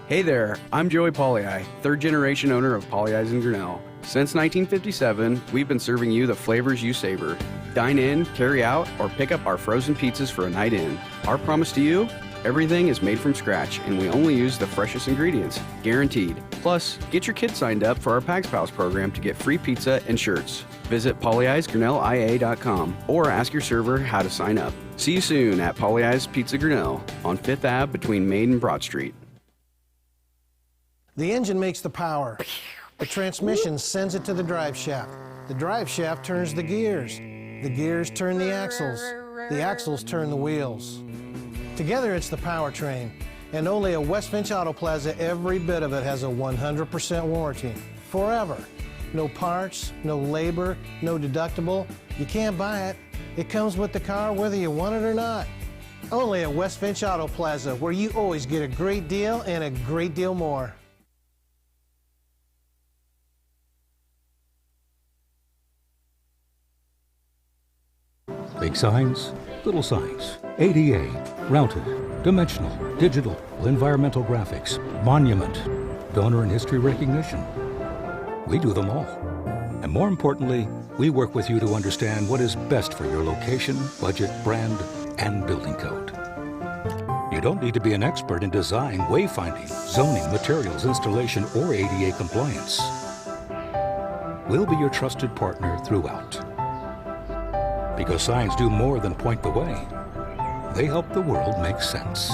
[SPEAKER 3] Hey there, I'm Joey Polly, third generation owner of Polly in Grinnell. Since 1957, we've been serving you the flavors you savor. Dine in, carry out, or pick up our frozen pizzas for a night in. Our promise to you? Everything is made from scratch, and we only use the freshest ingredients, guaranteed. Plus, get your kids signed up for our Pags Pals program to get free pizza and shirts. Visit pollyeysgrinnellia.com or ask your server how to sign up. See you soon at Polly's Pizza Grinnell on 5th Ave between Main and Broad Street.
[SPEAKER 4] The engine makes the power. The transmission sends it to the drive shaft. The drive shaft turns the gears. The gears turn the axles. The axles turn the wheels. Together it's the powertrain. And only at West Finch Auto Plaza, every bit of it has a 100% warranty. Forever. No parts, no labor, no deductible. You can't buy it. It comes with the car whether you want it or not. Only at West Finch Auto Plaza, where you always get a great deal and a great deal more.
[SPEAKER 5] Big signs, little signs, ADA, routed, dimensional, digital, environmental graphics, monument, donor and history recognition. We do them all. And more importantly, we work with you to understand what is best for your location, budget, brand, and building code. You don't need to be an expert in design, wayfinding, zoning, materials, installation, or ADA compliance. We'll be your trusted partner throughout. Because signs do more than point the way. They help the world make sense.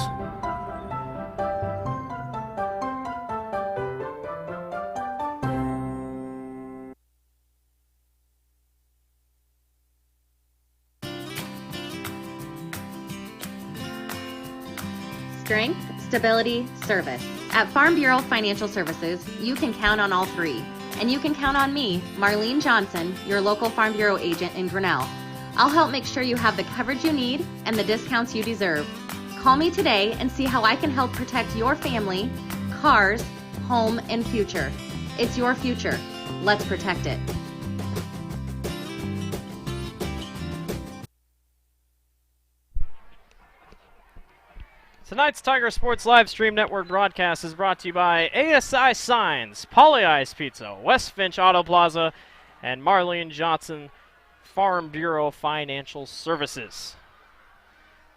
[SPEAKER 8] Strength, stability, service. At Farm Bureau Financial Services, you can count on all three. And you can count on me, Marlene Johnson, your local Farm Bureau agent in Grinnell. I'll help make sure you have the coverage you need and the discounts you deserve. Call me today and see how I can help protect your family, cars, home, and future. It's your future. Let's protect it.
[SPEAKER 1] Tonight's Tiger Sports Live Stream Network broadcast is brought to you by ASI Signs, Polly's Pizza, West Finch Auto Plaza, and Marlene Johnson Farm Bureau Financial Services.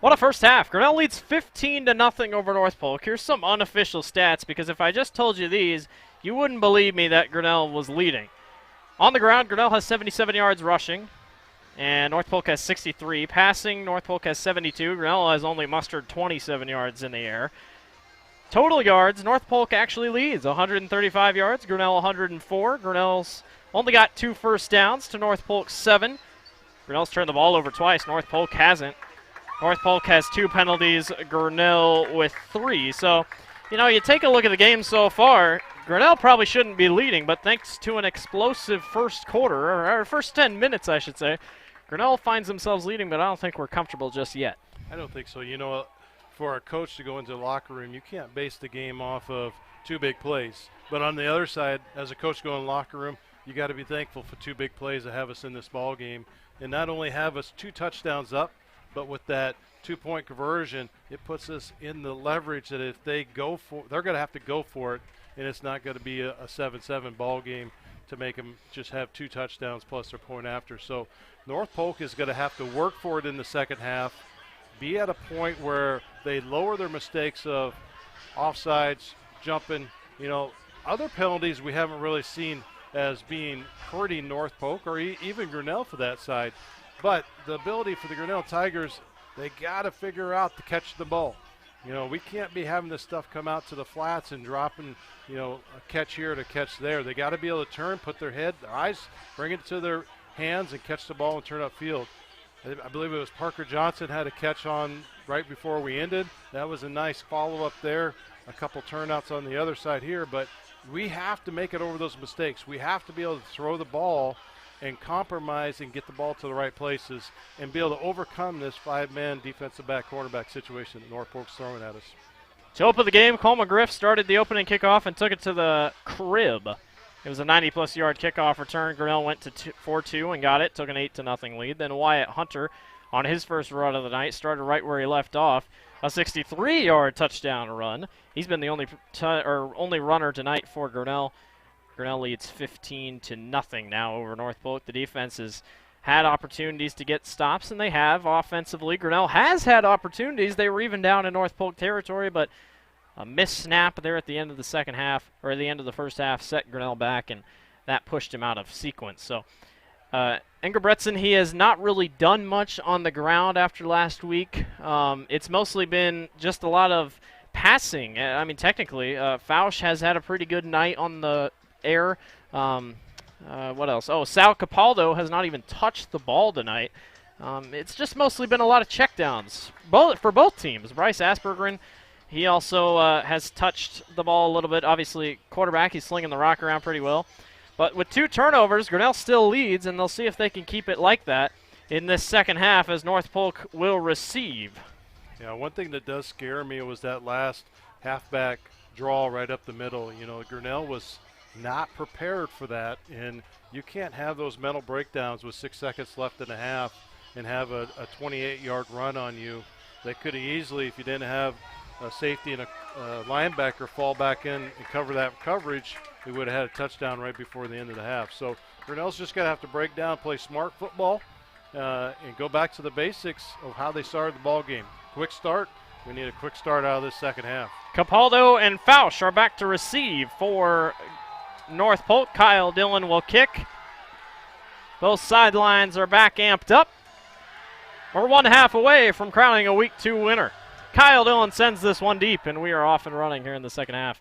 [SPEAKER 1] What a first half. Grinnell leads 15-0 over North Polk. Here's some unofficial stats, because if I just told you these, you wouldn't believe me that Grinnell was leading. On the ground, Grinnell has 77 yards rushing, and North Polk has 63. Passing, North Polk has 72. Grinnell has only mustered 27 yards in the air. Total yards, North Polk actually leads 135 yards, Grinnell 104. Grinnell's only got 2 first downs to North Polk's 7. Grinnell's turned the ball over twice. North Polk hasn't. North Polk has 2 penalties, Grinnell with 3. So, you know, you take a look at the game so far, Grinnell probably shouldn't be leading, but thanks to an explosive first quarter, or first 10 minutes, I should say, Grinnell finds themselves leading, but I don't think we're comfortable just yet.
[SPEAKER 2] I don't think so. You know, for a coach to go into the locker room, you can't base the game off of 2 big plays. But on the other side, as a coach going in the locker room, you got to be thankful for 2 big plays that have us in this ball game, and not only have us 2 touchdowns up, but with that 2-point conversion, it puts us in the leverage that if they go for, they're going to have to go for it, and it's not going to be a 7-7 ball game to make them just have 2 touchdowns plus their point after. So North Polk is going to have to work for it in the second half, be at a point where they lower their mistakes of offsides, jumping, you know, other penalties we haven't really seen as being hurting North Polk or even Grinnell for that side. But the ability for the Grinnell Tigers, they got to figure out to catch the ball. You know, we can't be having this stuff come out to the flats and dropping, you know, a catch here to catch there. They got to be able to turn, put their head, their eyes, bring it to their hands and catch the ball and turn upfield. I believe it was Parker Johnson had a catch on right before we ended. That was a nice follow-up there. A couple turnouts on the other side here, but we have to make it over those mistakes. We have to be able to throw the ball and compromise and get the ball to the right places and be able to overcome this 5-man defensive back, cornerback situation that North Polk's throwing at us.
[SPEAKER 1] To open the game, Cole McGriff started the opening kickoff and took it to the crib. It was a 90-plus yard kickoff return. Grinnell went to 4-2 and got it, took an 8-0 lead. Then Wyatt Hunter on his first run of the night. Started right where he left off. A 63-yard touchdown run. He's been the only runner tonight for Grinnell. Grinnell leads 15-0 now over North Polk. The defense has had opportunities to get stops, and they have offensively. Grinnell has had opportunities. They were even down in North Polk territory, but a missed snap there at the end of the second half, or the end of the first half, set Grinnell back, and that pushed him out of sequence. So Engelbretson, he has not really done much on the ground after last week. It's mostly been just a lot of passing. I mean, technically, Fausch has had a pretty good night on the air. What else? Oh, Sal Capaldo has not even touched the ball tonight. It's just mostly been a lot of checkdowns for both teams. Bryce Aspergren, he also has touched the ball a little bit. Obviously, quarterback, he's slinging the rock around pretty well. But with 2 turnovers, Grinnell still leads, and they'll see if they can keep it like that in this second half as North Polk will receive.
[SPEAKER 2] Yeah, one thing that does scare me was that last halfback draw right up the middle. You know, Grinnell was not prepared for that, and you can't have those mental breakdowns with 6 seconds left in the half and have a 28-yard run on you. They could have easily, if you didn't have a safety and a linebacker fall back in and cover that coverage, we would have had a touchdown right before the end of the half. So Grinnell's just going to have to break down, play smart football, and go back to the basics of how they started the ball game. Quick start. We need a quick start out of this second half.
[SPEAKER 1] Capaldo and Fausch are back to receive for North Polk. Kyle Dillon will kick. Both sidelines are back amped up. We're 1/2 away from crowning a Week 2 winner. Kyle Dillon sends this one deep, and we are off and running here in the second half.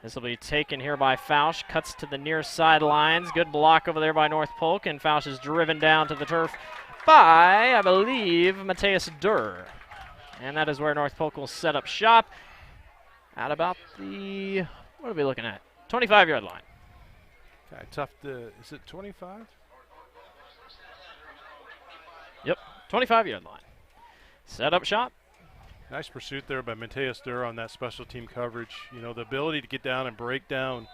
[SPEAKER 1] This will be taken here by Fausch. Cuts to the near sidelines. Good block over there by North Polk, and Fausch is driven down to the turf by, I believe, Mateus Durr. And that is where North Polk will set up shop at about the, what are we looking at? 25-yard line.
[SPEAKER 2] Okay, tough to, is it 25?
[SPEAKER 1] Yep, 25-yard line. Set up shop.
[SPEAKER 2] Nice pursuit there by Mateus Durr on that special team coverage. You know, the ability to get down and break down.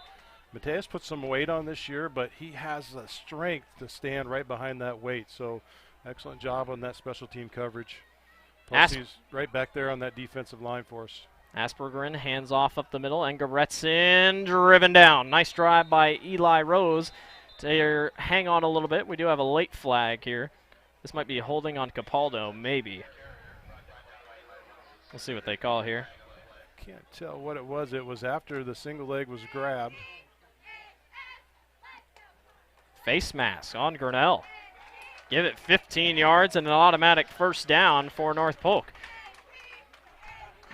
[SPEAKER 2] Mateus put some weight on this year, but he has the strength to stand right behind that weight. So excellent job on that special team coverage. Plus he's right back there on that defensive line for us.
[SPEAKER 1] Aspergren hands off up the middle. Engelbretson driven down. Nice drive by Eli Rose to hang on a little bit. We do have a late flag here. This might be holding on Capaldo, maybe. We'll see what they call here.
[SPEAKER 2] Can't tell what it was. It was after the single leg was grabbed.
[SPEAKER 1] Face mask on Grinnell. Give it 15 yards and an automatic first down for North Polk.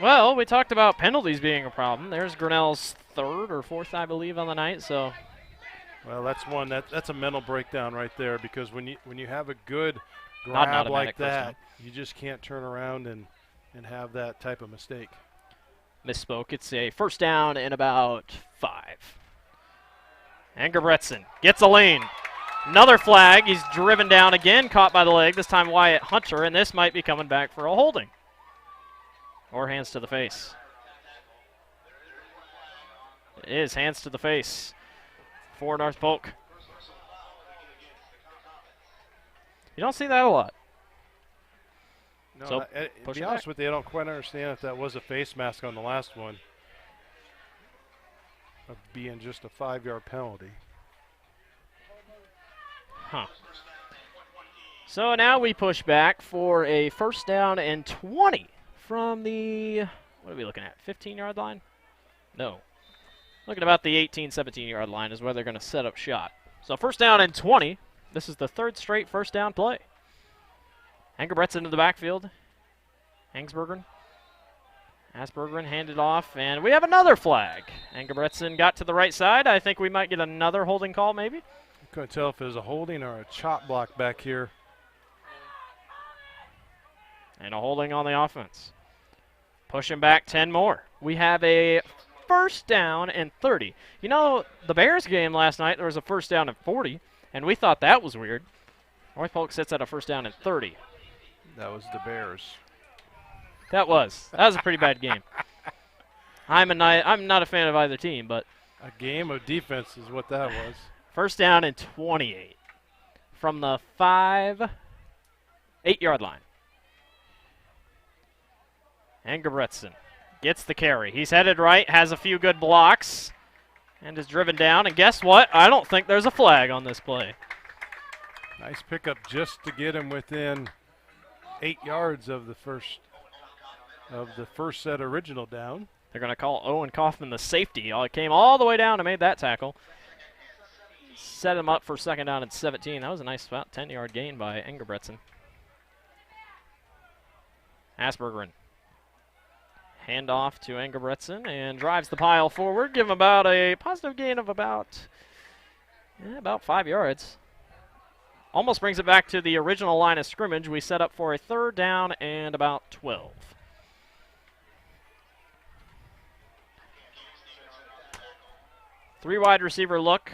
[SPEAKER 1] Well, we talked about penalties being a problem. There's Grinnell's 3rd or 4th, I believe, on the night. So,
[SPEAKER 2] well, that's one that's a mental breakdown right there, because when you have a good grab like that, you just can't turn around and have that type of mistake.
[SPEAKER 1] Misspoke. It's a first down in about 5. Engelbretson gets a lane. Another flag. He's driven down again, caught by the leg. This time Wyatt Hunter, and this might be coming back for a holding. Or hands to the face. It is hands to the face for North Polk. You don't see that a lot.
[SPEAKER 2] No,
[SPEAKER 1] so
[SPEAKER 2] to be honest with you, I don't quite understand if that was a face mask on the last one. Of being just a 5-yard penalty.
[SPEAKER 1] Huh. So now we push back for a first down and 20 from the, what are we looking at, 15-yard line? No. Looking about the 18, 17-yard line is where they're going to set up shop. So first down and 20. This is the 3rd straight first down play. Engelbretson into the backfield. Aspergren handed off, and we have another flag. Engelbretson got to the right side. I think we might get another holding call, maybe.
[SPEAKER 2] I couldn't tell if it was a holding or a chop block back here.
[SPEAKER 1] And a holding on the offense. Pushing back 10 more. We have a first down and 30. You know, the Bears game last night, there was a first down and 40, and we thought that was weird. North Polk sits at a first down and 30.
[SPEAKER 2] That was the Bears.
[SPEAKER 1] That was a pretty bad game. I'm not a fan of either team, but
[SPEAKER 2] a game of defense is what that was.
[SPEAKER 1] First down and 28 from the 5. 8-yard line. Engebretson gets the carry. He's headed right, has a few good blocks, and is driven down. And guess what? I don't think there's a flag on this play.
[SPEAKER 2] Nice pickup just to get him within 8 yards of the first set original down.
[SPEAKER 1] They're going to call Owen Kaufman the safety. He came all the way down and made that tackle. Set him up for second down and 17. That was a nice about 10-yard gain by Engebretson. Aspergren. Handoff to Engebretson and drives the pile forward. Give him about a positive gain of about 5 yards. Almost brings it back to the original line of scrimmage. We set up for a 3rd down and about 12. Three wide receiver look.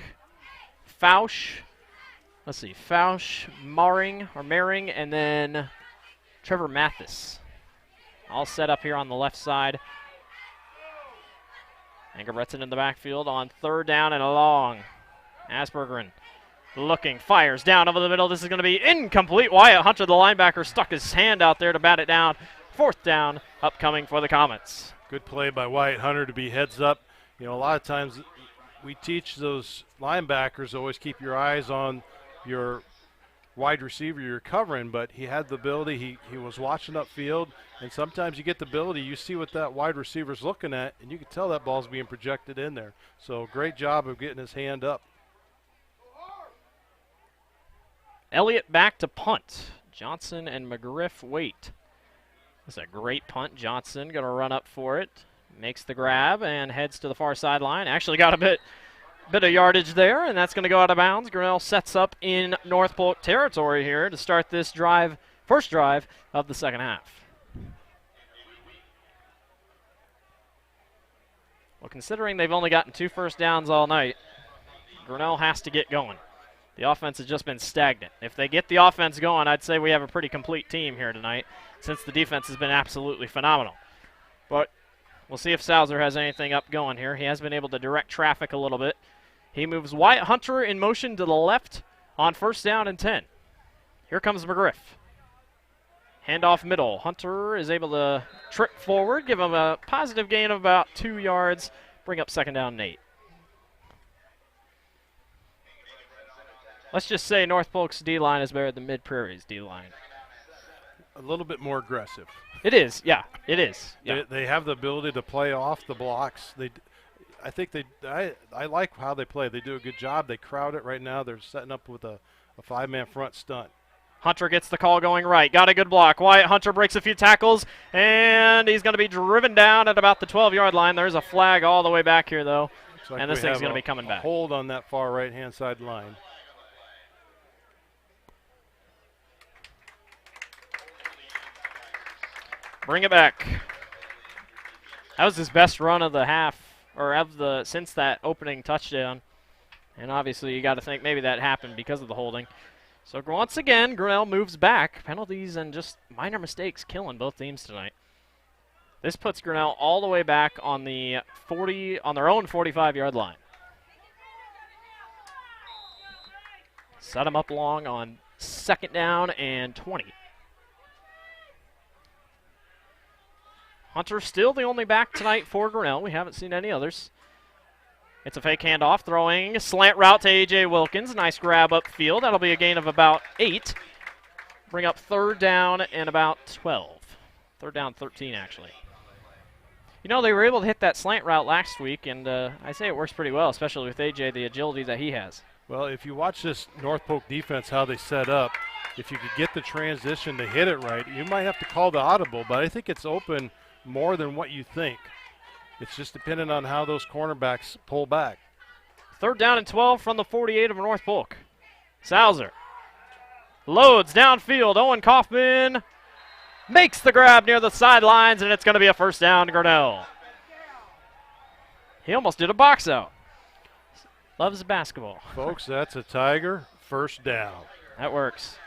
[SPEAKER 1] Fausch, Maring, and then Trevor Mathis. All set up here on the left side. Engebretson in the backfield on 3rd down and a long. Aspergren looking, fires down over the middle. This is going to be incomplete. Wyatt Hunter, the linebacker, stuck his hand out there to bat it down. 4th down upcoming for the Comets.
[SPEAKER 2] Good play by Wyatt Hunter to be heads up. You know, a lot of times we teach those linebackers always keep your eyes on your wide receiver you're covering, but he had the ability. He was watching upfield, and sometimes you get the ability. You see what that wide receiver's looking at, and you can tell that ball's being projected in there. So great job of getting his hand up.
[SPEAKER 1] Elliott back to punt. Johnson and McGriff wait. That's a great punt. Johnson going to run up for it. Makes the grab and heads to the far sideline. Actually got a bit of yardage there, and that's going to go out of bounds. Grinnell sets up in North Polk territory here to start this drive, first drive of the second half. Well, considering they've only gotten 2 first downs all night, Grinnell has to get going. The offense has just been stagnant. If they get the offense going, I'd say we have a pretty complete team here tonight, since the defense has been absolutely phenomenal. But we'll see if Salzer has anything up going here. He has been able to direct traffic a little bit. He moves Wyatt Hunter in motion to the left on 1st down and 10. Here comes McGriff. Handoff middle. Hunter is able to trip forward, give him a positive gain of about 2 yards, bring up 2nd down and 8. Let's just say North Polk's D-line is better than Mid-Prairie's D-line.
[SPEAKER 2] A little bit more aggressive.
[SPEAKER 1] It is, yeah, it is. Yeah.
[SPEAKER 2] They have the ability to play off the blocks. I like how they play. They do a good job. They crowd it right now. They're setting up with a 5-man front stunt.
[SPEAKER 1] Hunter gets the call going right. Got a good block. Wyatt Hunter breaks a few tackles, and he's going to be driven down at about the 12-yard line. There's a flag all the way back here, though,
[SPEAKER 2] Like
[SPEAKER 1] and this thing's going to be coming back.
[SPEAKER 2] Hold on that far right-hand side line.
[SPEAKER 1] Bring it back. That was his best run of the half, or since that opening touchdown. And obviously you got to think maybe that happened because of the holding. So once again, Grinnell moves back. Penalties and just minor mistakes killing both teams tonight. This puts Grinnell all the way back on their own 45-yard line. Set them up long on 2nd down and 20. Hunter still the only back tonight for Grinnell. We haven't seen any others. It's a fake handoff, throwing slant route to A.J. Wilkins. Nice grab upfield. That'll be a gain of about 8. Bring up 3rd down and about 12. 3rd down, 13, actually. You know, they were able to hit that slant route last week, and I say it works pretty well, especially with A.J., the agility that he has.
[SPEAKER 2] Well, if you watch this North Polk defense, how they set up, if you could get the transition to hit it right, you might have to call the audible, but I think it's open more than what you think. It's just dependent on how those cornerbacks pull back.
[SPEAKER 1] 3rd down and 12 from the 48 of North Polk. Salzer loads downfield. Owen Kaufman makes the grab near the sidelines, and it's going to be a 1st down to Grinnell. He almost did a box out. Loves basketball.
[SPEAKER 2] Folks, that's a Tiger 1st down.
[SPEAKER 1] That works.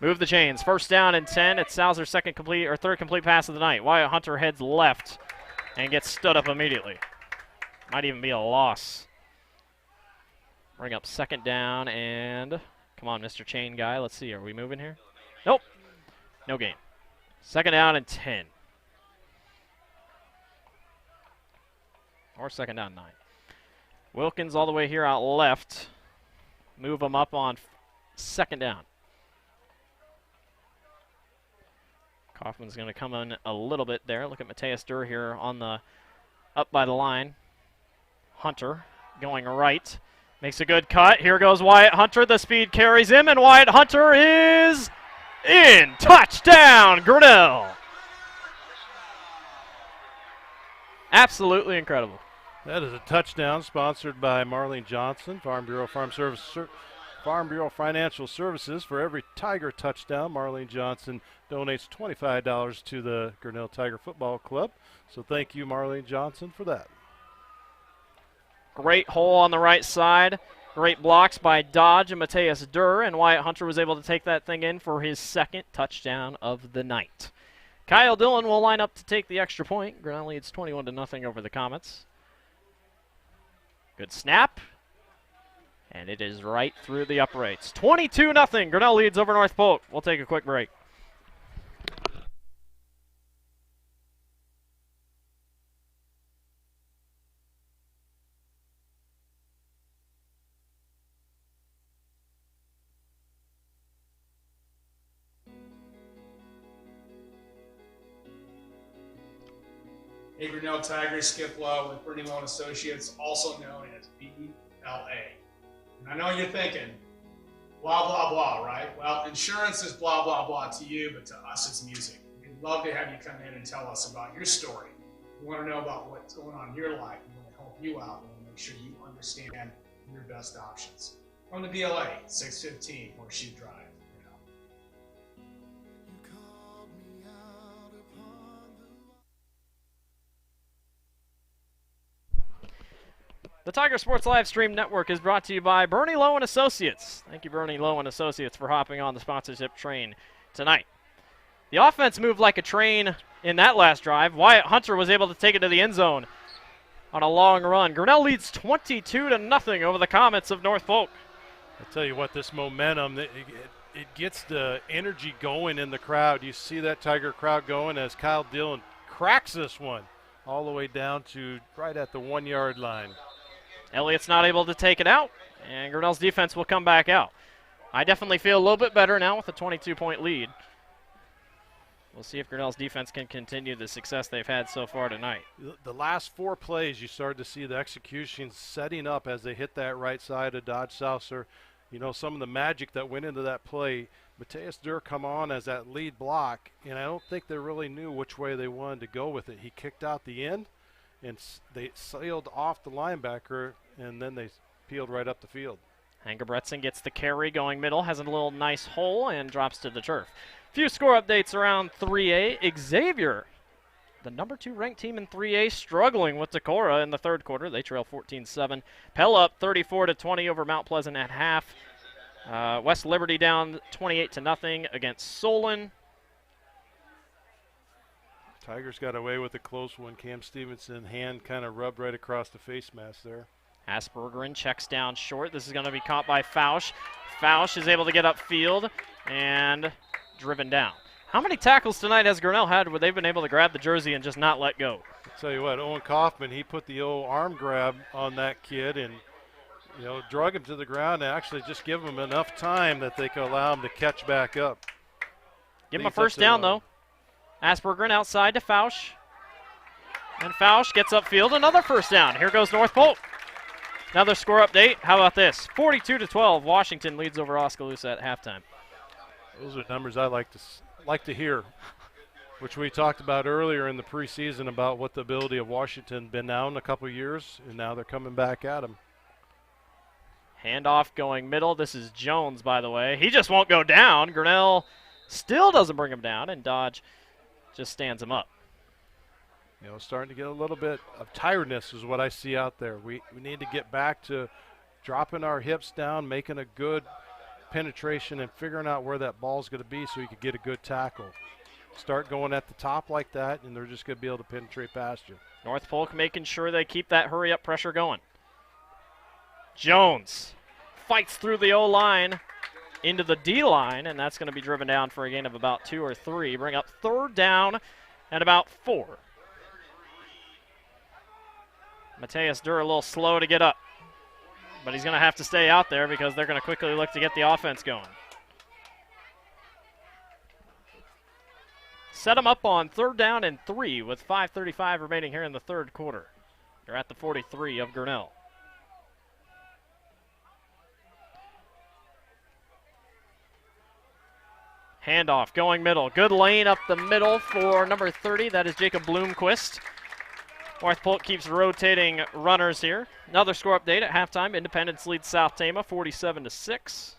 [SPEAKER 1] Move the chains. 1st down and 10. It's Salzer's 3rd complete pass of the night. Wyatt Hunter heads left and gets stood up immediately. Might even be a loss. Bring up second down and come on, Mr. Chain Guy. Let's see. Are we moving here? Nope. No gain. Second down and 10. Or second down 9. Wilkins all the way here out left. Move them up on second down. Kaufman's going to come in a little bit there. Look at Mateus Durr here on the up by the line. Hunter going right. Makes a good cut. Here goes Wyatt Hunter. The speed carries him, and Wyatt Hunter is in. Touchdown, Grinnell. Absolutely incredible.
[SPEAKER 2] That is a touchdown sponsored by Marlene Johnson, Farm Bureau Financial Services. For every Tiger touchdown, Marlene Johnson donates $25 to the Grinnell Tiger Football Club. So thank you, Marlene Johnson, for that.
[SPEAKER 1] Great hole on the right side. Great blocks by Dodge and Mateus Durr, and Wyatt Hunter was able to take that thing in for his second touchdown of the night. Kyle Dillon will line up to take the extra point. Grinnell leads 21-0 over the Comets. Good snap. And it is right through the uprights. 22-0. Grinnell leads over North Polk. We'll take a quick break.
[SPEAKER 6] Hey, Grinnell Tigers, Skip Lowe with Grinnell and Associates, also known as BLA. And I know you're thinking, blah, blah, blah, right? Well, insurance is blah, blah, blah to you, but to us it's music. We'd love to have you come in and tell us about your story. We want to know about what's going on in your life. We want to help you out. We want to make sure you understand your best options. Come to BLA, 615 Horseshoe Drive.
[SPEAKER 1] The Tiger Sports Live Stream Network is brought to you by Bernie Lowe and Associates. Thank you, Bernie Lowe and Associates, for hopping on the sponsorship train tonight. The offense moved like a train in that last drive. Wyatt Hunter was able to take it to the end zone on a long run. Grinnell leads 22-0 over the Comets of North Polk.
[SPEAKER 2] I tell you what, this momentum, it gets the energy going in the crowd. You see that Tiger crowd going as Kyle Dillon cracks this one all the way down to right at the 1 yard line.
[SPEAKER 1] Elliott's not able to take it out, and Grinnell's defense will come back out. I definitely feel a little bit better now with a 22-point lead. We'll see if Grinnell's defense can continue the success they've had so far tonight.
[SPEAKER 2] The last 4 plays, you started to see the execution setting up as they hit that right side of Dodge Souser. You know, some of the magic that went into that play. Mateus Durr come on as that lead block, and I don't think they really knew which way they wanted to go with it. He kicked out the end, and they sailed off the linebacker, and then they peeled right up the field.
[SPEAKER 1] Hangebretson gets the carry going middle, has a little nice hole, and drops to the turf. Few score updates around 3A. Xavier, the number 2 ranked team in 3A, struggling with Decorah in the third quarter. They trail 14-7. Pell up 34-20 over Mount Pleasant at half. West Liberty down 28-0 against Solon.
[SPEAKER 2] Tigers got away with a close one. Cam Stevenson hand kind of rubbed right across the face mask there.
[SPEAKER 1] Aspergerin checks down short. This is going to be caught by Fausch. Fausch is able to get upfield and driven down. How many tackles tonight has Grinnell had where they've been able to grab the jersey and just not let go?
[SPEAKER 2] I'll tell you what, Owen Kaufman, he put the old arm grab on that kid and, you know, drug him to the ground and actually just give him enough time that they could allow him to catch back up.
[SPEAKER 1] Give him a first down, though. Aspergerin outside to Fausch. And Fausch gets upfield, another first down. Here goes North Polk. Another score update. How about this? 42-12. Washington leads over Oskaloosa at halftime.
[SPEAKER 2] Those are numbers I like to hear, which we talked about earlier in the preseason about what the ability of Washington been down a couple of years, and now they're coming back at them.
[SPEAKER 1] Handoff going middle. This is Jones, by the way. He just won't go down. Grinnell still doesn't bring him down, and Dodge just stands him up.
[SPEAKER 2] You know, starting to get a little bit of tiredness is what I see out there. We need to get back to dropping our hips down, making a good penetration, and figuring out where that ball's going to be so you can get a good tackle. Start going at the top like that, and they're just going to be able to penetrate past you.
[SPEAKER 1] North Polk making sure they keep that hurry-up pressure going. Jones fights through the O-line into the D-line, and that's going to be driven down for a gain of about 2 or 3. Bring up 3rd down and about 4. Mateus Durr a little slow to get up, but he's going to have to stay out there because they're going to quickly look to get the offense going. Set them up on 3rd down and 3 with 5:35 remaining here in the 3rd quarter. They're at the 43 of Grinnell. Handoff going middle. Good lane up the middle for number 30. That is Jacob Bloomquist. North Polk keeps rotating runners here. Another score update at halftime. Independence leads South Tama 47-6.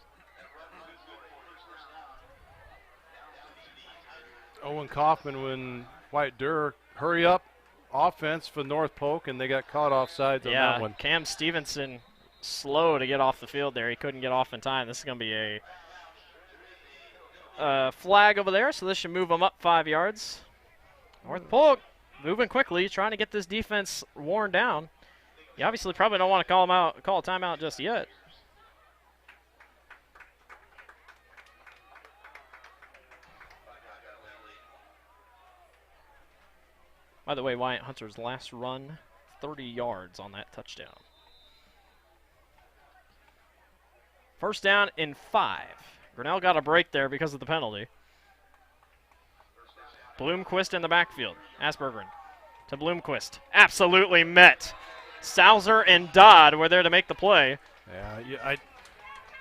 [SPEAKER 2] Owen Kaufman when Wyatt Durr hurry up offense for North Polk, and they got caught offsides on that one.
[SPEAKER 1] Cam Stevenson slow to get off the field there. He couldn't get off in time. This is going to be a flag over there, so this should move them up 5 yards. North Polk moving quickly, trying to get this defense worn down. You obviously probably don't want to call a timeout just yet. By the way, Wyatt Hunter's last run, 30 yards on that touchdown. 1st down and 5. Grinnell got a break there because of the penalty. Bloomquist in the backfield. Aspergren to Bloomquist. Absolutely met. Sauser and Dodd were there to make the play.
[SPEAKER 2] Yeah,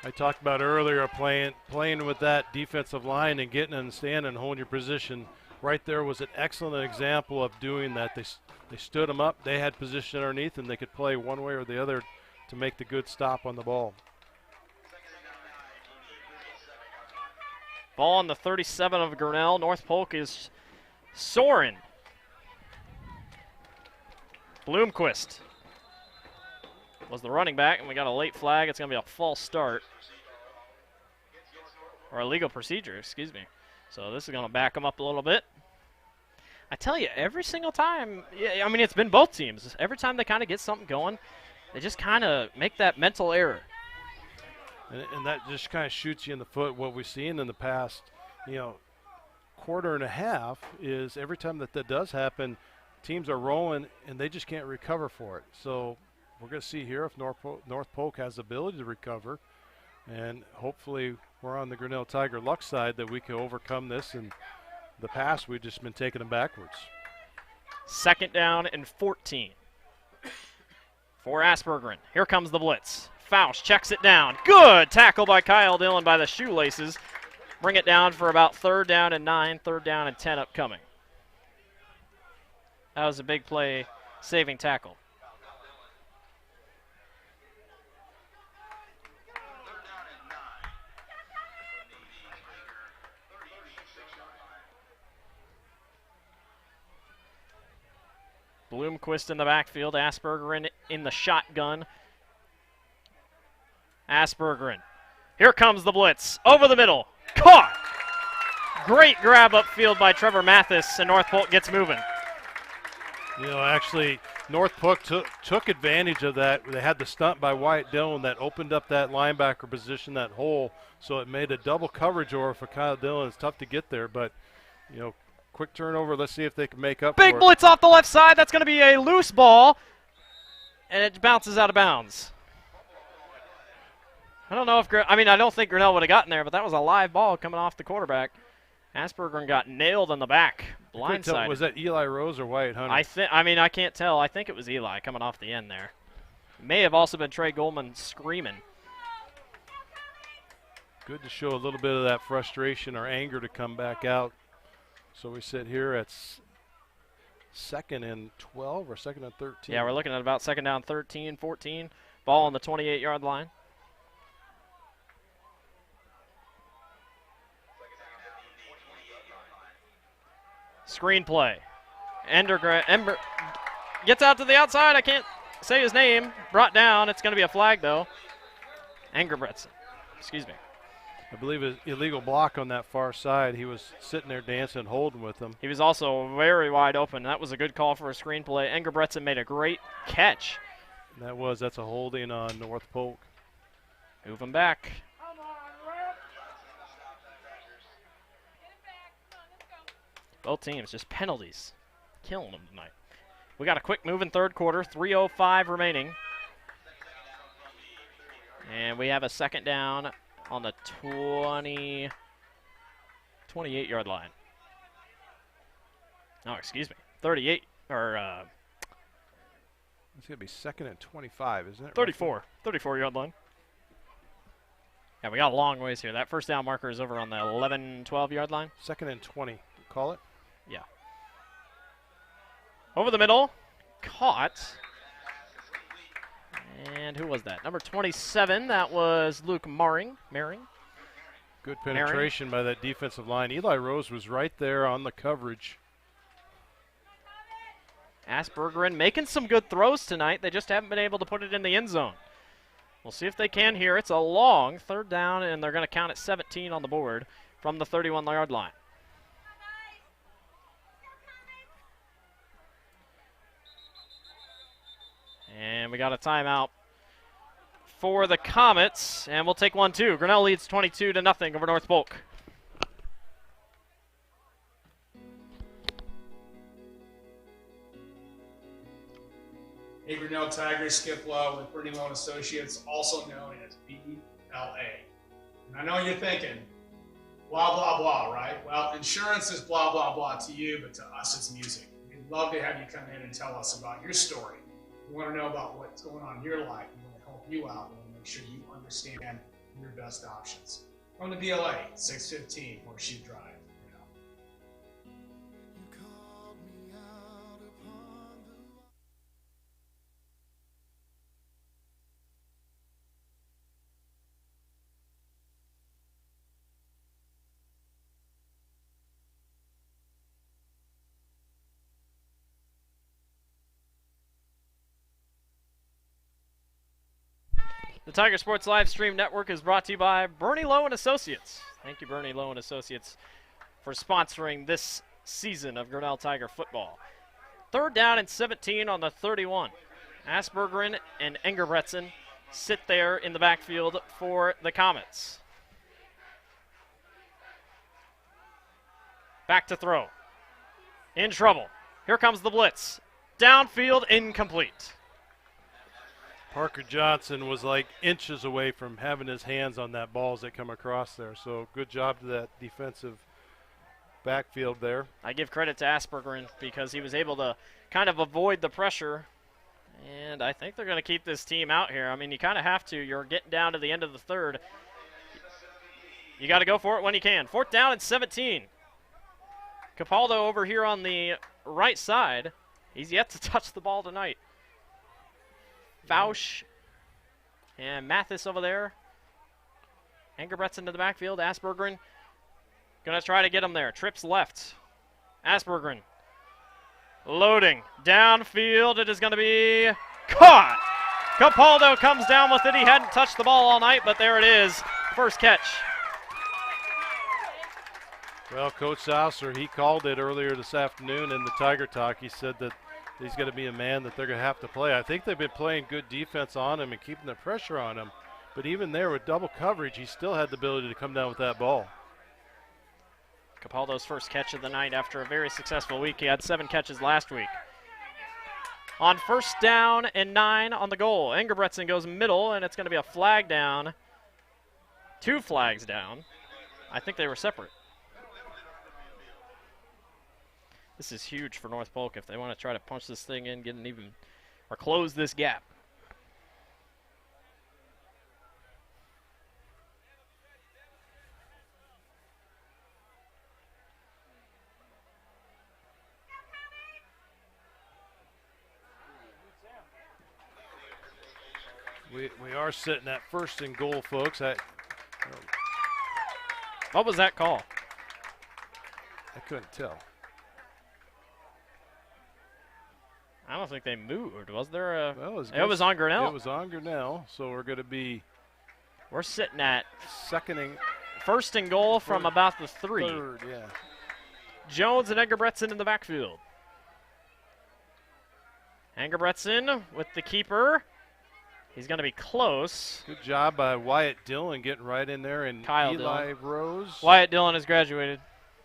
[SPEAKER 2] I talked about earlier playing with that defensive line and getting in the stand and holding your position. Right there was an excellent example of doing that. They stood them up. They had position underneath, and they could play one way or the other to make the good stop on the ball.
[SPEAKER 1] Ball on the 37 of Grinnell. North Polk is soaring. Bloomquist was the running back, and we got a late flag. It's going to be a false start. Or a legal procedure, excuse me. So this is going to back them up a little bit. I tell you, every single time, I mean, it's been both teams. Every time they kind of get something going, they just kind of make that mental error.
[SPEAKER 2] And that just kind of shoots you in the foot. What we've seen in the past, quarter and a half is every time that does happen, teams are rolling and they just can't recover for it. So we're going to see here if North Polk has the ability to recover, and hopefully we're on the Grinnell Tiger luck side that we can overcome this. And the past, we've just been taking them backwards.
[SPEAKER 1] 2nd down and 14 for Aspergren. Here comes the blitz. Fausch checks it down. Good tackle by Kyle Dillon by the shoelaces. Bring it down for about 3rd down and 9, 3rd down and 10 upcoming. That was a big play, saving tackle. Bloomquist in the backfield. Aspergren in the shotgun. Aspergren. Here comes the blitz. Over the middle. Caught! Great grab upfield by Trevor Mathis, and North Polk gets moving.
[SPEAKER 2] Actually, North Polk took advantage of that. They had the stunt by Wyatt Dillon that opened up that linebacker position, that hole, so it made a double coverage over for Kyle Dillon. It's tough to get there, but, quick turnover. Let's see if they can make up for it.
[SPEAKER 1] Big blitz off the left side. That's going to be a loose ball, and it bounces out of bounds. I don't know if I don't think Grinnell would have gotten there, but that was a live ball coming off the quarterback. Aspergren got nailed in the back, blindside.
[SPEAKER 2] Was that Eli Rose or Wyatt Hunter?
[SPEAKER 1] I can't tell. I think it was Eli coming off the end there. May have also been Trey Goldman screaming.
[SPEAKER 2] Good to show a little bit of that frustration or anger to come back out. So we sit here at 2nd and 12 or 2nd and 13.
[SPEAKER 1] Yeah, we're looking at about 2nd down 13, 14. Ball on the 28-yard line. Screenplay. Ember gets out to the outside. I can't say his name. Brought down. It's going to be a flag, though. Engerbretson. Excuse me.
[SPEAKER 2] I believe an illegal block on that far side. He was sitting there dancing, holding with him.
[SPEAKER 1] He was also very wide open. That was a good call for a screenplay. Engerbretson made a great catch.
[SPEAKER 2] That's a holding on North Polk.
[SPEAKER 1] Move 'em back. Both teams just penalties. Killing them tonight. We got a quick move in third quarter. 3:05 remaining. And we have a second down on the 28-yard line. No, excuse me. 38, or
[SPEAKER 2] It's going to be second and 25, isn't it?
[SPEAKER 1] 34. 34-yard line. Yeah, we got a long ways here. That first down marker is over on the 11, 12-yard line.
[SPEAKER 2] Second and 20. Call it.
[SPEAKER 1] Yeah. Over the middle. Caught. And who was that? Number 27. That was Luke Maring.
[SPEAKER 2] Good penetration by that defensive line. Eli Rose was right there on the coverage.
[SPEAKER 1] Aspergerin making some good throws tonight. They just haven't been able to put it in the end zone. We'll see if they can here. It's a long third down, and they're going to count it 17 on the board from the 31-yard line. And we got a timeout for the Comets, and we'll take one too. Grinnell leads 22-0 over North Polk.
[SPEAKER 6] Hey, Grinnell Tigers, Skip Lowe with Brittany Loan Associates, also known as BLA. And I know you're thinking, blah, blah, blah, right? Well, insurance is blah, blah, blah to you, but to us it's music. We'd love to have you come in and tell us about your story. We want to know about what's going on in your life. We want to help you out. We want to make sure you understand your best options. From the BLA, 615 Horseshoe Drive.
[SPEAKER 1] The Tiger Sports Live Stream Network is brought to you by Bernie Lowe and Associates. Thank you, Bernie Lowe and Associates, for sponsoring this season of Grinnell Tiger football. Third down and 17 on the 31. Aspergerin and Engerbretson sit there in the backfield for the Comets. Back to throw. In trouble. Here comes the blitz. Downfield, incomplete.
[SPEAKER 2] Parker Johnson was like inches away from having his hands on that ball as they come across there. So good job to that defensive backfield there.
[SPEAKER 1] I give credit to Aspergerin because he was able to kind of avoid the pressure. And I think they're going to keep this team out here. I mean, you kind of have to. You're getting down to the end of the third. You got to go for it when you can. Fourth down and 17. Capaldo over here on the right side. He's yet to touch the ball tonight. Fausch and Mathis over there. Engerbretson to the backfield. Aspergerin going to try to get him there. Trips left. Aspergerin loading. Downfield. It is going to be caught. Capaldo comes down with it. He hadn't touched the ball all night, but there it is. First catch.
[SPEAKER 2] Well, Coach Saucer, he called it earlier this afternoon in the Tiger Talk. He said that he's going to be a man that they're going to have to play. I think they've been playing good defense on him and keeping the pressure on him. But even there with double coverage, he still had the ability to come down with that ball.
[SPEAKER 1] Capaldo's first catch of the night after a very successful week. He had 7 catches last week. On first down and 9 on the goal. Engerbretson goes middle, and it's going to be a flag down. 2 flags down. I think they were separate. This is huge for North Polk if they want to try to punch this thing in, get an even, or close this gap.
[SPEAKER 2] We are sitting at first and goal, folks.
[SPEAKER 1] What was that call?
[SPEAKER 2] I couldn't tell.
[SPEAKER 1] I don't think they moved. Was there a?
[SPEAKER 2] Well,
[SPEAKER 1] it was on Grinnell.
[SPEAKER 2] It was on Grinnell, so we're going to be.
[SPEAKER 1] We're sitting at first and goal from about the 3.
[SPEAKER 2] Third, yeah.
[SPEAKER 1] Jones and Engerbretson in the backfield. Engerbretson with the keeper. He's going to be close.
[SPEAKER 2] Good job by Wyatt Dillon getting right in there, and
[SPEAKER 1] Kyle
[SPEAKER 2] Eli
[SPEAKER 1] Dillon.
[SPEAKER 2] Rose.
[SPEAKER 1] Wyatt Dillon has graduated.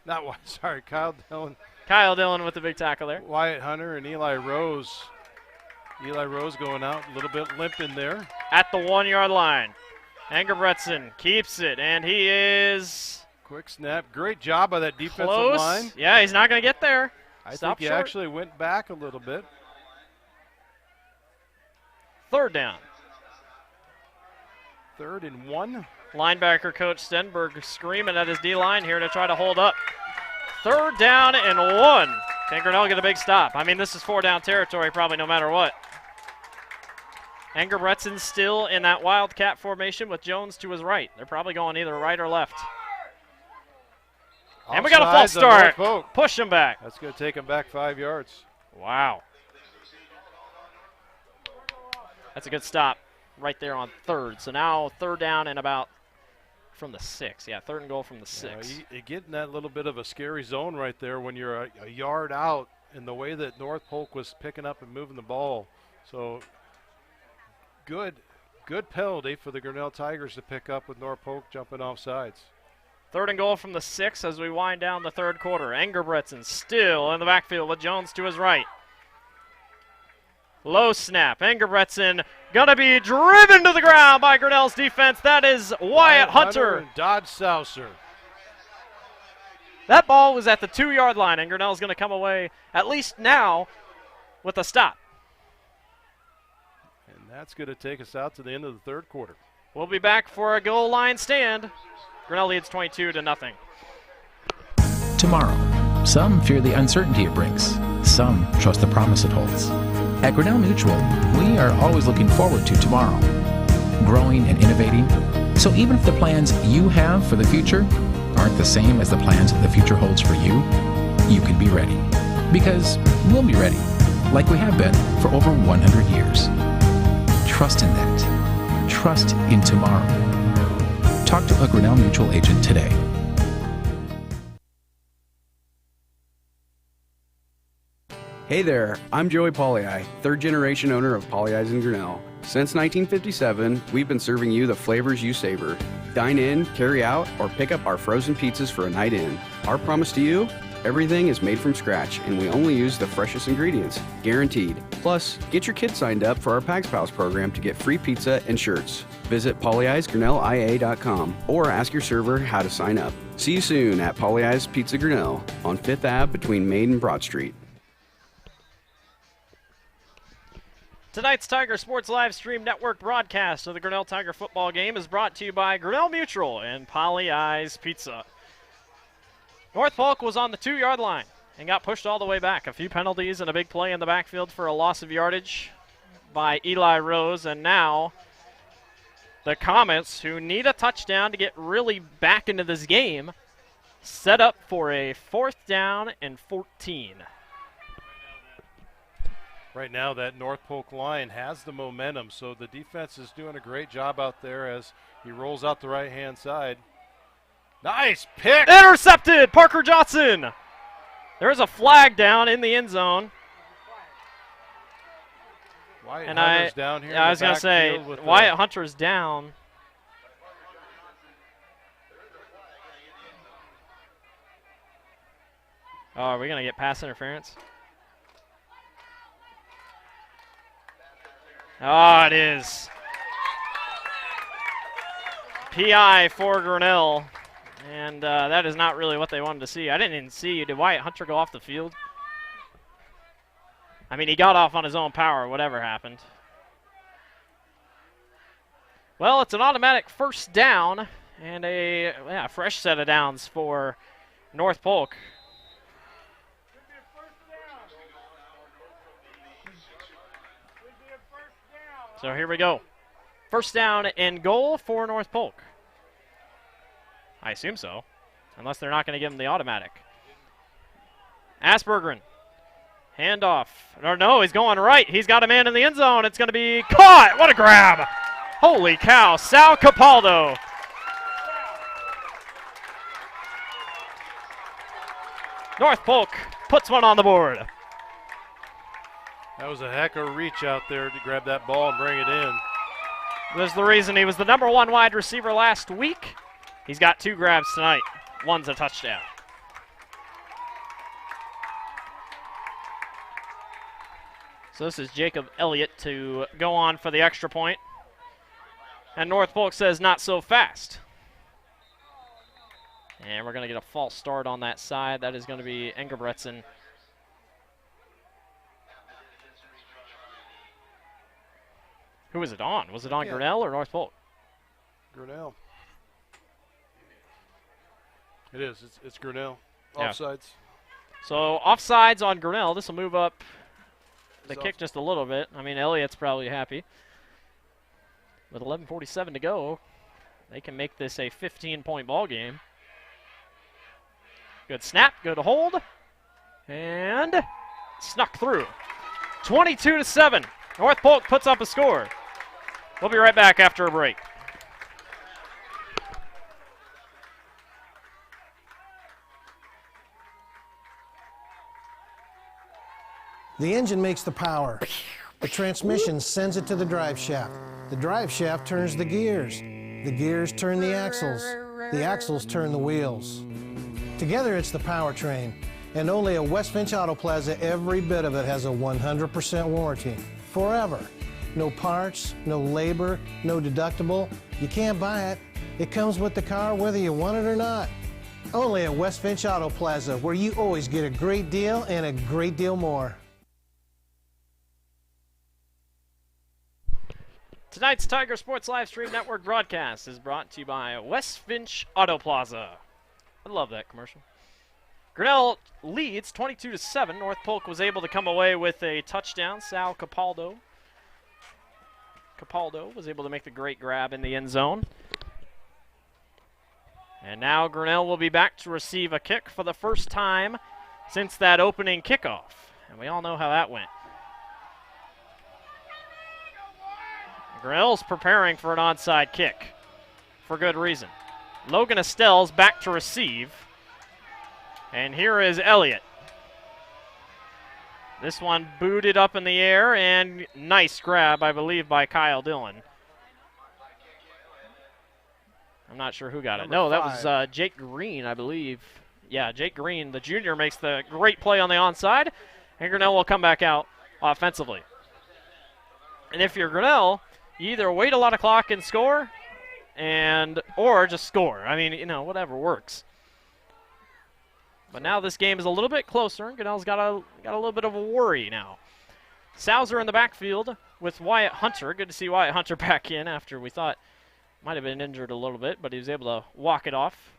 [SPEAKER 2] Not Wyatt, sorry, Kyle Dillon.
[SPEAKER 1] Kyle Dillon with the big tackle there.
[SPEAKER 2] Wyatt Hunter and Eli Rose. Eli Rose going out a little bit limp in there.
[SPEAKER 1] At the 1-yard line. Engebretson keeps it, and he is
[SPEAKER 2] Quick snap. Great job by that defensive
[SPEAKER 1] close.
[SPEAKER 2] line.
[SPEAKER 1] Yeah, he's not going to get there.
[SPEAKER 2] I
[SPEAKER 1] Stop
[SPEAKER 2] think he
[SPEAKER 1] short.
[SPEAKER 2] actually went back a little bit.
[SPEAKER 1] 3rd down.
[SPEAKER 2] 3rd and 1.
[SPEAKER 1] Linebacker coach Stenberg screaming at his D-line here to try to hold up. 3rd down and 1. Can Grinnell get a big stop? I mean, this is 4-down territory probably no matter what. Engebretson still in that wildcat formation with Jones to his right. They're probably going either right or left. And we got a false
[SPEAKER 2] Offside,
[SPEAKER 1] start.
[SPEAKER 2] the North Polk.
[SPEAKER 1] Push him back.
[SPEAKER 2] That's going to take him back 5 yards.
[SPEAKER 1] Wow. That's a good stop right there on 3rd. So now 3rd down and about from the 6. Yeah, 3rd and goal from the 6.
[SPEAKER 2] You get in that little bit of a scary zone right there when you're a yard out in the way that North Polk was picking up and moving the ball. So good penalty for the Grinnell Tigers to pick up with North Polk jumping off sides.
[SPEAKER 1] 3rd and goal from the 6 as we wind down the 3rd quarter. Engebretson still in the backfield with Jones to his right. Low snap. Engebretson going to be driven to the ground by Grinnell's defense. That is Wyatt Hunter.
[SPEAKER 2] And Dodge Souser.
[SPEAKER 1] That ball was at the 2-yard line, and Grinnell's going to come away, at least now, with a stop.
[SPEAKER 2] And that's going to take us out to the end of the 3rd quarter.
[SPEAKER 1] We'll be back for a goal line stand. Grinnell leads 22-0.
[SPEAKER 7] Tomorrow, some fear the uncertainty it brings. Some trust the promise it holds. At Grinnell Mutual, we are always looking forward to tomorrow, growing and innovating. So even if the plans you have for the future aren't the same as the plans the future holds for you, you can be ready. Because we'll be ready, like we have been for over 100 years. Trust in that. Trust in tomorrow. Talk to a Grinnell Mutual agent today.
[SPEAKER 3] Hey there, I'm Joey Pollyi, 3rd generation owner of Pollyi's in Grinnell. Since 1957, we've been serving you the flavors you savor. Dine in, carry out, or pick up our frozen pizzas for a night in. Our promise to you? Everything is made from scratch, and we only use the freshest ingredients, guaranteed. Plus, get your kids signed up for our Pags Pals program to get free pizza and shirts. Visit pollyi'sgrinnellia.com or ask your server how to sign up. See you soon at Pollyi's Pizza Grinnell on 5th Ave between Main and Broad Street.
[SPEAKER 1] Tonight's Tiger Sports Live Stream Network broadcast of the Grinnell Tiger football game is brought to you by Grinnell Mutual and Pollyi's Pizza. North Polk was on the 2-yard line and got pushed all the way back. A few penalties and a big play in the backfield for a loss of yardage by Eli Rose. And now the Comets, who need a touchdown to get really back into this game, set up for a 4th down and 14.
[SPEAKER 2] Right now, that North Polk line has the momentum, so the defense is doing a great job out there as he rolls out the right-hand side. Nice pick!
[SPEAKER 1] Intercepted! Parker Johnson! There's a flag down in the end zone.
[SPEAKER 2] Wyatt
[SPEAKER 1] And
[SPEAKER 2] Hunter's down here.
[SPEAKER 1] I was going to say, Wyatt Hunter's down. Oh, are we going to get pass interference? Oh, it is. PI for Grinnell. And that is not really what they wanted to see. I didn't even see. Did Wyatt Hunter go off the field? I mean, he got off on his own power, whatever happened. Well, it's an automatic 1st down and a fresh set of downs for North Polk. So here we go. 1st down and goal for North Polk. I assume so, unless they're not going to give him the automatic. Aspergren. Handoff. Or no, he's going right. He's got a man in the end zone. It's going to be caught. What a grab. Holy cow. Sal Capaldo. North Polk puts one on the board.
[SPEAKER 2] That was a heck of a reach out there to grab that ball and bring it in.
[SPEAKER 1] There's the reason he was the #1 wide receiver last week. He's got 2 grabs tonight. One's a touchdown. So this is Jacob Elliott to go on for the extra point. And North Polk says not so fast. And we're going to get a false start on that side. That is going to be Engebretson. Who was it on? Was it on Grinnell or North Polk?
[SPEAKER 2] Grinnell. It is. It's Grinnell.
[SPEAKER 1] Yeah.
[SPEAKER 2] Offsides.
[SPEAKER 1] So offsides on Grinnell. This will move up the kick just a little bit. I mean, Elliott's probably happy. With 11:47 to go, they can make this a 15-point ball game. Good snap, good hold, and snuck through. 22-7. North Polk puts up a score. We'll be right back after a break.
[SPEAKER 4] The engine makes the power. The transmission sends it to the drive shaft. The drive shaft turns the gears. The gears turn the axles. The axles turn the wheels. Together it's the powertrain. And only at West Finch Auto Plaza, every bit of it has a 100% warranty. Forever. No parts, no labor, no deductible. You can't buy it. It comes with the car whether you want it or not. Only at West Finch Auto Plaza, where you always get a great deal and a great deal more.
[SPEAKER 1] Tonight's Tiger Sports Live Stream Network broadcast is brought to you by West Finch Auto Plaza. I love that commercial. Grinnell leads 22-7. North Polk was able to come away with a touchdown. Sal Capaldo was able to make the great grab in the end zone. And now Grinnell will be back to receive a kick for the first time since that opening kickoff. And we all know how that went. Grinnell's preparing for an onside kick for good reason. Logan Estelle's back to receive. And here is Elliott. This one booted up in the air, and nice grab, I believe, by Kyle Dillon. I'm not sure who got it. No, that was Jake Green, I believe. Yeah, Jake Green, the junior, makes the great play on the onside, and Grinnell will come back out offensively. And if you're Grinnell, you either wait a lot of clock and score, or just score. I mean, whatever works. But now this game is a little bit closer, and Grinnell's got a little bit of a worry now. Sauser in the backfield with Wyatt Hunter. Good to see Wyatt Hunter back in after we thought might have been injured a little bit, but he was able to walk it off.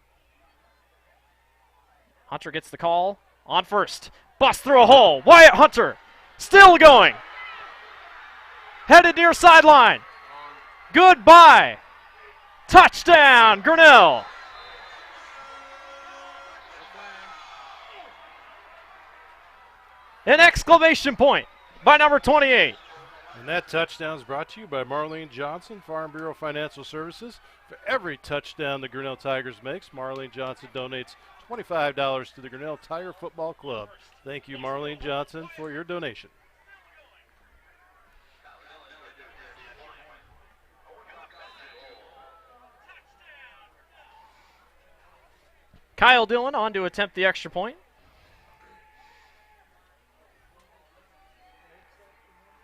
[SPEAKER 1] Hunter gets the call on first. Bust through a hole. Wyatt Hunter still going. Headed near sideline. Goodbye. Touchdown, Grinnell. An exclamation point by number 28.
[SPEAKER 2] And that touchdown is brought to you by Marlene Johnson, Farm Bureau Financial Services. For every touchdown the Grinnell Tigers makes, Marlene Johnson donates $25 to the Grinnell Tiger Football Club. Thank you, Marlene Johnson, for your donation.
[SPEAKER 1] Kyle Dillon on to attempt the extra point.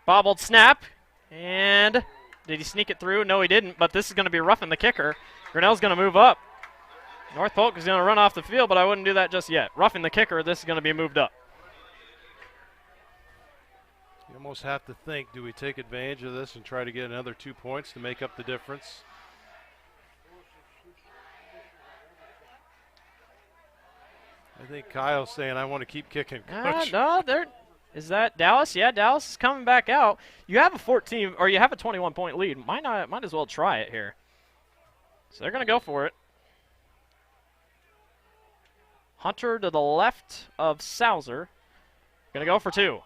[SPEAKER 1] Bobbled snap, and did he sneak it through? No, he didn't, but this is going to be roughing the kicker. Grinnell's going to move up. North Polk is going to run off the field, but I wouldn't do that just yet. Roughing the kicker, this is going to be moved up.
[SPEAKER 2] You almost have to think, do we take advantage of this and try to get another 2 points to make up the difference? I think Kyle's saying, I want to keep kicking, Coach.
[SPEAKER 1] No, is that Dallas? Yeah, Dallas is coming back out. You have a 21-point lead. Might as well try it here. So they're going to go for it. Hunter to the left of Sauser. Going to go for 2.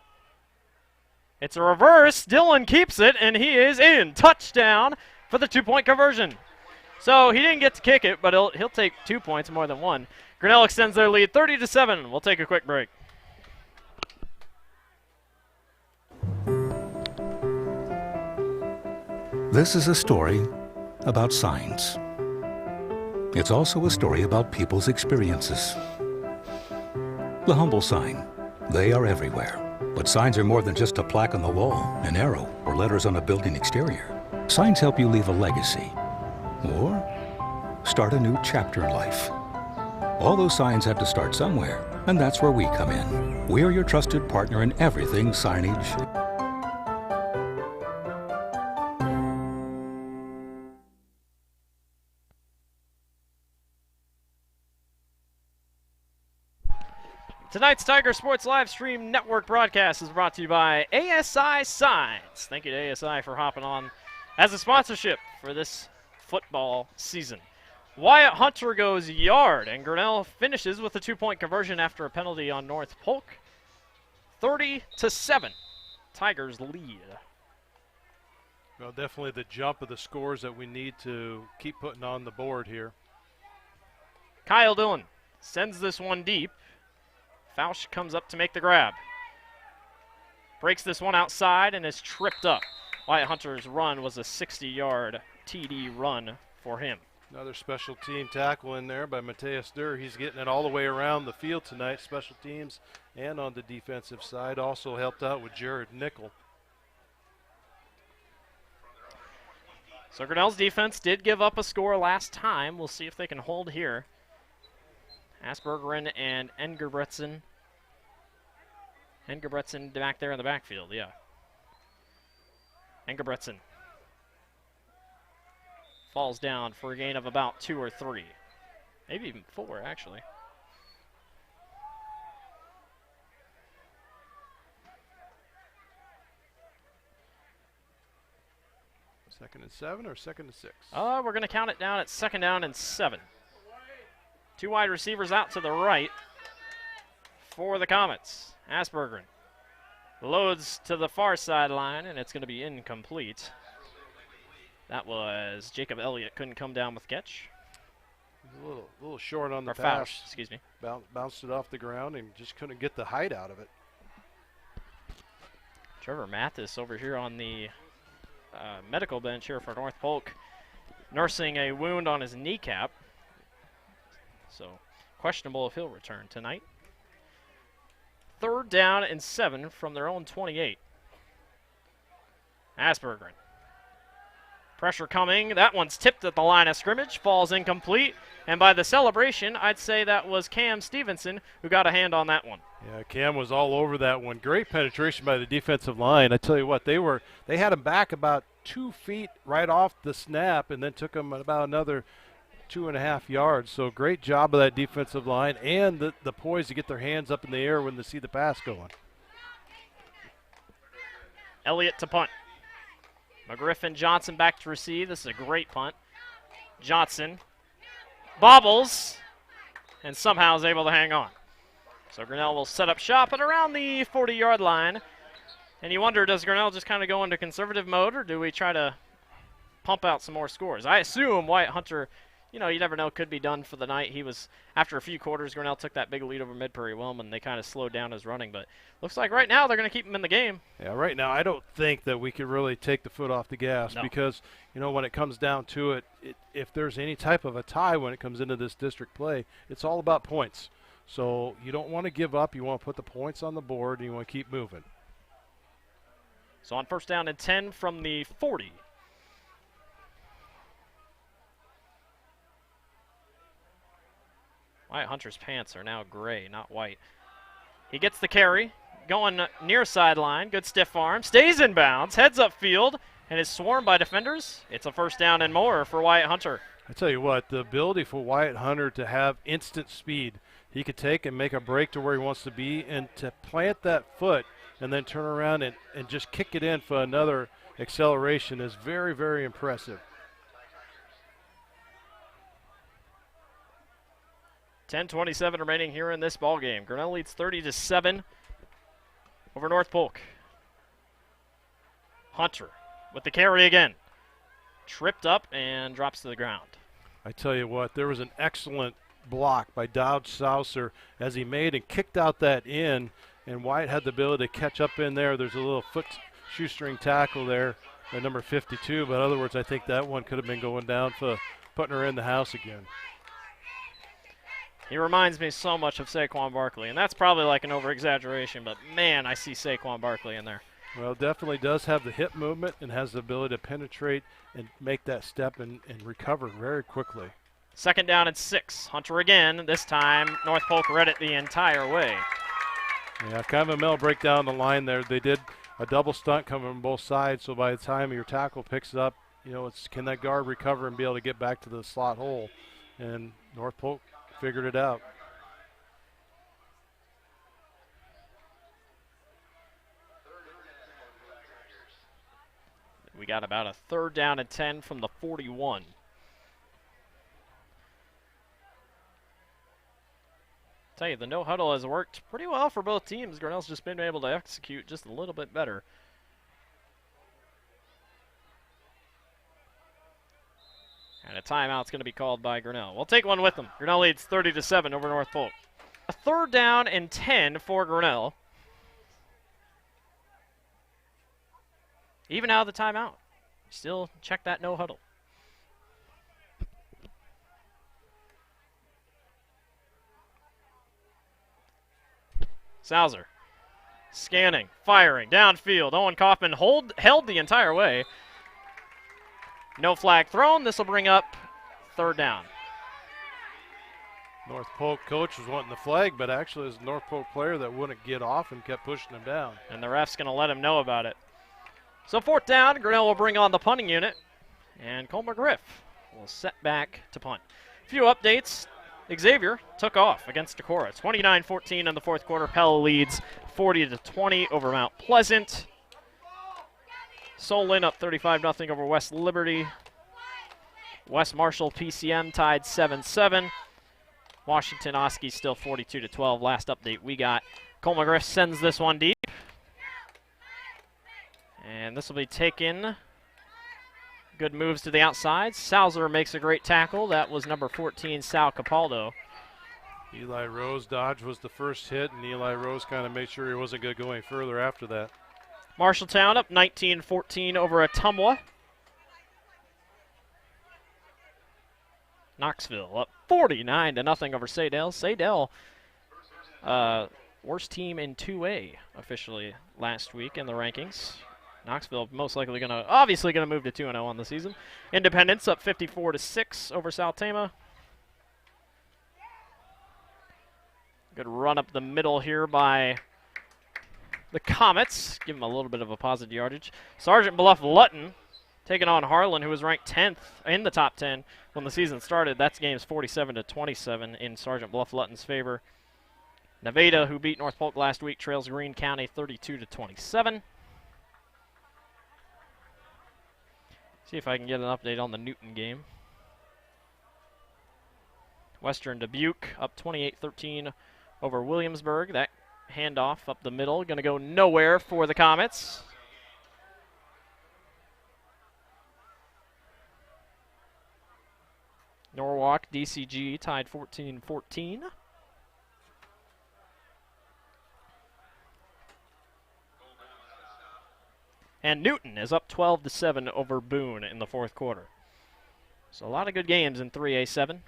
[SPEAKER 1] It's a reverse. Dillon keeps it, and he is in. Touchdown for the 2-point conversion. So he didn't get to kick it, but he'll take 2 points more than 1. Grinnell extends their lead 30-7. We'll take a quick break.
[SPEAKER 5] This is a story about signs. It's also a story about people's experiences. The humble sign. They are everywhere. But signs are more than just a plaque on the wall, an arrow, or letters on a building exterior. Signs help you leave a legacy or start a new chapter in life. All those signs have to start somewhere, and that's where we come in. We're your trusted partner in everything signage.
[SPEAKER 1] Tonight's Tiger Sports Live Stream Network broadcast is brought to you by ASI Signs. Thank you to ASI for hopping on as a sponsorship for this football season. Wyatt Hunter goes yard, and Grinnell finishes with a 2-point conversion after a penalty on North Polk. 30-7, Tigers lead.
[SPEAKER 2] Well, definitely the jump of the scores that we need to keep putting on the board here.
[SPEAKER 1] Kyle Dillon sends this one deep. Fausch comes up to make the grab. Breaks this one outside and is tripped up. Wyatt Hunter's run was a 60-yard TD run for him.
[SPEAKER 2] Another special team tackle in there by Mateus Durr. He's getting it all the way around the field tonight, special teams and on the defensive side. Also helped out with Jared Nickel.
[SPEAKER 1] So Grinnell's defense did give up a score last time. We'll see if they can hold here. Aspergerin and Engerbretson. Engerbretson back there in the backfield, yeah. Engerbretson falls down for a gain of about 2 or 3. Maybe even 4, actually.
[SPEAKER 2] Second and 7 or second and 6?
[SPEAKER 1] We're going to count it down at 2nd down and 7. 2 wide receivers out to the right for the Comets. Aspergerin loads to the far sideline, and it's going to be incomplete. That was Jacob Elliott, couldn't come down with catch.
[SPEAKER 2] A little short on the
[SPEAKER 1] pass.
[SPEAKER 2] pass.
[SPEAKER 1] Excuse me.
[SPEAKER 2] Bounced it off the ground and just couldn't get the height out of it.
[SPEAKER 1] Trevor Mathis over here on the medical bench here for North Polk, nursing a wound on his kneecap. So questionable if he'll return tonight. 3rd down and 7 from their own 28. Aspergerin. Pressure coming. That one's tipped at the line of scrimmage. Falls incomplete. And by the celebration, I'd say that was Cam Stevenson who got a hand on that one.
[SPEAKER 2] Yeah, Cam was all over that one. Great penetration by the defensive line. I tell you what, they had him back about 2 feet right off the snap and then took him about another 2.5 yards. So great job of that defensive line and the poise to get their hands up in the air when they see the pass going.
[SPEAKER 1] Elliott to punt. McGriff and Johnson back to receive. This is a great punt. Johnson bobbles and somehow is able to hang on. So Grinnell will set up shop at around the 40-yard line. And you wonder, does Grinnell just kind of go into conservative mode, or do we try to pump out some more scores? I assume Wyatt Hunter, you never know, could be done for the night. He was, after a few quarters, Grinnell took that big lead over Mid-Prairie-Wilman. They kind of slowed down his running, but looks like right now they're going to keep him in the game.
[SPEAKER 2] Yeah, right now I don't think that we could really take the foot off the gas because, when it comes down to it, if there's any type of a tie when it comes into this district play, it's all about points. So you don't want to give up. You want to put the points on the board, and you want to keep moving.
[SPEAKER 1] So on 1st down and 10 from the 40. Wyatt Hunter's pants are now gray, not white. He gets the carry, going near sideline. Good stiff arm. Stays in bounds, heads up field, and is swarmed by defenders. It's a 1st down and more for Wyatt Hunter.
[SPEAKER 2] I tell you what, the ability for Wyatt Hunter to have instant speed. He could take and make a break to where he wants to be, and to plant that foot and then turn around and just kick it in for another acceleration is very, very impressive.
[SPEAKER 1] 10:27 remaining here in this ball game. Grinnell leads 30-7 over North Polk. Hunter with the carry again. Tripped up and drops to the ground.
[SPEAKER 2] I tell you what, there was an excellent block by Dowd Saucer as he made and kicked out that in, and Wyatt had the ability to catch up in there. There's a little foot shoestring tackle there, by number 52. But in other words, I think that one could have been going down for putting her in the house again.
[SPEAKER 1] He reminds me so much of Saquon Barkley, and that's probably like an over-exaggeration, but man, I see Saquon Barkley in there.
[SPEAKER 2] Well, definitely does have the hip movement and has the ability to penetrate and make that step and recover very quickly.
[SPEAKER 1] 2nd down and 6. Hunter again. This time, North Polk read it the entire way.
[SPEAKER 2] Yeah, kind of a mental breakdown the line there. They did a double stunt coming from both sides, so by the time your tackle picks it up, you know, can that guard recover and be able to get back to the slot hole? And North Polk figured it out.
[SPEAKER 1] We got about a 3rd down and 10 from the 41. Tell you, the no huddle has worked pretty well for both teams. Grinnell's just been able to execute just a little bit better. And a timeout's going to be called by Grinnell. We'll take one with them. Grinnell leads 30-7 over North Polk. A 3rd down and 10 for Grinnell. Even out of the timeout, still check that no huddle. Sauser scanning, firing, downfield. Owen Kaufman held the entire way. No flag thrown. This will bring up 3rd down.
[SPEAKER 2] North Polk coach was wanting the flag, but actually it was a North Polk player that wouldn't get off and kept pushing him down.
[SPEAKER 1] And the ref's going to let him know about it. So 4th down, Grinnell will bring on the punting unit, and Cole McGriff will set back to punt. A few updates. Xavier took off against Decorah. 29-14 in the 4th quarter. Pella leads 40-20 over Mount Pleasant. Solon up 35-0 over West Liberty. West Marshall PCM tied 7-7. Washington Oski still 42-12. Last update we got. Cole McGriff sends this one deep. And this will be taken. Good moves to the outside. Sauser makes a great tackle. That was number 14, Sal Capaldo.
[SPEAKER 2] Eli Rose dodge was the first hit, and Eli Rose kind of made sure he wasn't going to go any further after that.
[SPEAKER 1] Marshalltown up 19-14 over Ottumwa. Knoxville up 49-0 over Sadell. Sadell, worst team in 2A officially last week in the rankings. Knoxville most likely obviously going to move to 2-0 on the season. Independence up 54-6 over South Tama. Good run up the middle here by the Comets. Give them a little bit of a positive yardage. Sergeant Bluff Lutton taking on Harlan, who was ranked 10th in the top 10 when the season started. That game's 47-27 in Sergeant Bluff Lutton's favor. Nevada, who beat North Polk last week, trails Greene County 32-27. See if I can get an update on the Newton game. Western Dubuque up 28-13 over Williamsburg. That handoff up the middle, going to go nowhere for the Comets. Norwalk DCG tied 14-14. And Newton is up 12-7 over Boone in the 4th quarter. So a lot of good games in 3A7.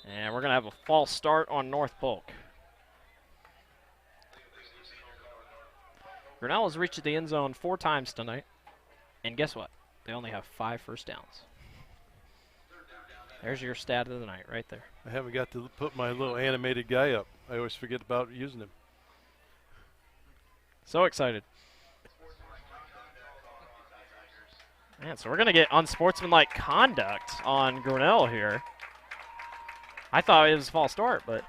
[SPEAKER 1] And we're going to have a false start on North Polk. Grinnell has reached the end zone 4 times tonight. And guess what? They only have 5 first downs. There's your stat of the night right there.
[SPEAKER 2] I haven't got to put my little animated guy up. I always forget about using him.
[SPEAKER 1] So excited. Man, so we're going to get unsportsmanlike conduct on Grinnell here. I thought it was a false start, but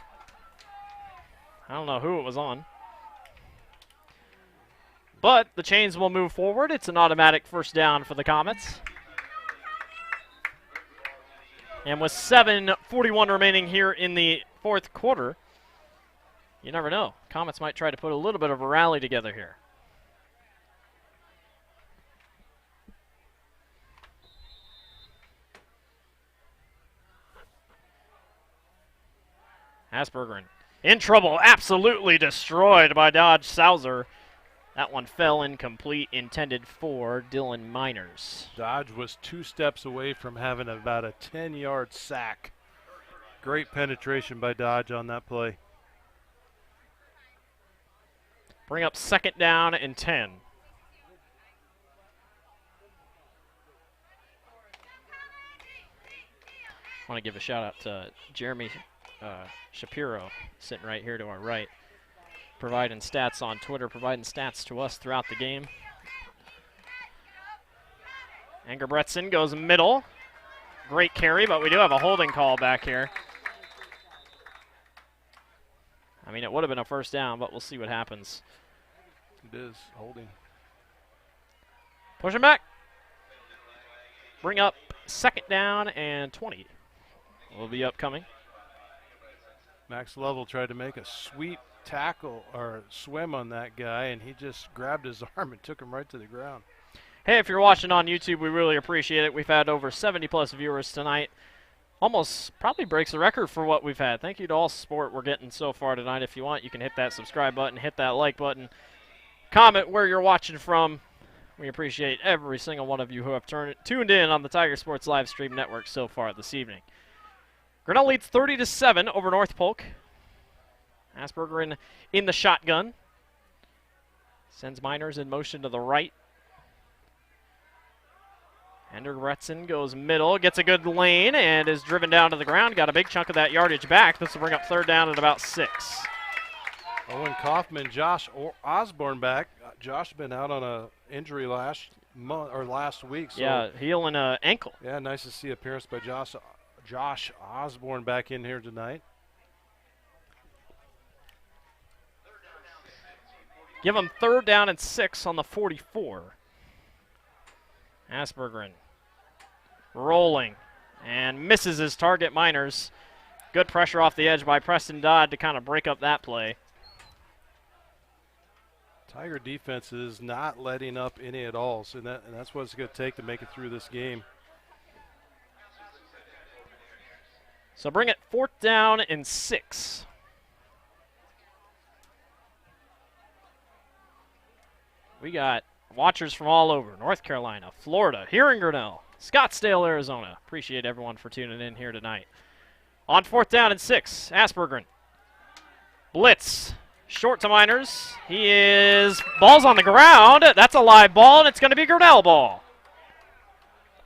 [SPEAKER 1] I don't know who it was on. But the chains will move forward. It's an automatic first down for the Comets. And with 7:41 remaining here in the 4th quarter, you never know. Comets might try to put a little bit of a rally together here. Aspergren In trouble, absolutely destroyed by Dodge Sauser. That one fell incomplete, intended for Dylan Miners.
[SPEAKER 2] Dodge was 2 steps away from having about a 10-yard sack. Great penetration by Dodge on that play.
[SPEAKER 1] Bring up 2nd down and 10. I want to give a shout out to Jeremy Shapiro, sitting right here to our right, providing stats on Twitter, providing stats to us throughout the game. Engerbretson goes middle. Great carry, but we do have a holding call back here. I mean, it would have been a 1st down, but we'll see what happens.
[SPEAKER 2] It is holding.
[SPEAKER 1] Push him back. Bring up 2nd down and 20. Will be upcoming.
[SPEAKER 2] Max Lovell tried to make a sweep tackle or swim on that guy, and he just grabbed his arm and took him right to the ground.
[SPEAKER 1] Hey, if you're watching on YouTube, we really appreciate it. We've had over 70-plus viewers tonight. Almost probably breaks the record for what we've had. Thank you to all support we're getting so far tonight. If you want, you can hit that subscribe button, hit that like button, comment where you're watching from. We appreciate every single one of you who have tuned in on the Tiger Sports live stream network so far this evening. Grinnell leads 30-7 over North Polk. Asperger in the shotgun. Sends Miners in motion to the right. Engerbretson goes middle, gets a good lane, and is driven down to the ground. Got a big chunk of that yardage back. This will bring up 3rd down at about 6.
[SPEAKER 2] Owen Kaufman, Josh Osborne back. Josh been out on a injury last week. So
[SPEAKER 1] yeah, heel and ankle.
[SPEAKER 2] Yeah, nice to see appearance by Josh Osborne back in here tonight.
[SPEAKER 1] Give him 3rd down and 6 on the 44. Aspergren rolling and misses his target. Miners. Good pressure off the edge by Preston Dodd to kind of break up that play.
[SPEAKER 2] Tiger defense is not letting up any at all, so that's what it's going to take to make it through this game.
[SPEAKER 1] So bring it 4th down and 6. We got watchers from all over, North Carolina, Florida, here in Grinnell, Scottsdale, Arizona. Appreciate everyone for tuning in here tonight. On 4th down and 6, Aspergren. Blitz, short to Miners. Ball's on the ground. That's a live ball, and it's going to be Grinnell ball.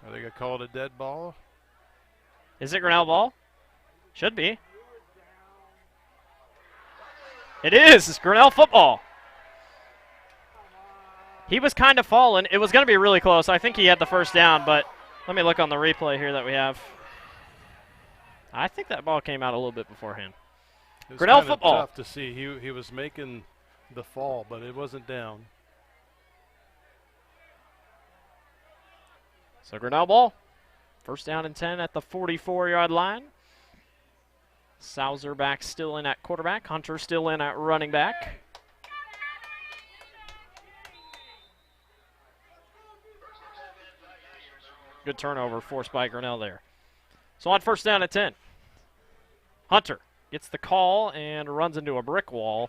[SPEAKER 2] Are they going to call it a dead ball?
[SPEAKER 1] Is it Grinnell ball? Should be. It is. It's Grinnell football. He was kind of falling. It was going to be really close. I think he had the 1st down, but let me look on the replay here that we have. I think that ball came out a little bit beforehand.
[SPEAKER 2] It was
[SPEAKER 1] Grinnell
[SPEAKER 2] kind of
[SPEAKER 1] football.
[SPEAKER 2] tough to see. He was making the fall, but it wasn't down.
[SPEAKER 1] So Grinnell ball. 1st down and 10 at the 44-yard line. Sauser back still in at quarterback. Hunter still in at running back. Good turnover forced by Grinnell there. So on 1st down at 10. Hunter gets the call and runs into a brick wall.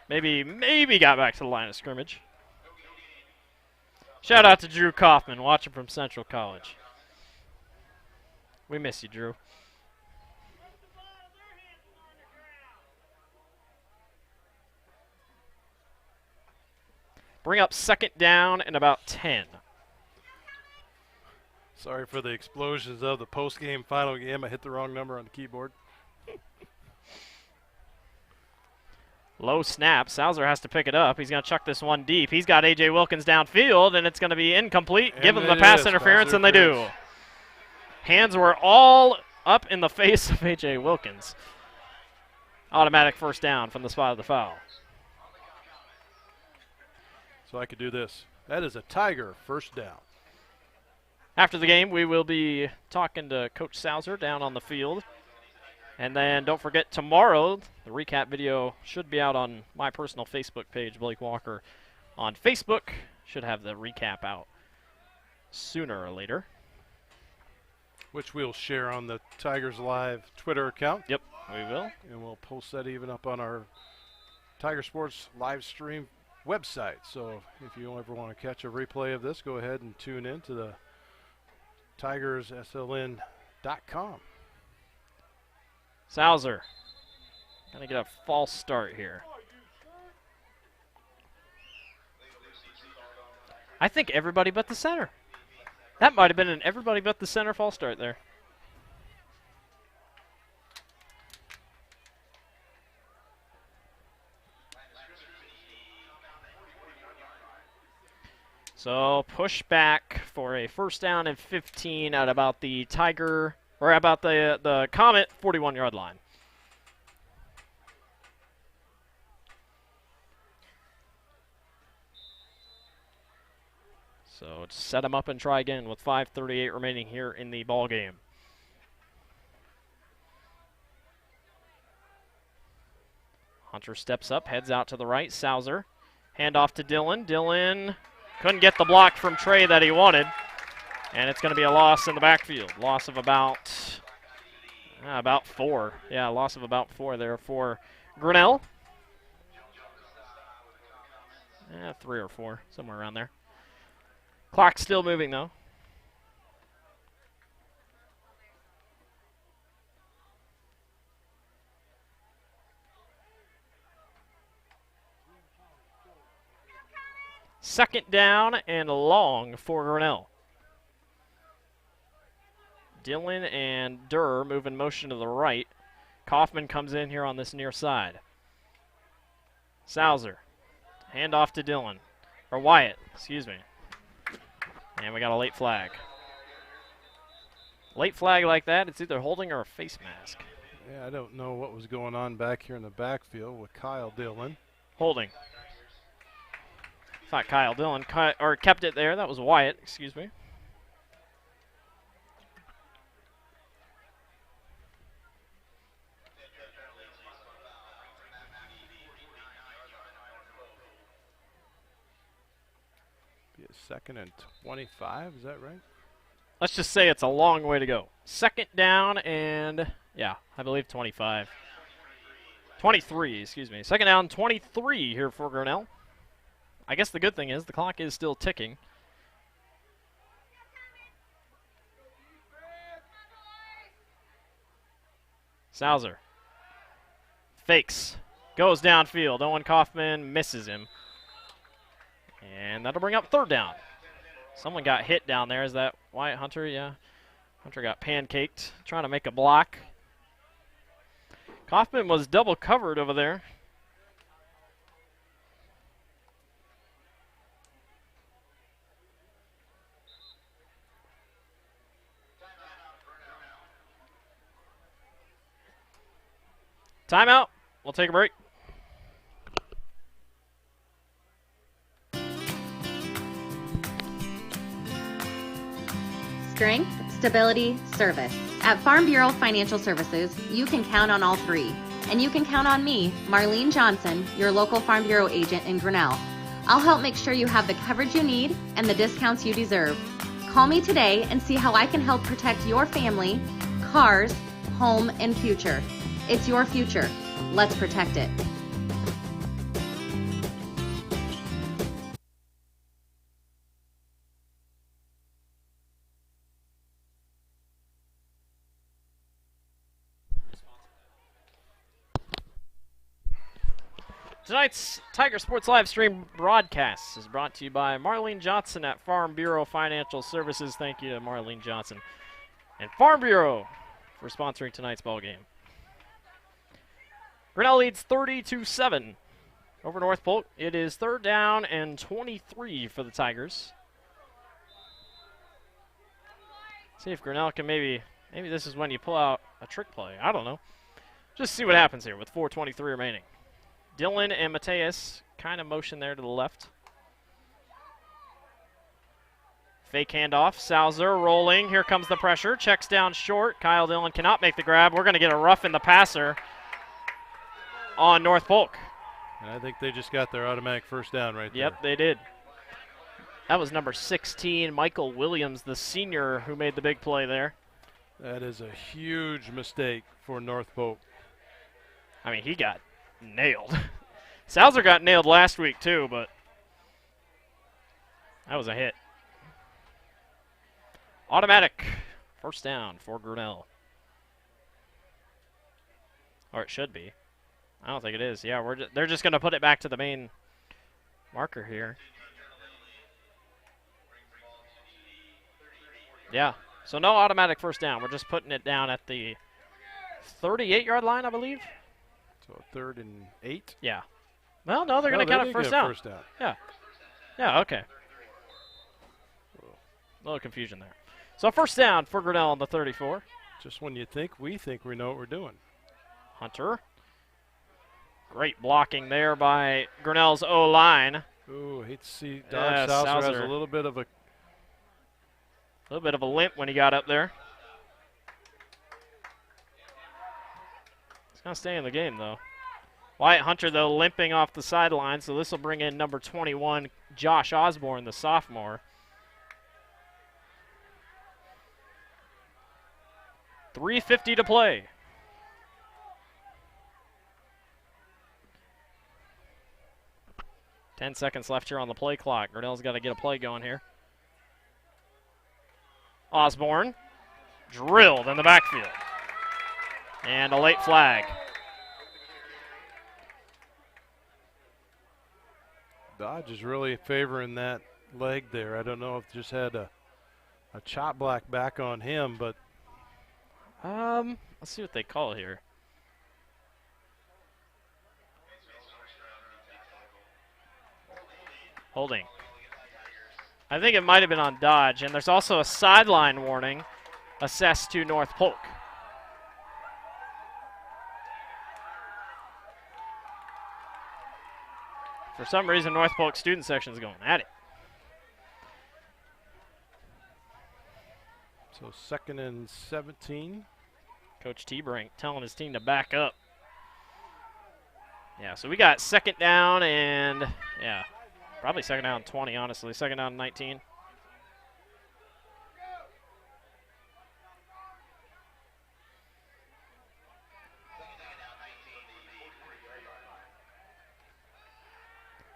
[SPEAKER 1] Maybe got back to the line of scrimmage. Shout out to Drew Kaufman, watching from Central College. We miss you, Drew. Bring up 2nd down and about 10.
[SPEAKER 2] Sorry for the explosions of the post-game final game. I hit the wrong number on the keyboard.
[SPEAKER 1] Low snap. Sauser has to pick it up. He's going to chuck this one deep. He's got A.J. Wilkins downfield, and it's going to be incomplete. Give him the pass interference, and they do. Hands were all up in the face of A.J. Wilkins. Automatic 1st down from the spot of the foul.
[SPEAKER 2] So I could do this. That is a Tiger 1st down.
[SPEAKER 1] After the game, we will be talking to Coach Sauser down on the field. And then don't forget, tomorrow, the recap video should be out on my personal Facebook page, Blake Walker, on Facebook. Should have the recap out sooner or later.
[SPEAKER 2] Which we'll share on the Tigers Live Twitter account.
[SPEAKER 1] Yep. We will.
[SPEAKER 2] And we'll post that even up on our Tiger Sports live stream website. So if you ever want to catch a replay of this, go ahead and tune in to the TigersSLN.com.
[SPEAKER 1] Sauser gonna get a false start here. I think everybody but the center. That might have been an everybody but the center false start there. So push back for a first down and 15 at about the Tiger, or about the Comet 41-yard line. So set them up and try again with 5:38 remaining here in the ball game. Hunter steps up, heads out to the right. Sauser, handoff to Dillon. Dillon couldn't get the block from Trey that he wanted, and it's going to be a loss in the backfield. Loss of about 4. Yeah, loss of about 4 there for Grinnell. 3 or 4, somewhere around there. Clock's still moving, though. Second down and long for Grinnell. Dillon and Durr move in motion to the right. Kaufman comes in here on this near side. Sauser. Handoff to Dillon. Or Wyatt, excuse me. And we got a late flag. Late flag like that, it's either holding or a face mask.
[SPEAKER 2] Yeah, I don't know what was going on back here in the backfield with Kyle Dillon.
[SPEAKER 1] Holding. Thought Kyle Dillon kept it there. That was Wyatt, excuse me.
[SPEAKER 2] Be a 2nd and 25, is that right?
[SPEAKER 1] Let's just say it's a long way to go. Second down and, yeah, I believe 25. 23, excuse me. Second down, 23 here for Grinnell. I guess the good thing is the clock is still ticking. Sauser. Fakes. Goes downfield. Owen Kaufman misses him. And that'll bring up third down. Someone got hit down there. Is that Wyatt Hunter? Yeah. Hunter got pancaked trying to make a block. Kaufman was double covered over there. Timeout. We'll take a break.
[SPEAKER 8] Strength, stability, service. At Farm Bureau Financial Services, you can count on all three. And you can count on me, Marlene Johnson, your local Farm Bureau agent in Grinnell. I'll help make sure you have the coverage you need and the discounts you deserve. Call me today and see how I can help protect your family, cars, home, and future. It's your future. Let's protect it.
[SPEAKER 1] Tonight's Tiger Sports live stream broadcast is brought to you by Marlene Johnson at Farm Bureau Financial Services. Thank you to Marlene Johnson and Farm Bureau for sponsoring tonight's ball game. Grinnell leads 30-7 over North Polk. It is third down and 23 for the Tigers. See if Grinnell can maybe this is when you pull out a trick play. I don't know. Just see what happens here with 4:23 remaining. Dillon and Mateus kind of motion there to the left. Fake handoff. Sauser rolling. Here comes the pressure. Checks down short. Kyle Dillon cannot make the grab. We're going to get a rough in the passer on North Polk.
[SPEAKER 2] And I think they just got their automatic first down right there.
[SPEAKER 1] Yep, they did. That was number 16, Michael Williams, the senior, who made the big play there.
[SPEAKER 2] That is a huge mistake for North Polk.
[SPEAKER 1] I mean, he got nailed. Salzer got nailed last week too, but that was a hit. Automatic first down for Grinnell. Or it should be. I don't think it is. Yeah, they're just going to put it back to the main marker here. Yeah, so no automatic first down. We're just putting it down at the 38-yard line, I believe.
[SPEAKER 2] So 3rd and 8?
[SPEAKER 1] Yeah. Well, no, they're going to count it first down.
[SPEAKER 2] First down.
[SPEAKER 1] Yeah. Yeah, okay. A little confusion there. So first down for Grinnell on the 34.
[SPEAKER 2] Just when you think we know what we're doing.
[SPEAKER 1] Hunter. Great blocking there by Grinnell's O-line.
[SPEAKER 2] Ooh, hate to see Dodge Salzer has a little bit of a
[SPEAKER 1] limp when he got up there. He's going to stay in the game, though. Wyatt Hunter, though, limping off the sideline, so this will bring in number 21, Josh Osborne, the sophomore. .350 to play. Ten seconds left here on the play clock. Grinnell's got to get a play going here. Osborne drilled in the backfield. And a late flag.
[SPEAKER 2] Dodge is really favoring that leg there. I don't know if just had a chop block back on him, but
[SPEAKER 1] let's see what they call here. Holding. I think it might have been on Dodge, and there's also a sideline warning assessed to North Polk. For some reason, North Polk student section is going at it.
[SPEAKER 2] So 2nd and 17.
[SPEAKER 1] Coach T-Brink telling his team to back up. Yeah, so we got 2nd down and, yeah, probably 2nd down 20, honestly. 2nd down 19.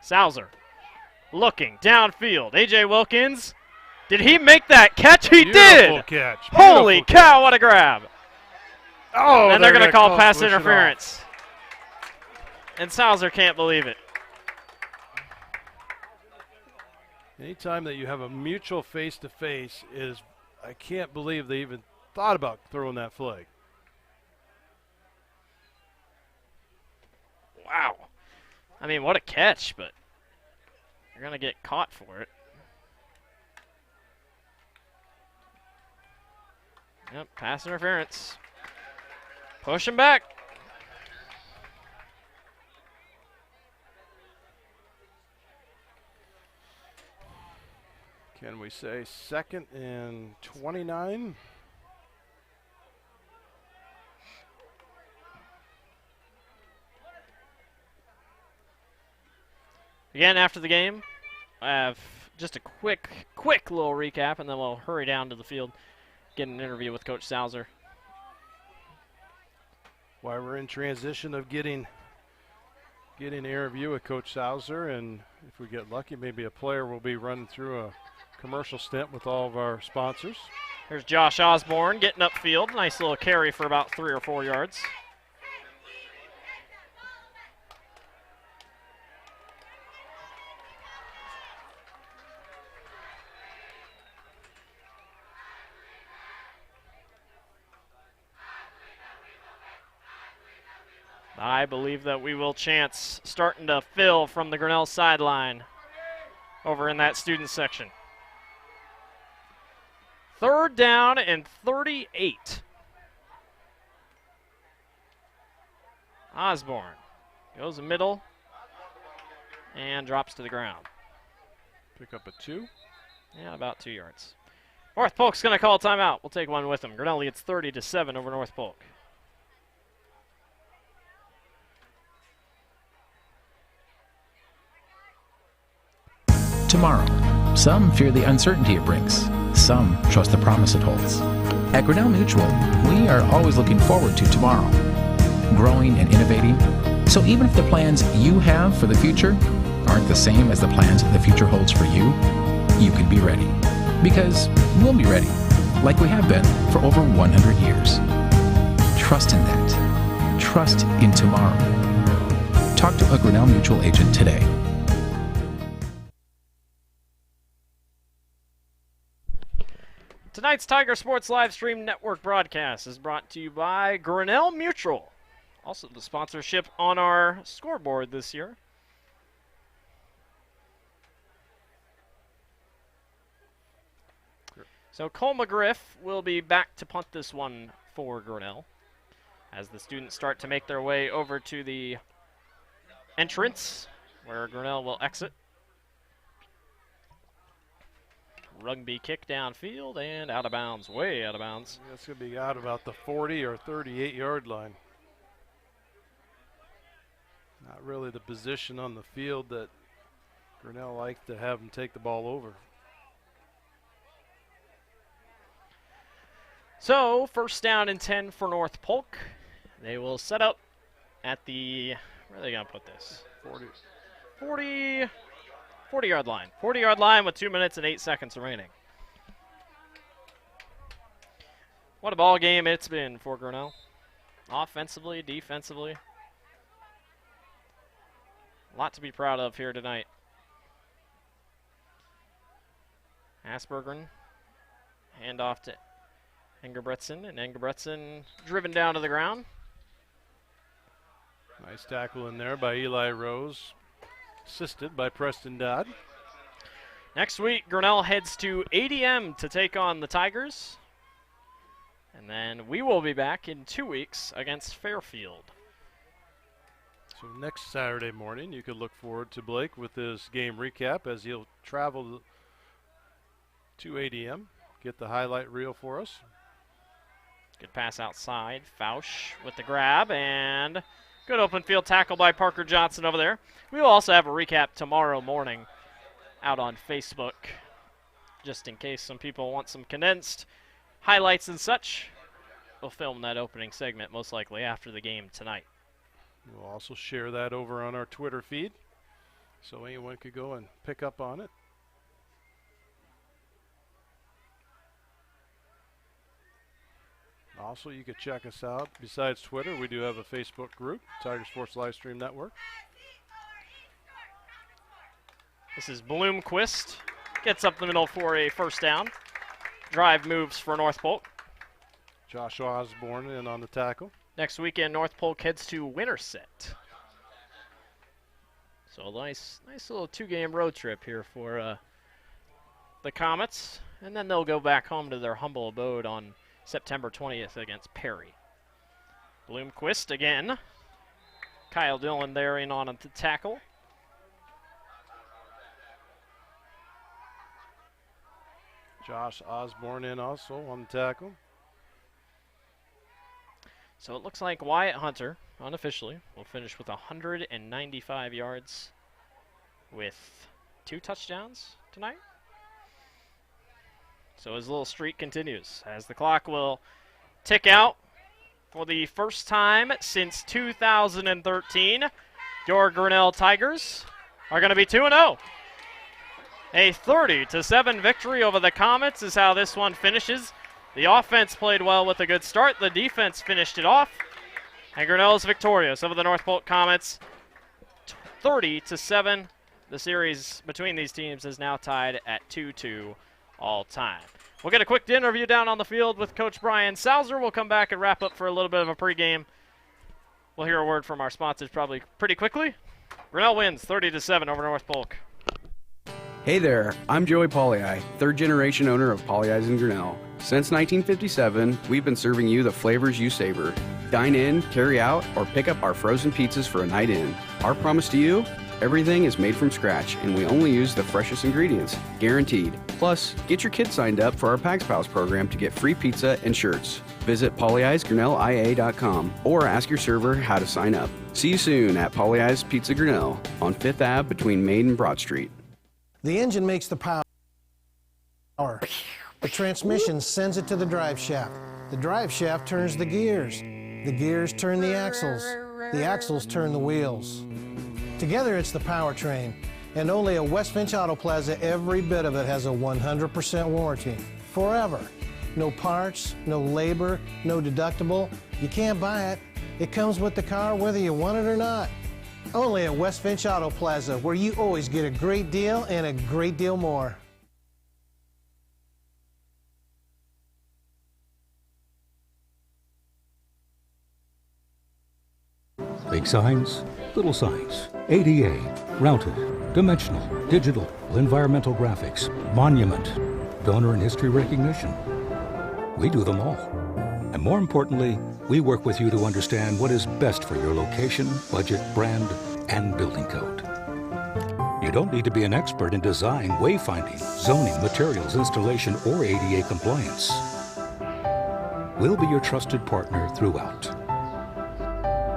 [SPEAKER 1] Salzer looking downfield. A.J. Wilkins. Did he make that catch? He
[SPEAKER 2] Beautiful
[SPEAKER 1] did.
[SPEAKER 2] Catch.
[SPEAKER 1] Holy
[SPEAKER 2] Beautiful
[SPEAKER 1] cow,
[SPEAKER 2] catch.
[SPEAKER 1] what a grab.
[SPEAKER 2] Oh,
[SPEAKER 1] and they're going to call pass
[SPEAKER 2] push it
[SPEAKER 1] interference. And Salzer can't believe it.
[SPEAKER 2] Anytime that you have a mutual face-to-face is, I can't believe they even thought about throwing that flag.
[SPEAKER 1] Wow. I mean, what a catch, but you're going to get caught for it. Yep, pass interference. Push him back.
[SPEAKER 2] Can we say 2nd and 29?
[SPEAKER 1] Again, after the game, I have just a quick little recap, and then we'll hurry down to the field, get an interview with Coach Salzer.
[SPEAKER 2] While we're in transition of getting an interview with Coach Salzer, and if we get lucky, maybe a player will be running through a commercial stint with all of our sponsors.
[SPEAKER 1] Here's Josh Osborne getting upfield. Nice little carry for about 3 or 4 yards. I believe that we will chance starting to fill from the Grinnell sideline over in that student section. 3rd down and 38. Osborne goes middle and drops to the ground.
[SPEAKER 2] Pick up a 2.
[SPEAKER 1] Yeah, about 2 yards. North Polk's going to call a timeout. We'll take one with them. Grinnell leads 30-7 over North Polk.
[SPEAKER 7] Tomorrow, some fear the uncertainty it brings. Some trust the promise it holds. At Grinnell Mutual, we are always looking forward to tomorrow, growing and innovating. So even if the plans you have for the future aren't the same as the plans the future holds for you, you can be ready. Because we'll be ready, like we have been for over 100 years. Trust in that. Trust in tomorrow. Talk to a Grinnell Mutual agent today.
[SPEAKER 1] Tonight's Tiger Sports Livestream Network broadcast is brought to you by Grinnell Mutual. Also the sponsorship on our scoreboard this year. So Cole McGriff will be back to punt this one for Grinnell as the students start to make their way over to the entrance where Grinnell will exit. Rugby kick downfield and out of bounds, way out of bounds.
[SPEAKER 2] It's going to be out about the 40 or 38-yard line. Not really the position on the field that Grinnell likes to have them take the ball over.
[SPEAKER 1] So, first down and 10 for North Polk. They will set up at the, where are they going to put this? 40-yard line. 40-yard line with 2 minutes and 8 seconds remaining. What a ball game it's been for Grinnell. Offensively, defensively. A lot to be proud of here tonight. Aspergren, hand off to Engebretson, and Engebretson driven down to the ground.
[SPEAKER 2] Nice tackle in there by Eli Rose, assisted by Preston Dodd.
[SPEAKER 1] Next week, Grinnell heads to ADM to take on the Tigers. And then we will be back in 2 weeks against Fairfield.
[SPEAKER 2] So next Saturday morning, you could look forward to Blake with his game recap as he'll travel to ADM, get the highlight reel for us.
[SPEAKER 1] Good pass outside. Fausch with the grab, and good open field tackle by Parker Johnson over there. We will also have a recap tomorrow morning out on Facebook, just in case some people want some condensed highlights and such. We'll film that opening segment most likely after the game tonight.
[SPEAKER 2] We'll also share that over on our Twitter feed, so anyone could go and pick up on it. Also, you could check us out. Besides Twitter, we do have a Facebook group, Tiger Sports Livestream Network.
[SPEAKER 1] This is Bloomquist. Gets up the middle for a first down. Drive moves for North Polk.
[SPEAKER 2] Josh Osborne in on the tackle.
[SPEAKER 1] Next weekend, North Polk heads to Winterset. So a nice little 2-game road trip here for the Comets. And then they'll go back home to their humble abode on September 20th against Perry. Bloomquist again. Kyle Dillon there in on the tackle.
[SPEAKER 2] Josh Osborne in also on the tackle.
[SPEAKER 1] So it looks like Wyatt Hunter, unofficially, will finish with 195 yards with 2 touchdowns tonight. So his little streak continues as the clock will tick out for the first time since 2013. Your Grinnell Tigers are going to be 2-0. A 30-7 victory over the Comets is how this one finishes. The offense played well with a good start. The defense finished it off. And Grinnell is victorious over the North Polk Comets. 30-7. The series between these teams is now tied at 2-2 all time. We'll get a quick interview down on the field with Coach Brian Sauser. We'll come back and wrap up for a little bit of a pregame. We'll hear a word from our sponsors probably pretty quickly. Grinnell wins 30-7 over North Polk.
[SPEAKER 3] Hey there, I'm Joey Pollei, third-generation owner of Polley's in Grinnell. Since 1957, we've been serving you the flavors you savor. Dine in, carry out, or pick up our frozen pizzas for a night in. Our promise to you? Everything is made from scratch, and we only use the freshest ingredients, guaranteed. Plus, get your kids signed up for our Pags Pals program to get free pizza and shirts. Visit polleisgrinnellia.com or ask your server how to sign up. See you soon at Polley's Pizza Grinnell on 5th Ave between Main and Broad Street.
[SPEAKER 4] The engine makes the power. The transmission sends it to the drive shaft. The drive shaft turns the gears. The gears turn the axles turn the wheels. Together it's the powertrain, and only at West Finch Auto Plaza every bit of it has a 100% warranty, forever. No parts, no labor, no deductible. You can't buy it. It comes with the car whether you want it or not. Only at West Finch Auto Plaza, where you always get a great deal and a great deal more.
[SPEAKER 5] Big signs, little signs, ADA, routed, dimensional, digital, environmental graphics, monument, donor and history recognition. We do them all. And more importantly, we work with you to understand what is best for your location, budget, brand, and building code. You don't need to be an expert in design, wayfinding, zoning, materials, installation, or ADA compliance. We'll be your trusted partner throughout.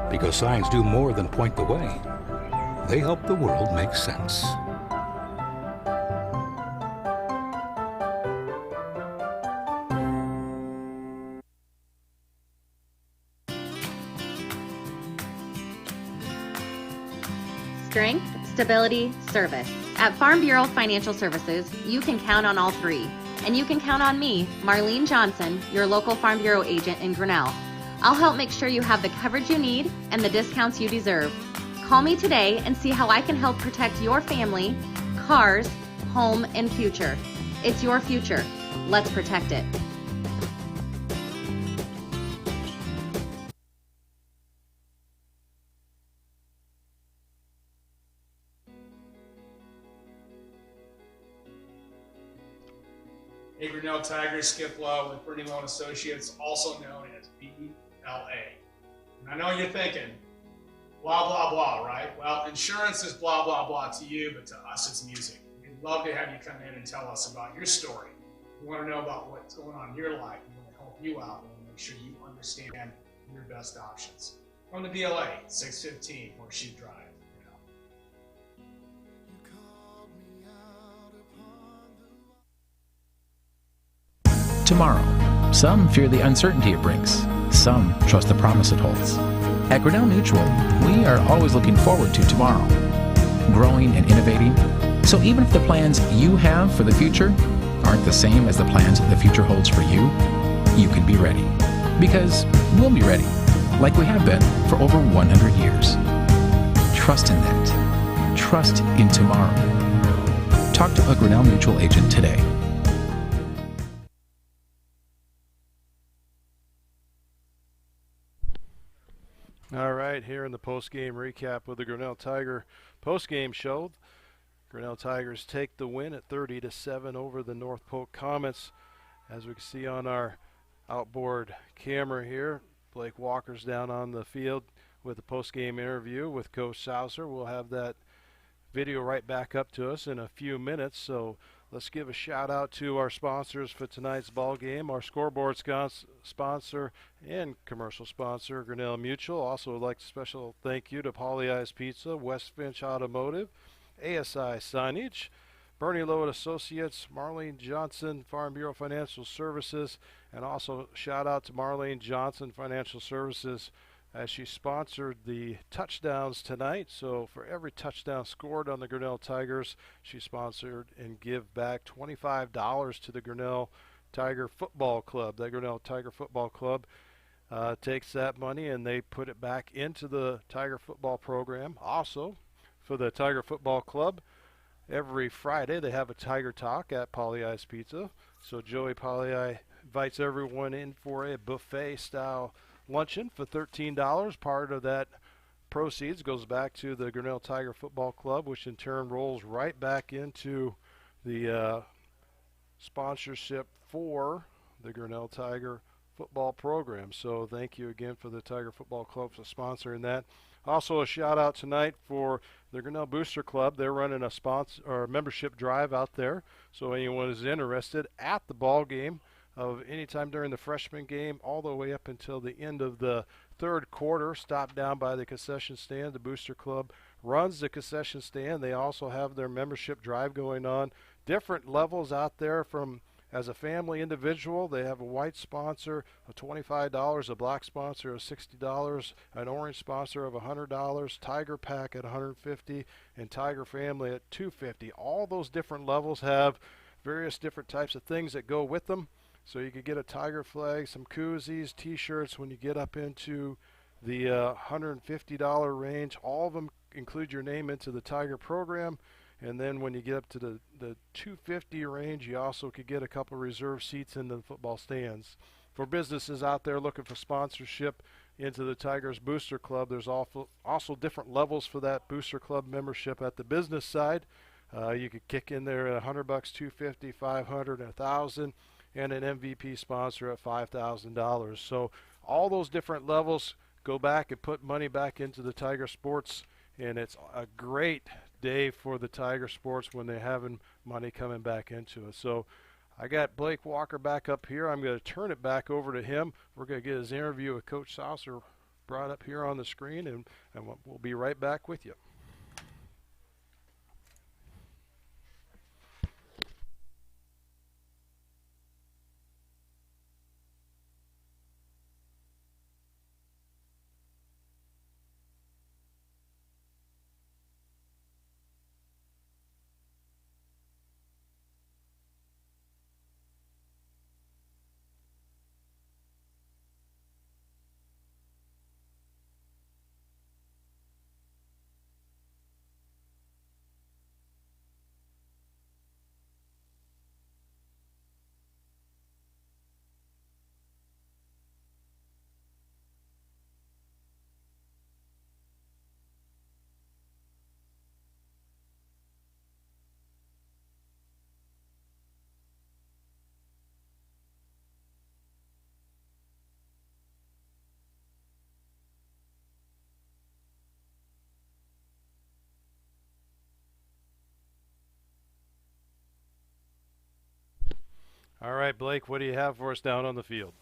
[SPEAKER 5] Because signs do more than point the way. They help the world make sense.
[SPEAKER 8] Strength, stability, service. At Farm Bureau Financial Services, you can count on all three. And you can count on me, Marlene Johnson, your local Farm Bureau agent in Grinnell. I'll help make sure you have the coverage you need and the discounts you deserve. Call me today and see how I can help protect your family, cars, home, and future. It's your future. Let's protect it.
[SPEAKER 6] Hey, Grinnell Tigers, Skip Lowe with Grinnell Associates, also known as BLA. And I know you're thinking, blah, blah, blah, right? Well, insurance is blah, blah, blah to you, but to us it's music. We'd love to have you come in and tell us about your story. We want to know about what's going on in your life. We want to help you out. We want to make sure you understand your best options. From the BLA, 615 Horseshoe Drive.
[SPEAKER 7] Tomorrow. Some fear the uncertainty it brings. Some trust the promise it holds. At Grinnell Mutual, we are always looking forward to tomorrow, growing and innovating. So even if the plans you have for the future aren't the same as the plans the future holds for you, you can be ready. Because we'll be ready, like we have been for over 100 years. Trust in that. Trust in tomorrow. Talk to a Grinnell Mutual agent today.
[SPEAKER 2] All right, here in the post-game recap with the Grinnell Tiger post-game show. Grinnell Tigers take the win at 30-7 over the North Polk Comets. As we can see on our outboard camera here, Blake Walker's down on the field with the post-game interview with Coach Saucer. We'll have that video right back up to us in a few minutes. So let's give a shout out to our sponsors for tonight's ball game. Our scoreboard sponsor and commercial sponsor, Grinnell Mutual. Also would like a special thank you to Polly Eyes Pizza, West Finch Automotive, ASI Signage, Bernie Lowe Associates, Marlene Johnson, Farm Bureau Financial Services, and also shout out to Marlene Johnson Financial Services as she sponsored the touchdowns tonight. So for every touchdown scored on the Grinnell Tigers, she sponsored and give back $25 to the Grinnell Tiger Football Club. The Grinnell Tiger Football Club takes that money and they put it back into the Tiger football program. Also, for the Tiger Football Club, every Friday they have a Tiger Talk at Polly Eyes Pizza. So Joey Polly Eye invites everyone in for a buffet-style luncheon for $13. Part of that proceeds goes back to the Grinnell Tiger Football Club, which in turn rolls right back into the sponsorship for the Grinnell Tiger football program. So thank you again for the Tiger Football Club for sponsoring that. Also a shout out tonight for the Grinnell Booster Club. They're running a sponsor or membership drive out there. So anyone is interested at the ball game of any time during the freshman game all the way up until the end of the third quarter, stop down by the concession stand. The Booster Club runs the concession stand. They also have their membership drive going on. Different levels out there from as a family individual, they have a white sponsor of $25, a black sponsor of $60, an orange sponsor of $100, Tiger Pack at $150, and Tiger Family at $250. All those different levels have various different types of things that go with them. So you could get a Tiger flag, some koozies, T-shirts. When you get up into the $150 range, all of them include your name into the Tiger program. And then when you get up to the $250 range, you also could get a couple of reserve seats in the football stands. For businesses out there looking for sponsorship into the Tigers Booster Club, there's also different levels for that Booster Club membership at the business side. You could kick in there at $100, $250, $500, $1,000, and an MVP sponsor at $5,000. So all those different levels go back and put money back into the Tiger Sports, and it's a great day for the Tiger Sports when they're having money coming back into it. So I got Blake Walker back up here. I'm going to turn it back over to him. We're going to get his interview with Coach Saucer brought up here on the screen, and we'll be right back with you. All right, Blake, what do you have for us down on the field?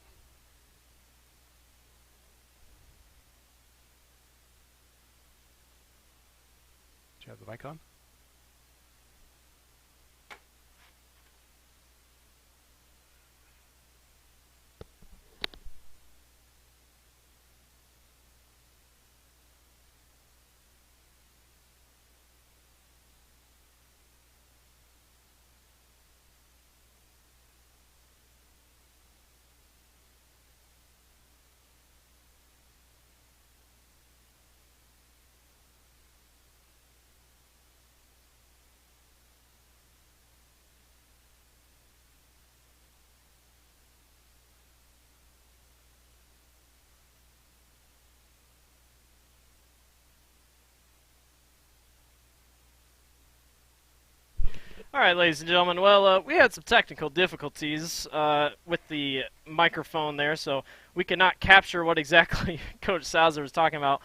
[SPEAKER 2] Do you have the mic on?
[SPEAKER 1] All right, ladies and gentlemen. Well, we had some technical difficulties with the microphone there, so we could not capture what exactly Coach Saucer was talking about.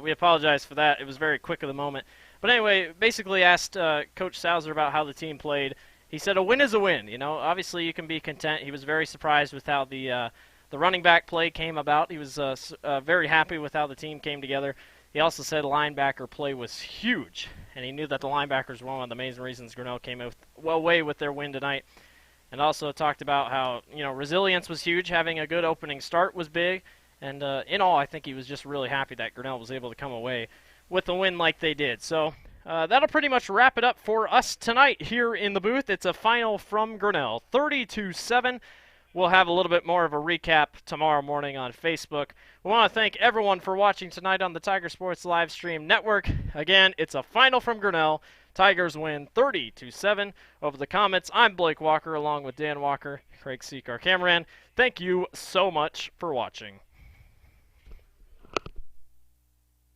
[SPEAKER 1] We apologize for that. It was very quick of the moment. But anyway, basically asked Coach Saucer about how the team played. He said a win is a win. You know, obviously you can be content. He was very surprised with how the running back play came about. He was very happy with how the team came together. He also said linebacker play was huge, and he knew that the linebackers were one of the main reasons Grinnell came away with their win tonight. And also talked about how, you know, resilience was huge. Having a good opening start was big. And in all, I think he was just really happy that Grinnell was able to come away with a win like they did. So that'll pretty much wrap it up for us tonight here in the booth. It's a final from Grinnell, 30-7. We'll have a little bit more of a recap tomorrow morning on Facebook. We want to thank everyone for watching tonight on the Tiger Sports Live Stream Network. Again, it's a final from Grinnell. Tigers win 30-7 over the Comets. I'm Blake Walker along with Dan Walker, Craig Seek, our cameraman. Thank you so much for watching.